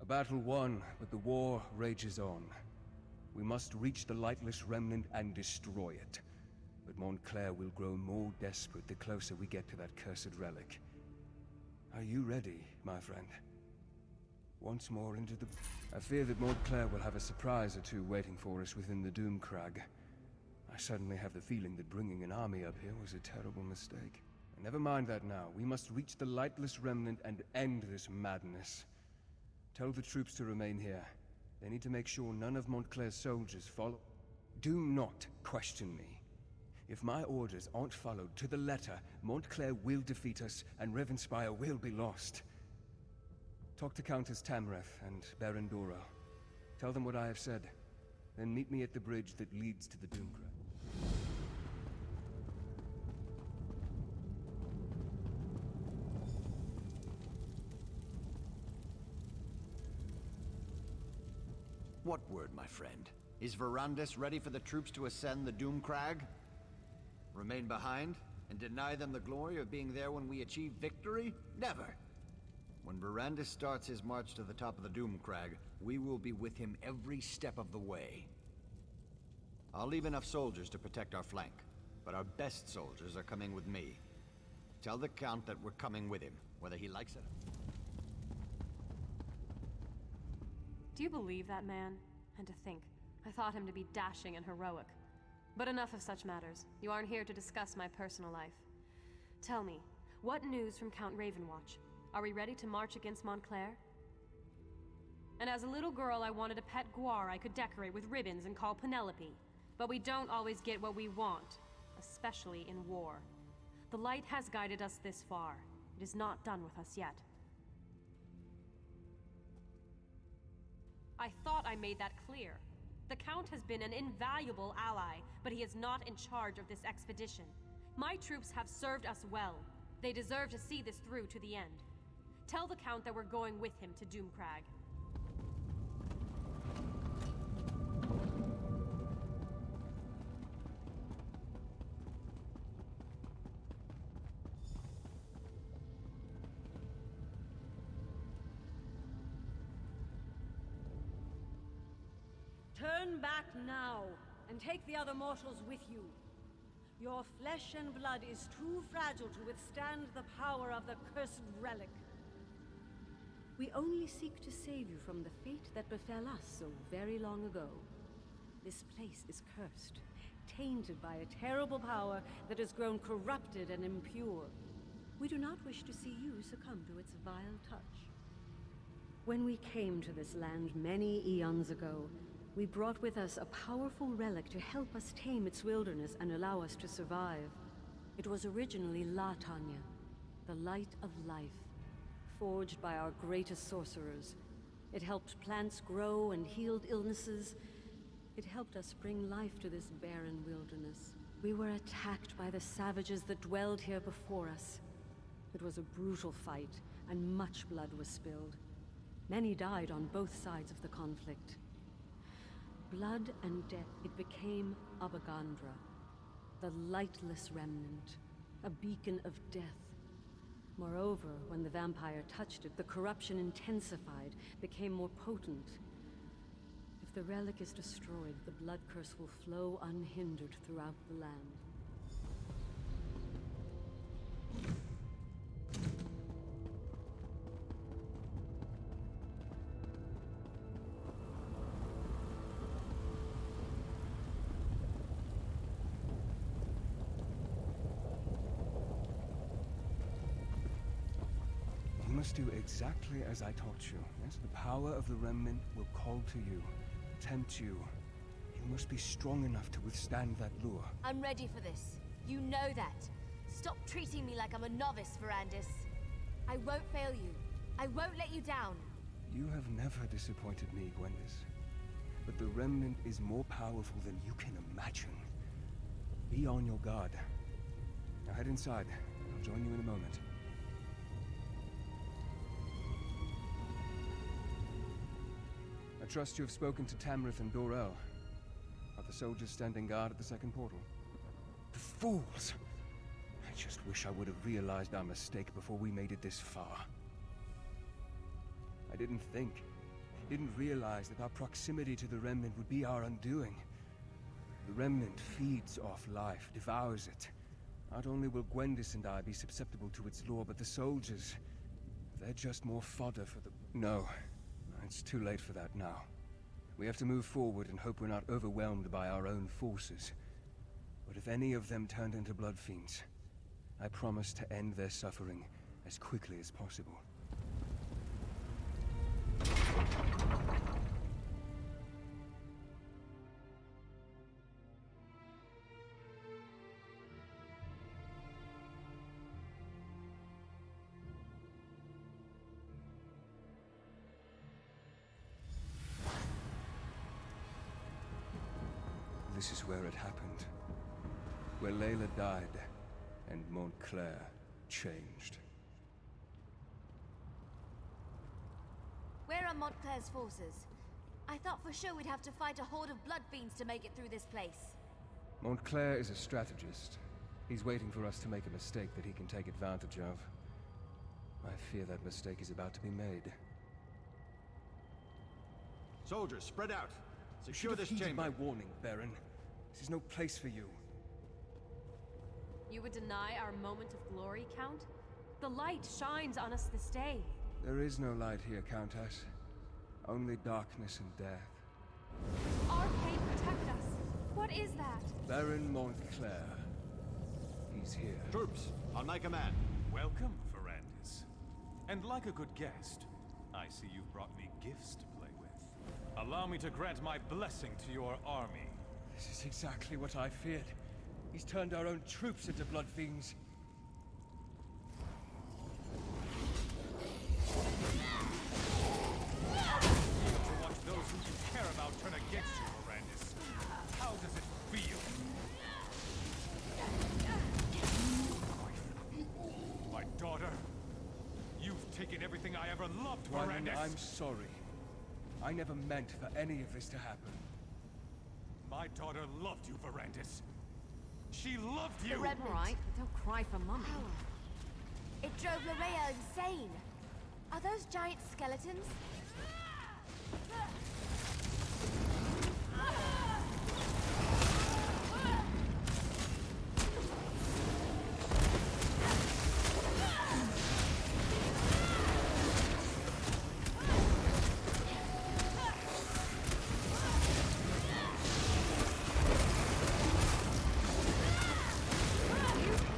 A battle won, but the war rages on. We must reach the Lightless Remnant and destroy it. But Montclair will grow more desperate the closer we get to that cursed relic. Are you ready, my friend? Once more into the... I fear that Montclair will have a surprise or two waiting for us within the Doomcrag. I suddenly have the feeling that bringing an army up here was a terrible mistake. Never mind that now. We must reach the Lightless Remnant and end this madness. Tell the troops to remain here. They need to make sure none of Montclair's soldiers follow. Do not question me. If my orders aren't followed to the letter, Montclair will defeat us, and Rievenspire will be lost. Talk to Countess Tamreth and Baron Dora. Tell them what I have said. Then meet me at the bridge that leads to the Doomcrag. What word, my friend? Is Verandis ready for the troops to ascend the Doomcrag? Remain behind and deny them the glory of being there when we achieve victory? Never! When Verandis starts his march to the top of the Doomcrag, we will be with him every step of the way. I'll leave enough soldiers to protect our flank, but our best soldiers are coming with me. Tell the Count that we're coming with him, whether he likes it. Do you believe that man? And to think, I thought him to be dashing and heroic. But enough of such matters. You aren't here to discuss my personal life. Tell me, what news from Count Ravenwatch? Are we ready to march against Montclair? And as a little girl, I wanted a pet guar I could decorate with ribbons and call Penelope. But we don't always get what we want, especially in war. The light has guided us this far. It is not done with us yet. I thought I made that clear. The Count has been an invaluable ally, but he is not in charge of this expedition. My troops have served us well. They deserve to see this through to the end. Tell the Count that we're going with him to Doomcrag. Turn back now, and take the other mortals with you. Your flesh and blood is too fragile to withstand the power of the cursed relic. We only seek to save you from the fate that befell us so very long ago. This place is cursed, tainted by a terrible power that has grown corrupted and impure. We do not wish to see you succumb to its vile touch. When we came to this land many eons ago, we brought with us a powerful relic to help us tame its wilderness and allow us to survive. It was originally La Tanya, the light of life, forged by our greatest sorcerers. It helped plants grow and healed illnesses. It helped us bring life to this barren wilderness. We were attacked by the savages that dwelled here before us. It was a brutal fight, and much blood was spilled. Many died on both sides of the conflict. Blood and death, it became Abagandra, the lightless remnant, a beacon of death. Moreover, when the vampire touched it, the corruption intensified, became more potent. If the relic is destroyed, the blood curse will flow unhindered throughout the land. You must do exactly as I taught you. Yes, the power of the remnant will call to you, tempt you. You must be strong enough to withstand that lure. I'm ready for this. You know that. Stop treating me like I'm a novice, Verandis. I won't fail you. I won't let you down. You have never disappointed me, Gwendis. But the remnant is more powerful than you can imagine. Be on your guard. Now head inside. I'll join you in a moment. I trust you have spoken to Tamrith and Dorel. Are the soldiers standing guard at the second portal? The fools! I just wish I would have realized our mistake before we made it this far. I didn't realize that our proximity to the Remnant would be our undoing. The Remnant feeds off life, devours it. Not only will Gwendis and I be susceptible to its lure, but the soldiers... they're just more fodder for the... No. It's too late for that now. We have to move forward and hope we're not overwhelmed by our own forces. But if any of them turned into blood fiends, I promise to end their suffering as quickly as possible. this is where it happened. Where Layla died, and Montclair changed. Where are Montclair's forces? I thought for sure we'd have to fight a horde of blood fiends to make it through this place. Montclair is a strategist. He's waiting for us to make a mistake that he can take advantage of. I fear that mistake is about to be made. Soldiers, spread out. You Secure should this have heeded chamber. my warning, Baron. This is no place for you. You would deny our moment of glory, Count? The light shines on us this day. There is no light here, Countess. Only darkness and death. Arcade, protect us. What is that? Baron Montclair. He's here. Troops, on my command. Welcome, Ferrandis. And like a good guest, I see you've brought me gifts to play with. Allow me to grant my blessing to your army. This is exactly what I feared. He's turned our own troops into blood fiends. To watch those who you care about turn against you, Ferrandis. How does it feel? My daughter? You've taken everything I ever loved, Wyman, Ferrandis. I'm sorry. I never meant for any of this to happen. My daughter loved you, Ferrandis. She loved you! The remnant. All right, but don't cry for Mummy. It drove Larea insane. Are those giant skeletons?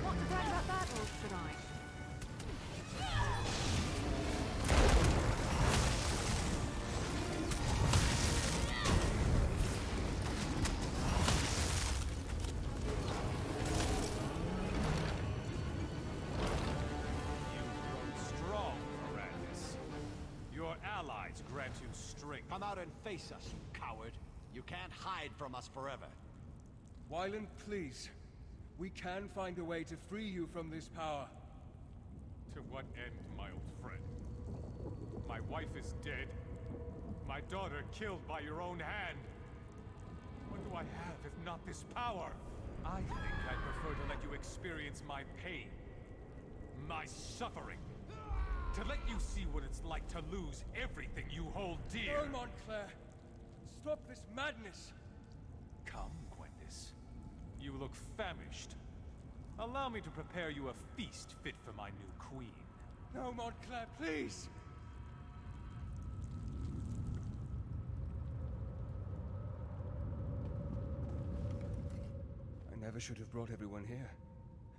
Want to brag about that, or should I? Strong, Ferrandis. Your allies grant you strength. Come out and face us, you coward. You can't hide from us forever. Wyland, please. We can find a way to free you from this power. To what end, my old friend? My wife is dead. My daughter killed by your own hand. What do I have if not this power? I think I'd prefer to let you experience my pain. My suffering. To let you see what it's like to lose everything you hold dear. No, Montclair! Stop this madness! Come, Gwendis. You look famished. Allow me to prepare you a feast fit for my new queen. No, Montclair, please! I never should have brought everyone here.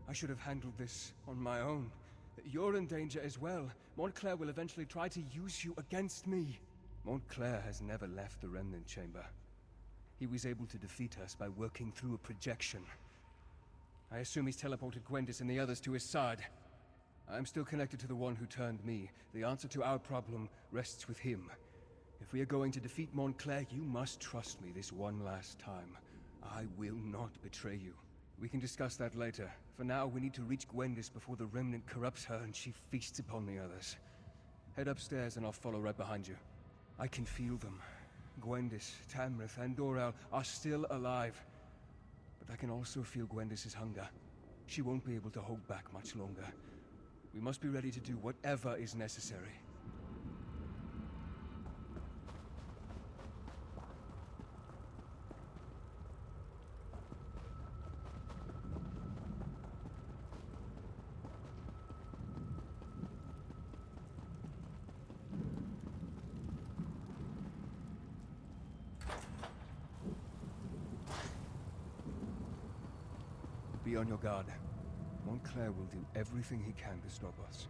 I should have handled this on my own. You're in danger as well. Montclair will eventually try to use you against me. Montclair has never left the Remnant Chamber. He was able to defeat us by working through a projection. I assume he's teleported Gwendis and the others to his side. I'm still connected to the one who turned me. The answer to our problem rests with him. If we are going to defeat Montclair, you must trust me this one last time. I will not betray you. We can discuss that later. For now, we need to reach Gwendis before the Remnant corrupts her and she feasts upon the others. Head upstairs and I'll follow right behind you. I can feel them. Gwendis, Tamrith, and Dorel are still alive. But I can also feel Gwendis' hunger. She won't be able to hold back much longer. We must be ready to do whatever is necessary. Be on your guard. Montclair will do everything he can to stop us.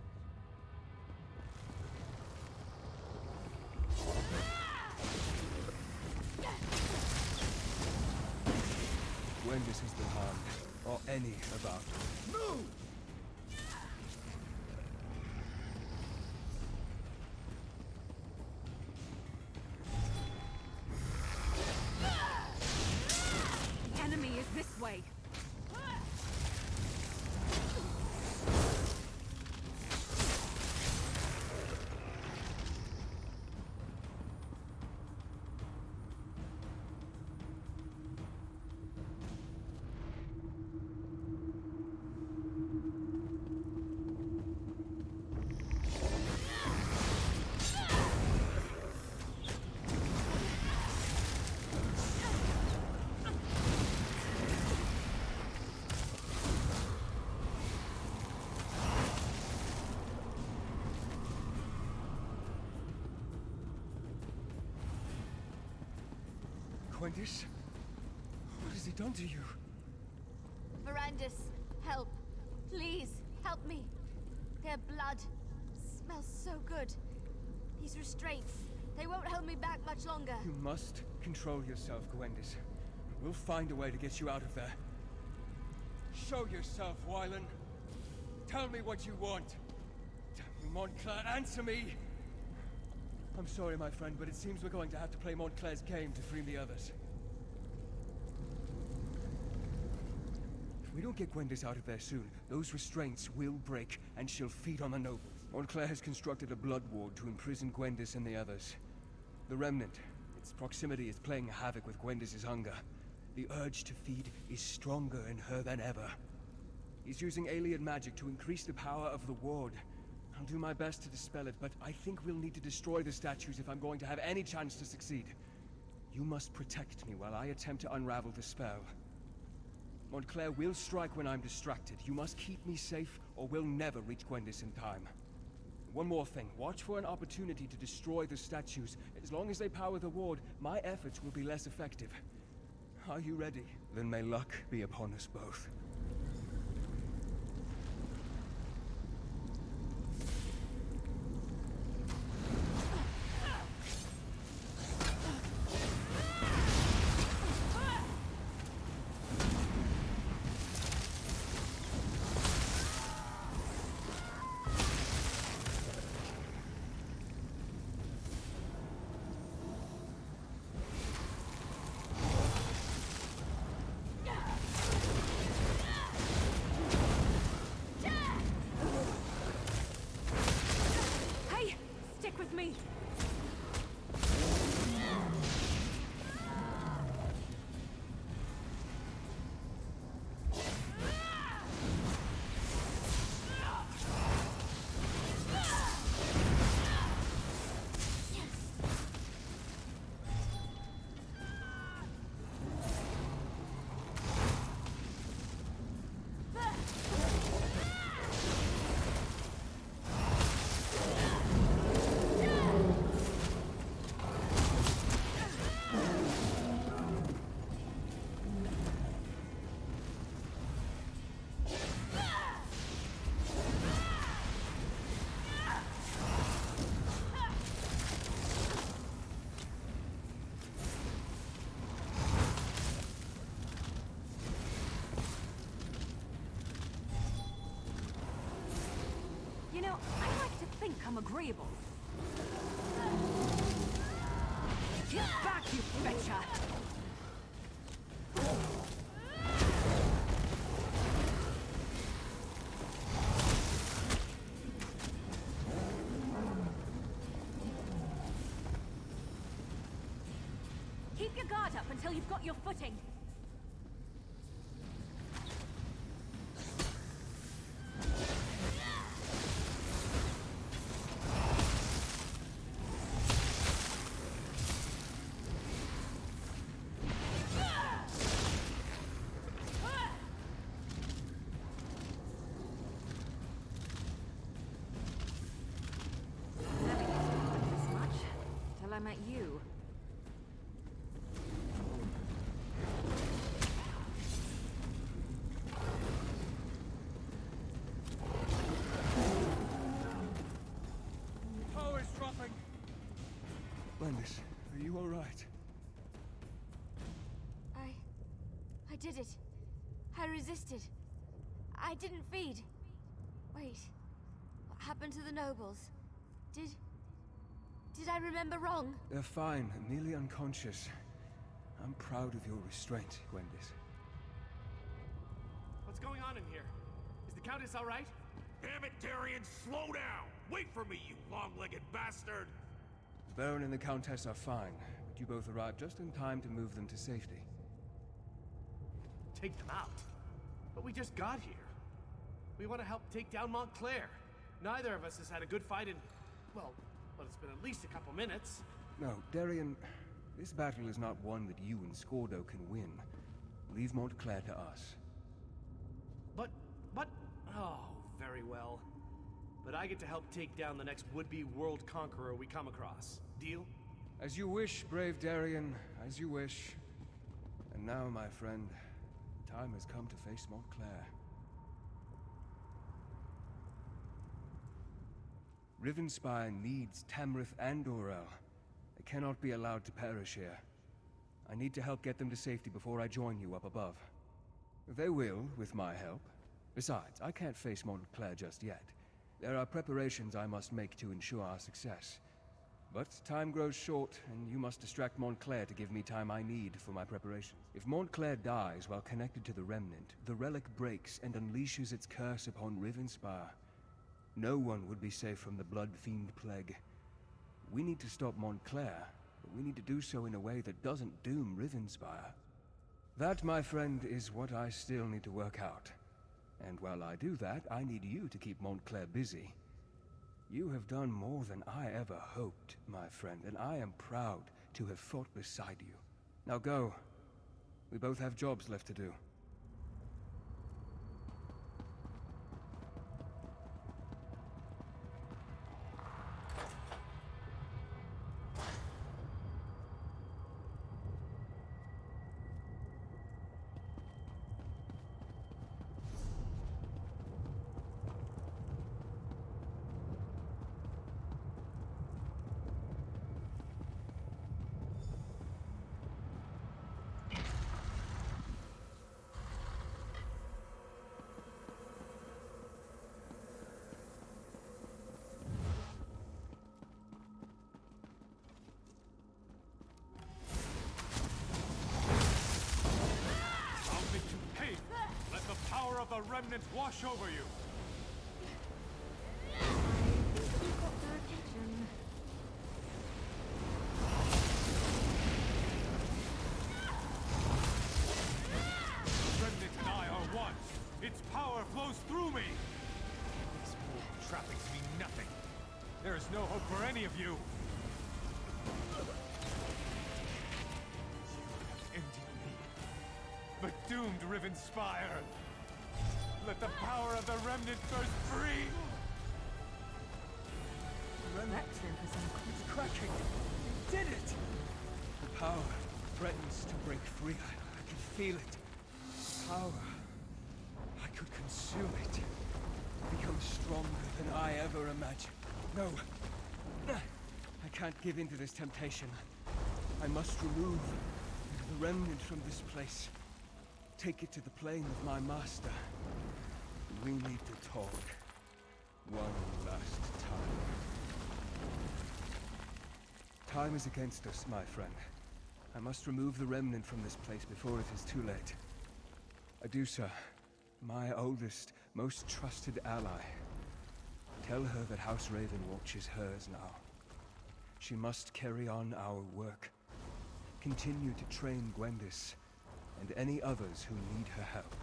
Gwendis has been harmed, or any of our people. Move! Gwendis? What has he done to you? Mirandus, help. Please, help me. Their blood smells so good. These restraints, they won't hold me back much longer. You must control yourself, Gwendis. We'll find a way to get you out of there. Show yourself, Wylan. Tell me what you want. Tell me, Montclair, answer me! I'm sorry, my friend, but it seems we're going to have to play Montclair's game to free the others. If we don't get Gwendis out of there soon, those restraints will break, and she'll feed on the nobles. Montclair has constructed a blood ward to imprison Gwendis and the others. The Remnant, its proximity is playing havoc with Gwendis' hunger. The urge to feed is stronger in her than ever. He's using alien magic to increase the power of the ward. I'll do my best to dispel it, but I think we'll need to destroy the statues if I'm going to have any chance to succeed. You must protect me while I attempt to unravel the spell. Montclair will strike when I'm distracted. You must keep me safe, or we'll never reach Gwendis in time. One more thing. Watch for an opportunity to destroy the statues. As long as they power the ward, my efforts will be less effective. Are you ready? Then may luck be upon us both. You know, I like to think I'm agreeable. Get back, you betcha! Keep your guard up until you've got your footing. I met you. Power's dropping. Gwendis, are you all right? I did it. I resisted. I didn't feed. Wait. What happened to the nobles? Did I remember wrong? They're fine, nearly unconscious. I'm proud of your restraint, Gwendis. What's going on in here? Is the Countess all right? Damn it, Darian, slow down! Wait for me, you long-legged bastard! The Baron and the Countess are fine, but you both arrived just in time to move them to safety. Take them out? But we just got here. We want to help take down Montclair. Neither of us has had a good fight in... well, it's been at least a couple minutes. No, Darian, this battle is not one that you and Scordo can win. Leave Montclair to us. But... oh, very well. But I get to help take down the next would-be world conqueror we come across. Deal? As you wish, brave Darian, as you wish. And now, my friend, the time has come to face Montclair. Rievenspire needs Tamrith and Dorel. They cannot be allowed to perish here. I need to help get them to safety before I join you up above. They will, with my help. Besides, I can't face Montclair just yet. There are preparations I must make to ensure our success. But time grows short, and you must distract Montclair to give me time I need for my preparations. If Montclair dies while connected to the Remnant, the relic breaks and unleashes its curse upon Rievenspire. No one would be safe from the Blood Fiend Plague. We need to stop Montclair, but we need to do so in a way that doesn't doom Rievenspire. That, my friend, is what I still need to work out. And while I do that, I need you to keep Montclair busy. You have done more than I ever hoped, my friend, and I am proud to have fought beside you. Now go. We both have jobs left to do. The remnants wash over you! Remnant and I are one! Its power flows through me! These mortal trappings mean nothing. There is no hope for any of you! You have ended me, but doomed Rievenspire! Let the power of the Remnant burst free! It's cracking! You did it! The power threatens to break free. I can feel it. Power. I could consume it. Become stronger than I ever imagined. No. I can't give in to this temptation. I must remove the Remnant from this place. Take it to the plane of my master. We need to talk. One last time. Time is against us, my friend. I must remove the Remnant from this place before it is too late. Adusa, my oldest, most trusted ally. Tell her that House Ravenwatch is hers now. She must carry on our work. Continue to train Gwendis, and any others who need her help.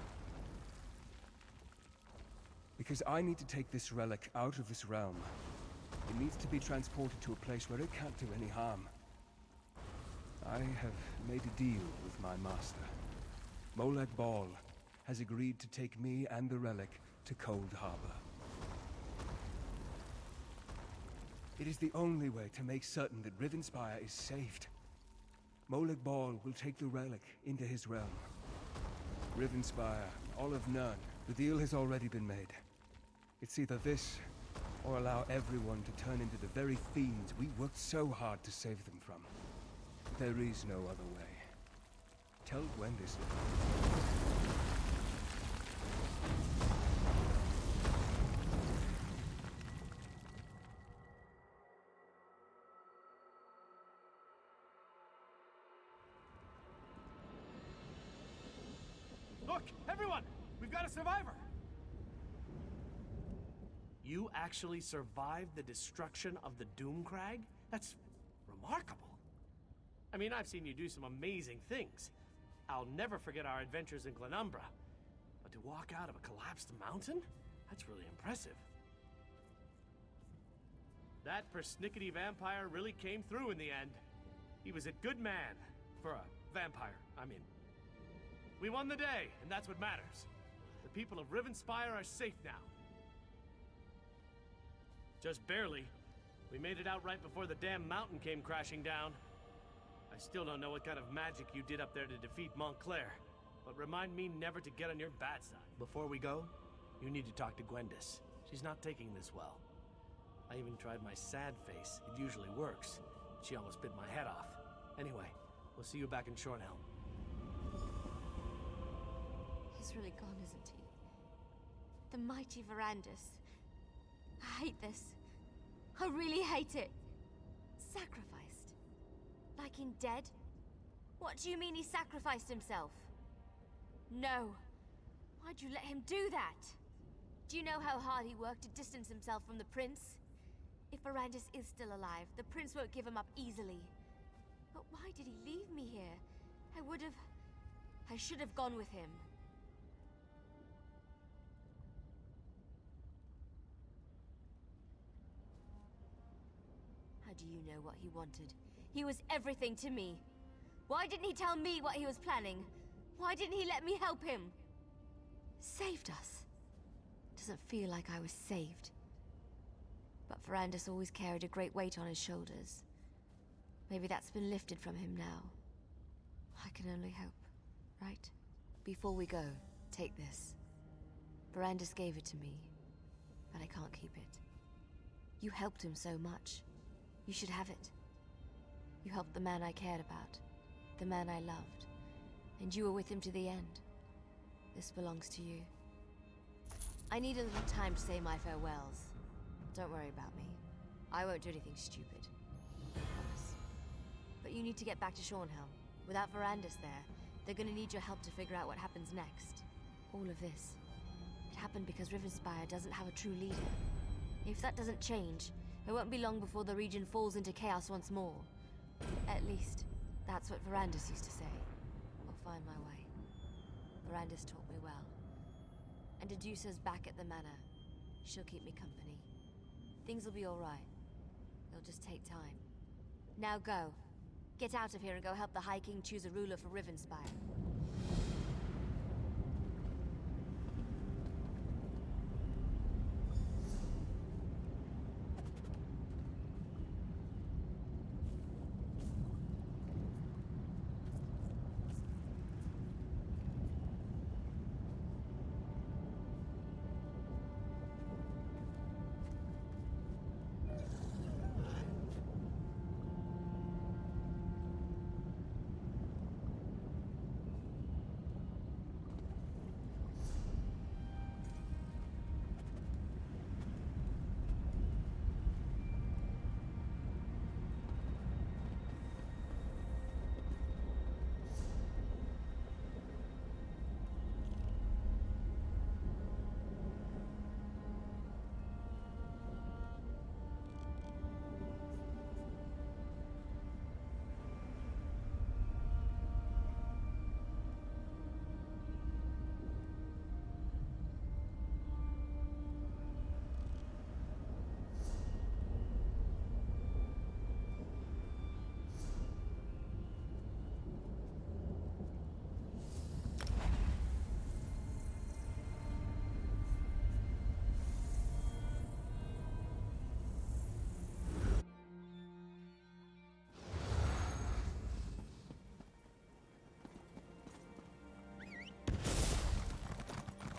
Because I need to take this relic out of this realm. It needs to be transported to a place where it can't do any harm. I have made a deal with my master. Molag Bal has agreed to take me and the relic to Cold Harbor. It is the only way to make certain that Rievenspire is saved. Molag Bal will take the relic into his realm. Rievenspire, Olive Nern, the deal has already been made. It's either this, or allow everyone to turn into the very fiends we worked so hard to save them from. There is no other way. Tell Gwendis. Look, everyone! We've got a survivor! You actually survived the destruction of the Doomcrag? That's remarkable. I mean, I've seen you do some amazing things. I'll never forget our adventures in Glenumbra. But to walk out of a collapsed mountain? That's really impressive. That persnickety vampire really came through in the end. He was a good man. For a vampire, I mean. We won the day, and that's what matters. The people of Rievenspire are safe now. Just barely. We made it out right before the damn mountain came crashing down. I still don't know what kind of magic you did up there to defeat Montclair, but remind me never to get on your bad side. Before we go, you need to talk to Gwendis. She's not taking this well. I even tried my sad face. It usually works. She almost bit my head off. Anyway, we'll see you back in Shornhelm. He's really gone, isn't he? The mighty Verandis. I hate this. I really hate it. Sacrificed? Like in dead? What do you mean he sacrificed himself? No. Why'd you let him do that? Do you know how hard he worked to distance himself from the prince? If Verandis is still alive, the prince won't give him up easily. But why did he leave me here? I should have gone with him. How do you know what he wanted? He was everything to me. Why didn't he tell me what he was planning? Why didn't he let me help him? Saved us. Doesn't feel like I was saved. But Verandis always carried a great weight on his shoulders. Maybe that's been lifted from him now. I can only hope, right? Before we go, take this. Verandis gave it to me, but I can't keep it. You helped him so much. You should have it. You helped the man I cared about, the man I loved, and you were with him to the end. This belongs to you. I need a little time to say my farewells. Don't worry about me. I won't do anything stupid. I promise. But you need to get back to Shornhelm. Without Verandis there, they're gonna need your help to figure out what happens next. All of this. It happened because Riverspire doesn't have a true leader. If that doesn't change, it won't be long before the region falls into chaos once more. At least, that's what Verandis used to say. I'll find my way. Verandis taught me well. And Dedusa's back at the manor. She'll keep me company. Things will be all right. It'll just take time. Now go. Get out of here and go help the High King choose a ruler for Rivenspire.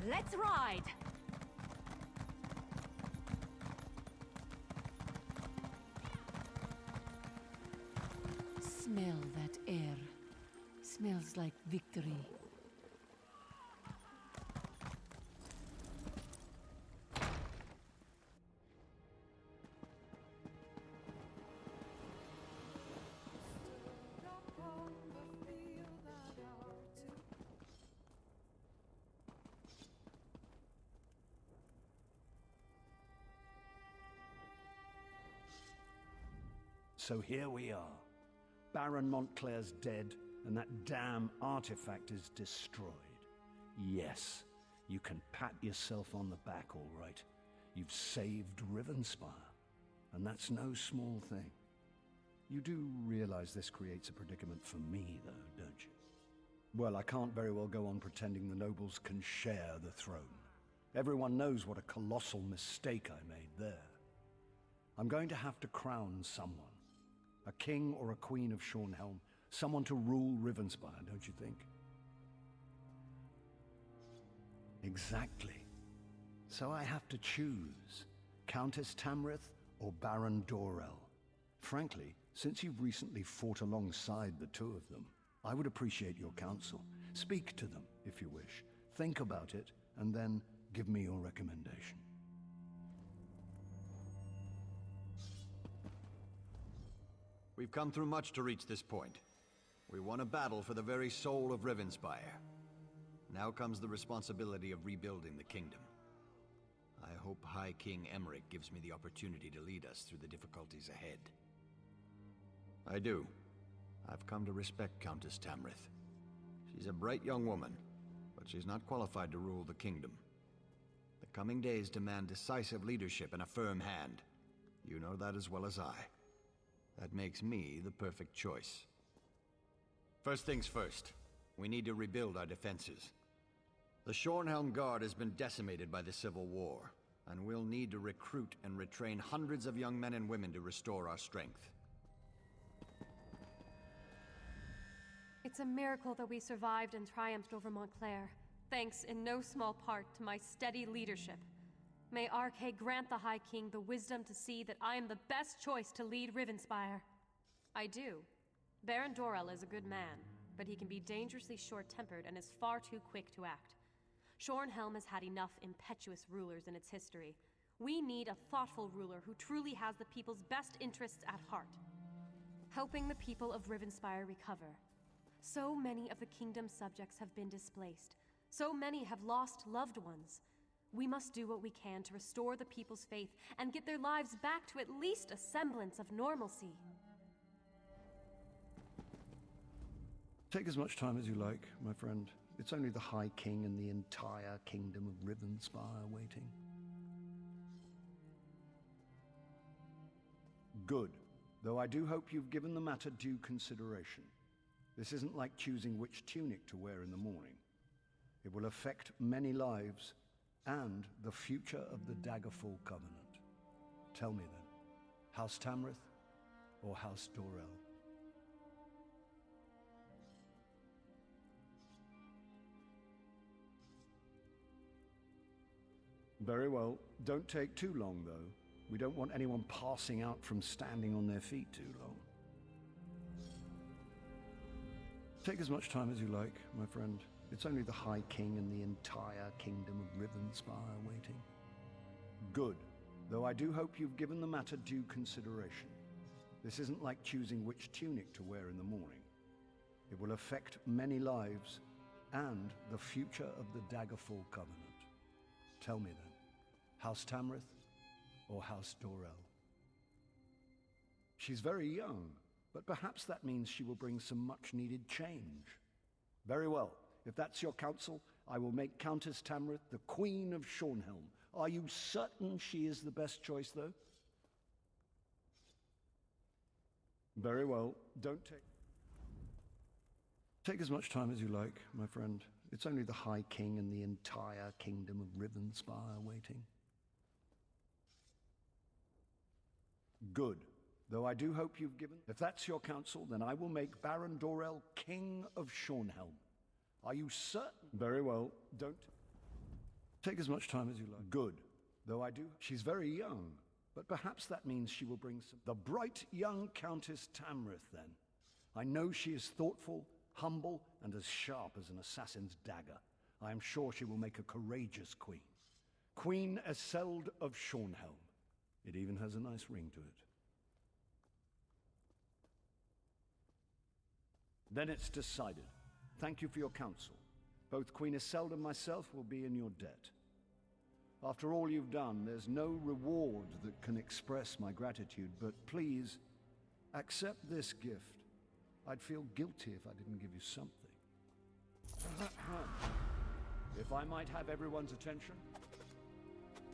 Let's ride! Smell that air. Smells like victory. So here we are. Baron Montclair's dead, and that damn artifact is destroyed. Yes, you can pat yourself on the back, all right. You've saved Rivenspire, and that's no small thing. You do realize this creates a predicament for me, though, don't you? Well, I can't very well go on pretending the nobles can share the throne. Everyone knows what a colossal mistake I made there. I'm going to have to crown someone. A king or a queen of Shornhelm Someone to rule Rivenspire, don't you think? Exactly. So I have to choose Countess Tamrith or Baron Dorell. Frankly, since you've recently fought alongside the two of them, I would appreciate your counsel. Speak to them, if you wish. Think about it, and then give me your recommendation. We've come through much to reach this point. We won a battle for the very soul of Rivenspire. Now comes the responsibility of rebuilding the kingdom. I hope High King Emmerich gives me the opportunity to lead us through the difficulties ahead. I do. I've come to respect Countess Tamrith. She's a bright young woman, but she's not qualified to rule the kingdom. The coming days demand decisive leadership and a firm hand. You know that as well as I. That makes me the perfect choice. First things first, we need to rebuild our defenses. The Shornhelm Guard has been decimated by the Civil War, and we'll need to recruit and retrain hundreds of young men and women to restore our strength. It's a miracle that we survived and triumphed over Montclair, thanks in no small part to my steady leadership. May Arkay grant the High King the wisdom to see that I am the best choice to lead Rivenspire. I do. Baron Dorell is a good man, but he can be dangerously short-tempered and is far too quick to act. Shornhelm has had enough impetuous rulers in its history. We need a thoughtful ruler who truly has the people's best interests at heart. Helping the people of Rivenspire recover. So many of the kingdom's subjects have been displaced. So many have lost loved ones. We must do what we can to restore the people's faith and get their lives back to at least a semblance of normalcy. Take as much time as you like, my friend. It's only the High King and the entire kingdom of Rivenspire waiting. Good. Though I do hope you've given the matter due consideration. This isn't like choosing which tunic to wear in the morning. It will affect many lives and the future of the Daggerfall Covenant. Tell me then, House Tamrith or House Dorell? Very well. Don't take too long, though. We don't want anyone passing out from standing on their feet too long. Take as much time as you like, my friend. It's only the High King and the entire kingdom of Rivenspire waiting. Good. Though I do hope you've given the matter due consideration. This isn't like choosing which tunic to wear in the morning. It will affect many lives and the future of the Daggerfall Covenant. Tell me then, House Tamrith or House Dorell? She's very young, but perhaps that means she will bring some much-needed change. Very well. If that's your counsel, I will make Countess Tamrith the Queen of Shornhelm. Are you certain she is the best choice, though? Very well. Don't take as much time as you like, my friend. It's only the High King and the entire kingdom of Rivenspire waiting. Good. Though I do hope you've given... If that's your counsel, then I will make Baron Dorell King of Shornhelm. Are you certain? Very well. Don't take as much time as you like. Good. Though I do... She's very young, but perhaps that means she will bring some... The bright young Countess Tamrith, then. I know she is thoughtful, humble, and as sharp as an assassin's dagger. I am sure she will make a courageous queen. Queen Eseld of Shornhelm. It even has a nice ring to it. Then it's decided. Thank you for your counsel. Both Queen Eseld and myself will be in your debt. After all you've done, there's no reward that can express my gratitude, but please, accept this gift. I'd feel guilty if I didn't give you something. If I might have everyone's attention,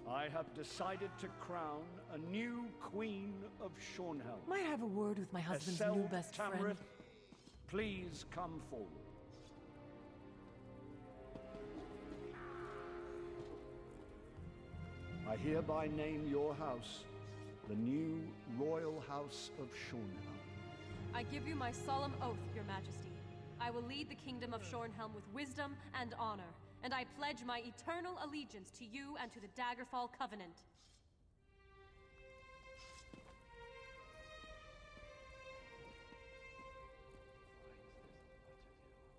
I have decided to crown a new Queen of Shornhelm. Might I have a word with my husband's new Eseld best Tamrith, friend? please come forward. I hereby name your house the new Royal House of Shornhelm. I give you my solemn oath, Your Majesty. I will lead the kingdom of Shornhelm with wisdom and honor, and I pledge my eternal allegiance to you and to the Daggerfall Covenant.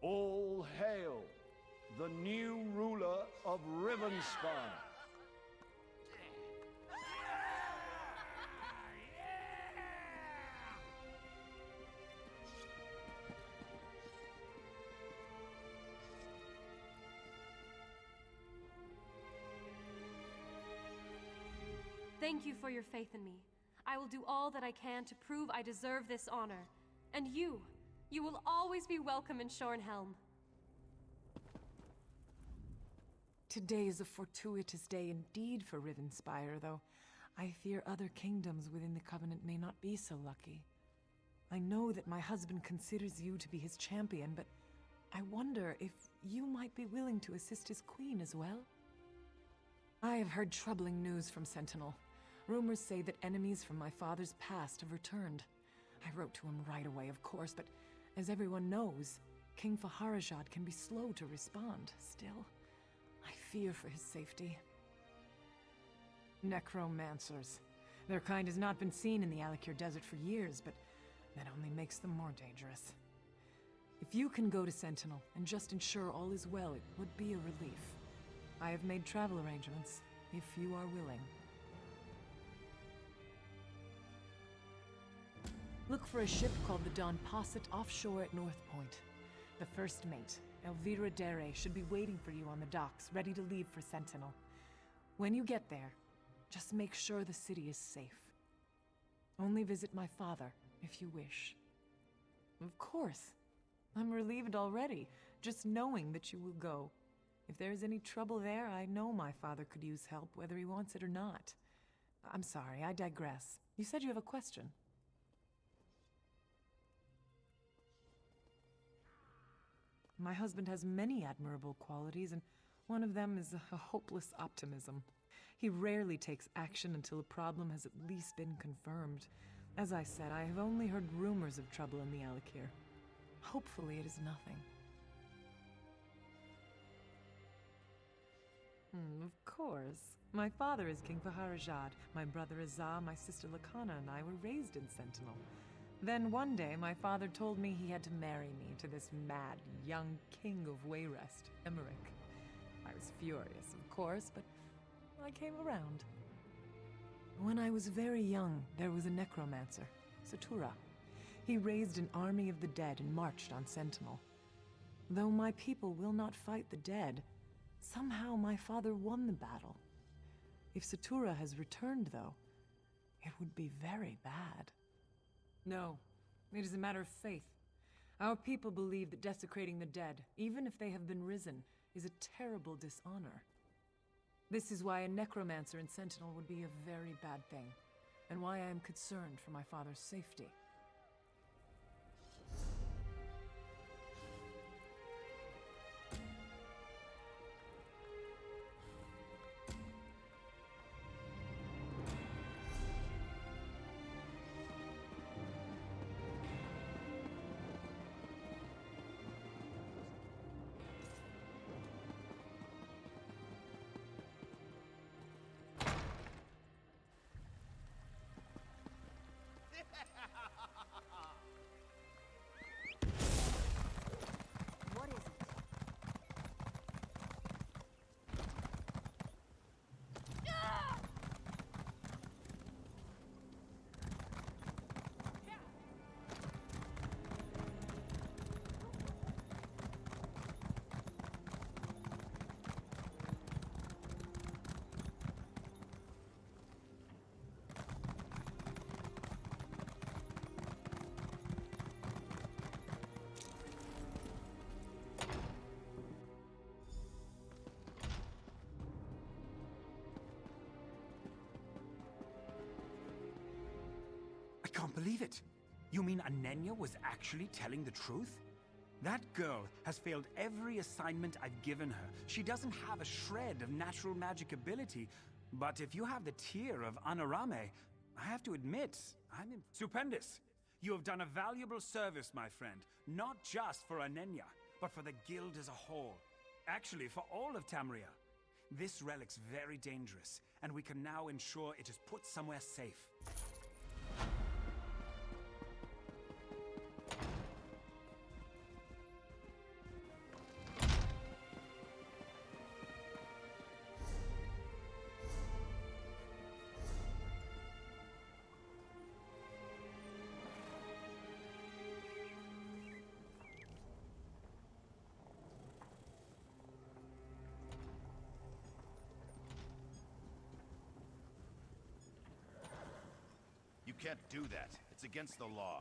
All hail the new ruler of Riverspire. Thank you for your faith in me. I will do all that I can to prove I deserve this honor. And you will always be welcome in Shornhelm. Today is a fortuitous day indeed for Riverspire, though I fear other kingdoms within the Covenant may not be so lucky. I know that my husband considers you to be his champion, but I wonder if you might be willing to assist his queen as well? I have heard troubling news from Sentinel. Rumors say that enemies from my father's past have returned. I wrote to him right away, of course, but as everyone knows, King Faharajad can be slow to respond. Still, I fear for his safety. Necromancers. Their kind has not been seen in the Alakir Desert for years, but that only makes them more dangerous. If you can go to Sentinel and just ensure all is well, it would be a relief. I have made travel arrangements, if you are willing. Look for a ship called the Don Posset offshore at North Point. The first mate, Elvira Dere, should be waiting for you on the docks, ready to leave for Sentinel. When you get there, just make sure the city is safe. Only visit my father, if you wish. Of course. I'm relieved already, just knowing that you will go. If there is any trouble there, I know my father could use help, whether he wants it or not. I'm sorry, I digress. You said you have a question. My husband has many admirable qualities, and one of them is a hopeless optimism. He rarely takes action until a problem has at least been confirmed. As I said, I have only heard rumors of trouble in the Alakir. Hopefully it is nothing. Of course. My father is King Faharajad. My brother Azah, my sister Lakana, and I were raised in Sentinel. Then one day, my father told me he had to marry me to this mad, young king of Wayrest, Emmerich. I was furious, of course, but I came around. When I was very young, there was a necromancer, Satura. He raised an army of the dead and marched on Sentinel. Though my people will not fight the dead, somehow my father won the battle. If Satura has returned, though, it would be very bad. No, it is a matter of faith. Our people believe that desecrating the dead, even if they have been risen, is a terrible dishonor. This is why a necromancer in Sentinel would be a very bad thing, and why I am concerned for my father's safety. I can't believe it. You mean Anenya was actually telling the truth? That girl has failed every assignment I've given her. She doesn't have a shred of natural magic ability, but if you have the tear of Anarame, I have to admit, I'm stupendous. You have done a valuable service, my friend, not just for Anenya, but for the guild as a whole. Actually, for all of Tamriel. This relic's very dangerous, and we can now ensure it is put somewhere safe. You can't do that. It's against the law.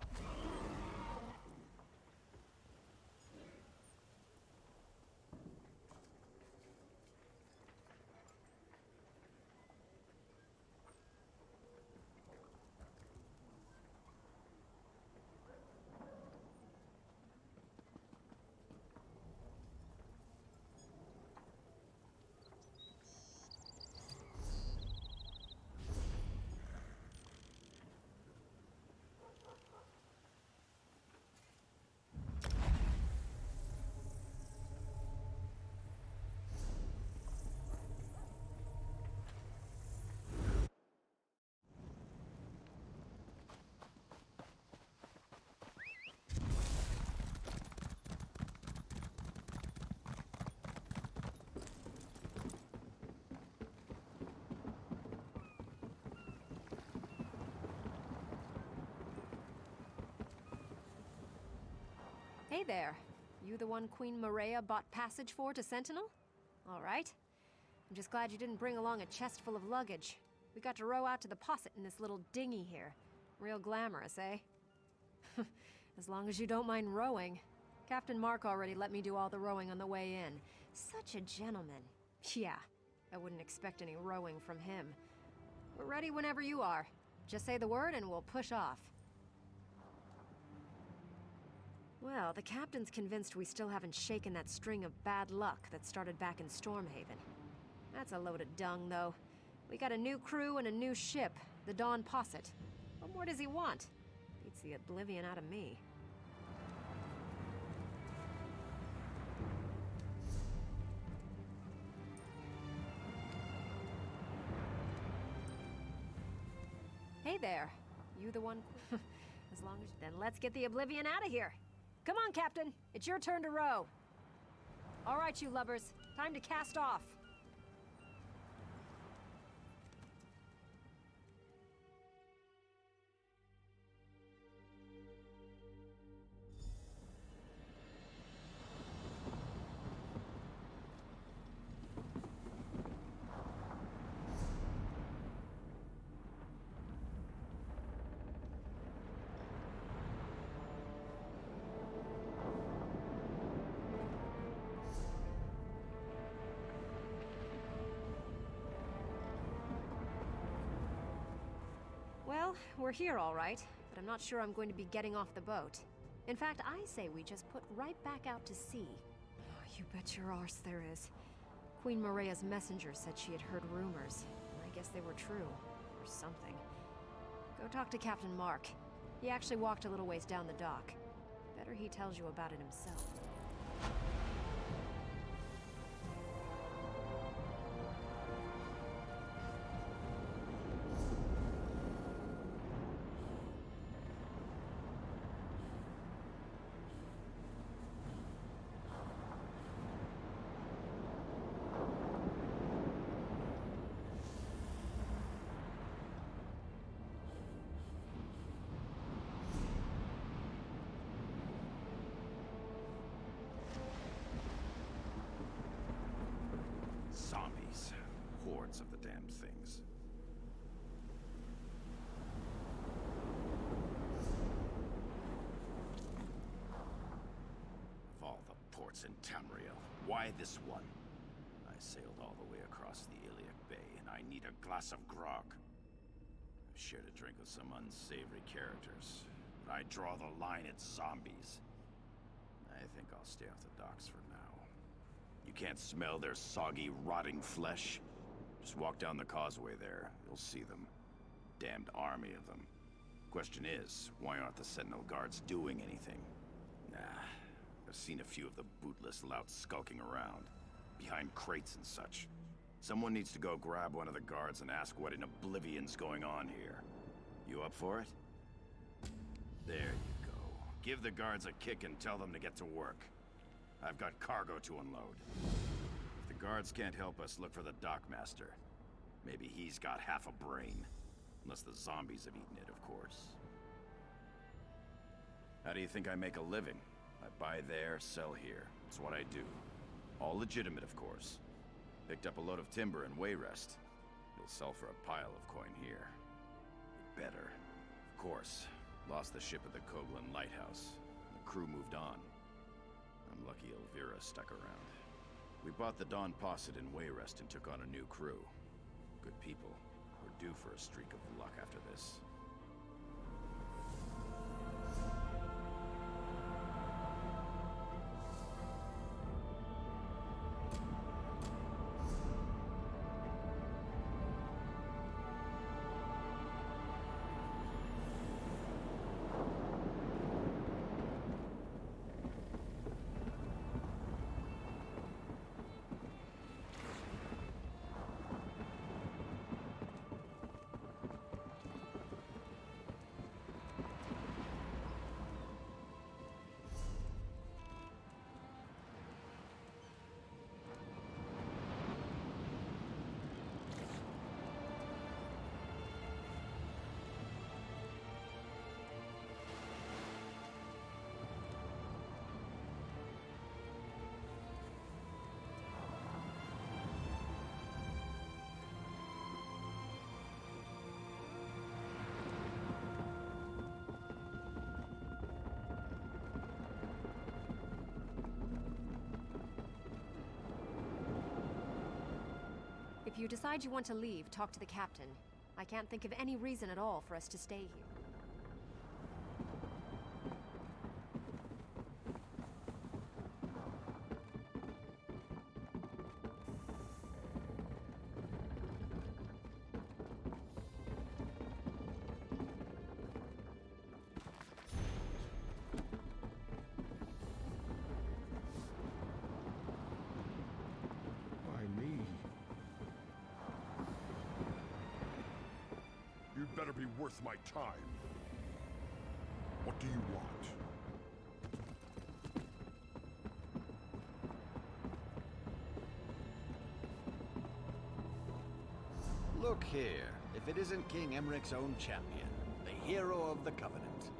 Hey there. You the one Queen Maria bought passage for to Sentinel? All right. I'm just glad you didn't bring along a chest full of luggage. We got to row out to the posset in this little dinghy here. Real glamorous, eh? As long as you don't mind rowing. Captain Mark already let me do all the rowing on the way in. Such a gentleman. Yeah, I wouldn't expect any rowing from him. We're ready whenever you are. Just say the word and we'll push off. Well, the captain's convinced we still haven't shaken that string of bad luck that started back in Stormhaven. That's a load of dung, though. We got a new crew and a new ship, the Dawn Posset. What more does he want? Beats the oblivion out of me. Hey there. You the one? As long as... Then let's get the oblivion out of here. Come on, Captain. It's your turn to row. All right, you lubbers. Time to cast off. Well, we're here all right, but I'm not sure I'm going to be getting off the boat. In fact, I say we just put right back out to sea. Oh, you bet your arse there is. Queen Maria's messenger said she had heard rumors, and I guess they were true. Or something. Go talk to Captain Mark. He actually walked a little ways down the dock. Better he tells you about it himself. Zombies. Hordes of the damned things. Of all the ports in Tamriel, why this one? I sailed all the way across the Iliac Bay, and I need a glass of grog. I've shared a drink with some unsavory characters, but I draw the line at zombies. I think I'll stay off the docks for now. You can't smell their soggy, rotting flesh? Just walk down the causeway there. You'll see them. Damned army of them. Question is, why aren't the Sentinel guards doing anything? Nah, I've seen a few of the bootless louts skulking around, behind crates and such. Someone needs to go grab one of the guards and ask what in oblivion's going on here. You up for it? There you go. Give the guards a kick and tell them to get to work. I've got cargo to unload. If the guards can't help us, look for the dockmaster. Maybe he's got half a brain. Unless the zombies have eaten it, of course. How do you think I make a living? I buy there, sell here. It's what I do. All legitimate, of course. Picked up a load of timber in Wayrest. You'll sell for a pile of coin here. You better. Of course. Lost the ship at the Koglin Lighthouse. The crew moved on. I'm lucky Elvira stuck around. We bought the Dawn Posset in Wayrest and took on a new crew. Good people. We're due for a streak of luck after this. If you decide you want to leave, talk to the captain. I can't think of any reason at all for us to stay here. You'd better be worth my time. What do you want? Look here. If it isn't King Emmerich's own champion, the hero of the Covenant.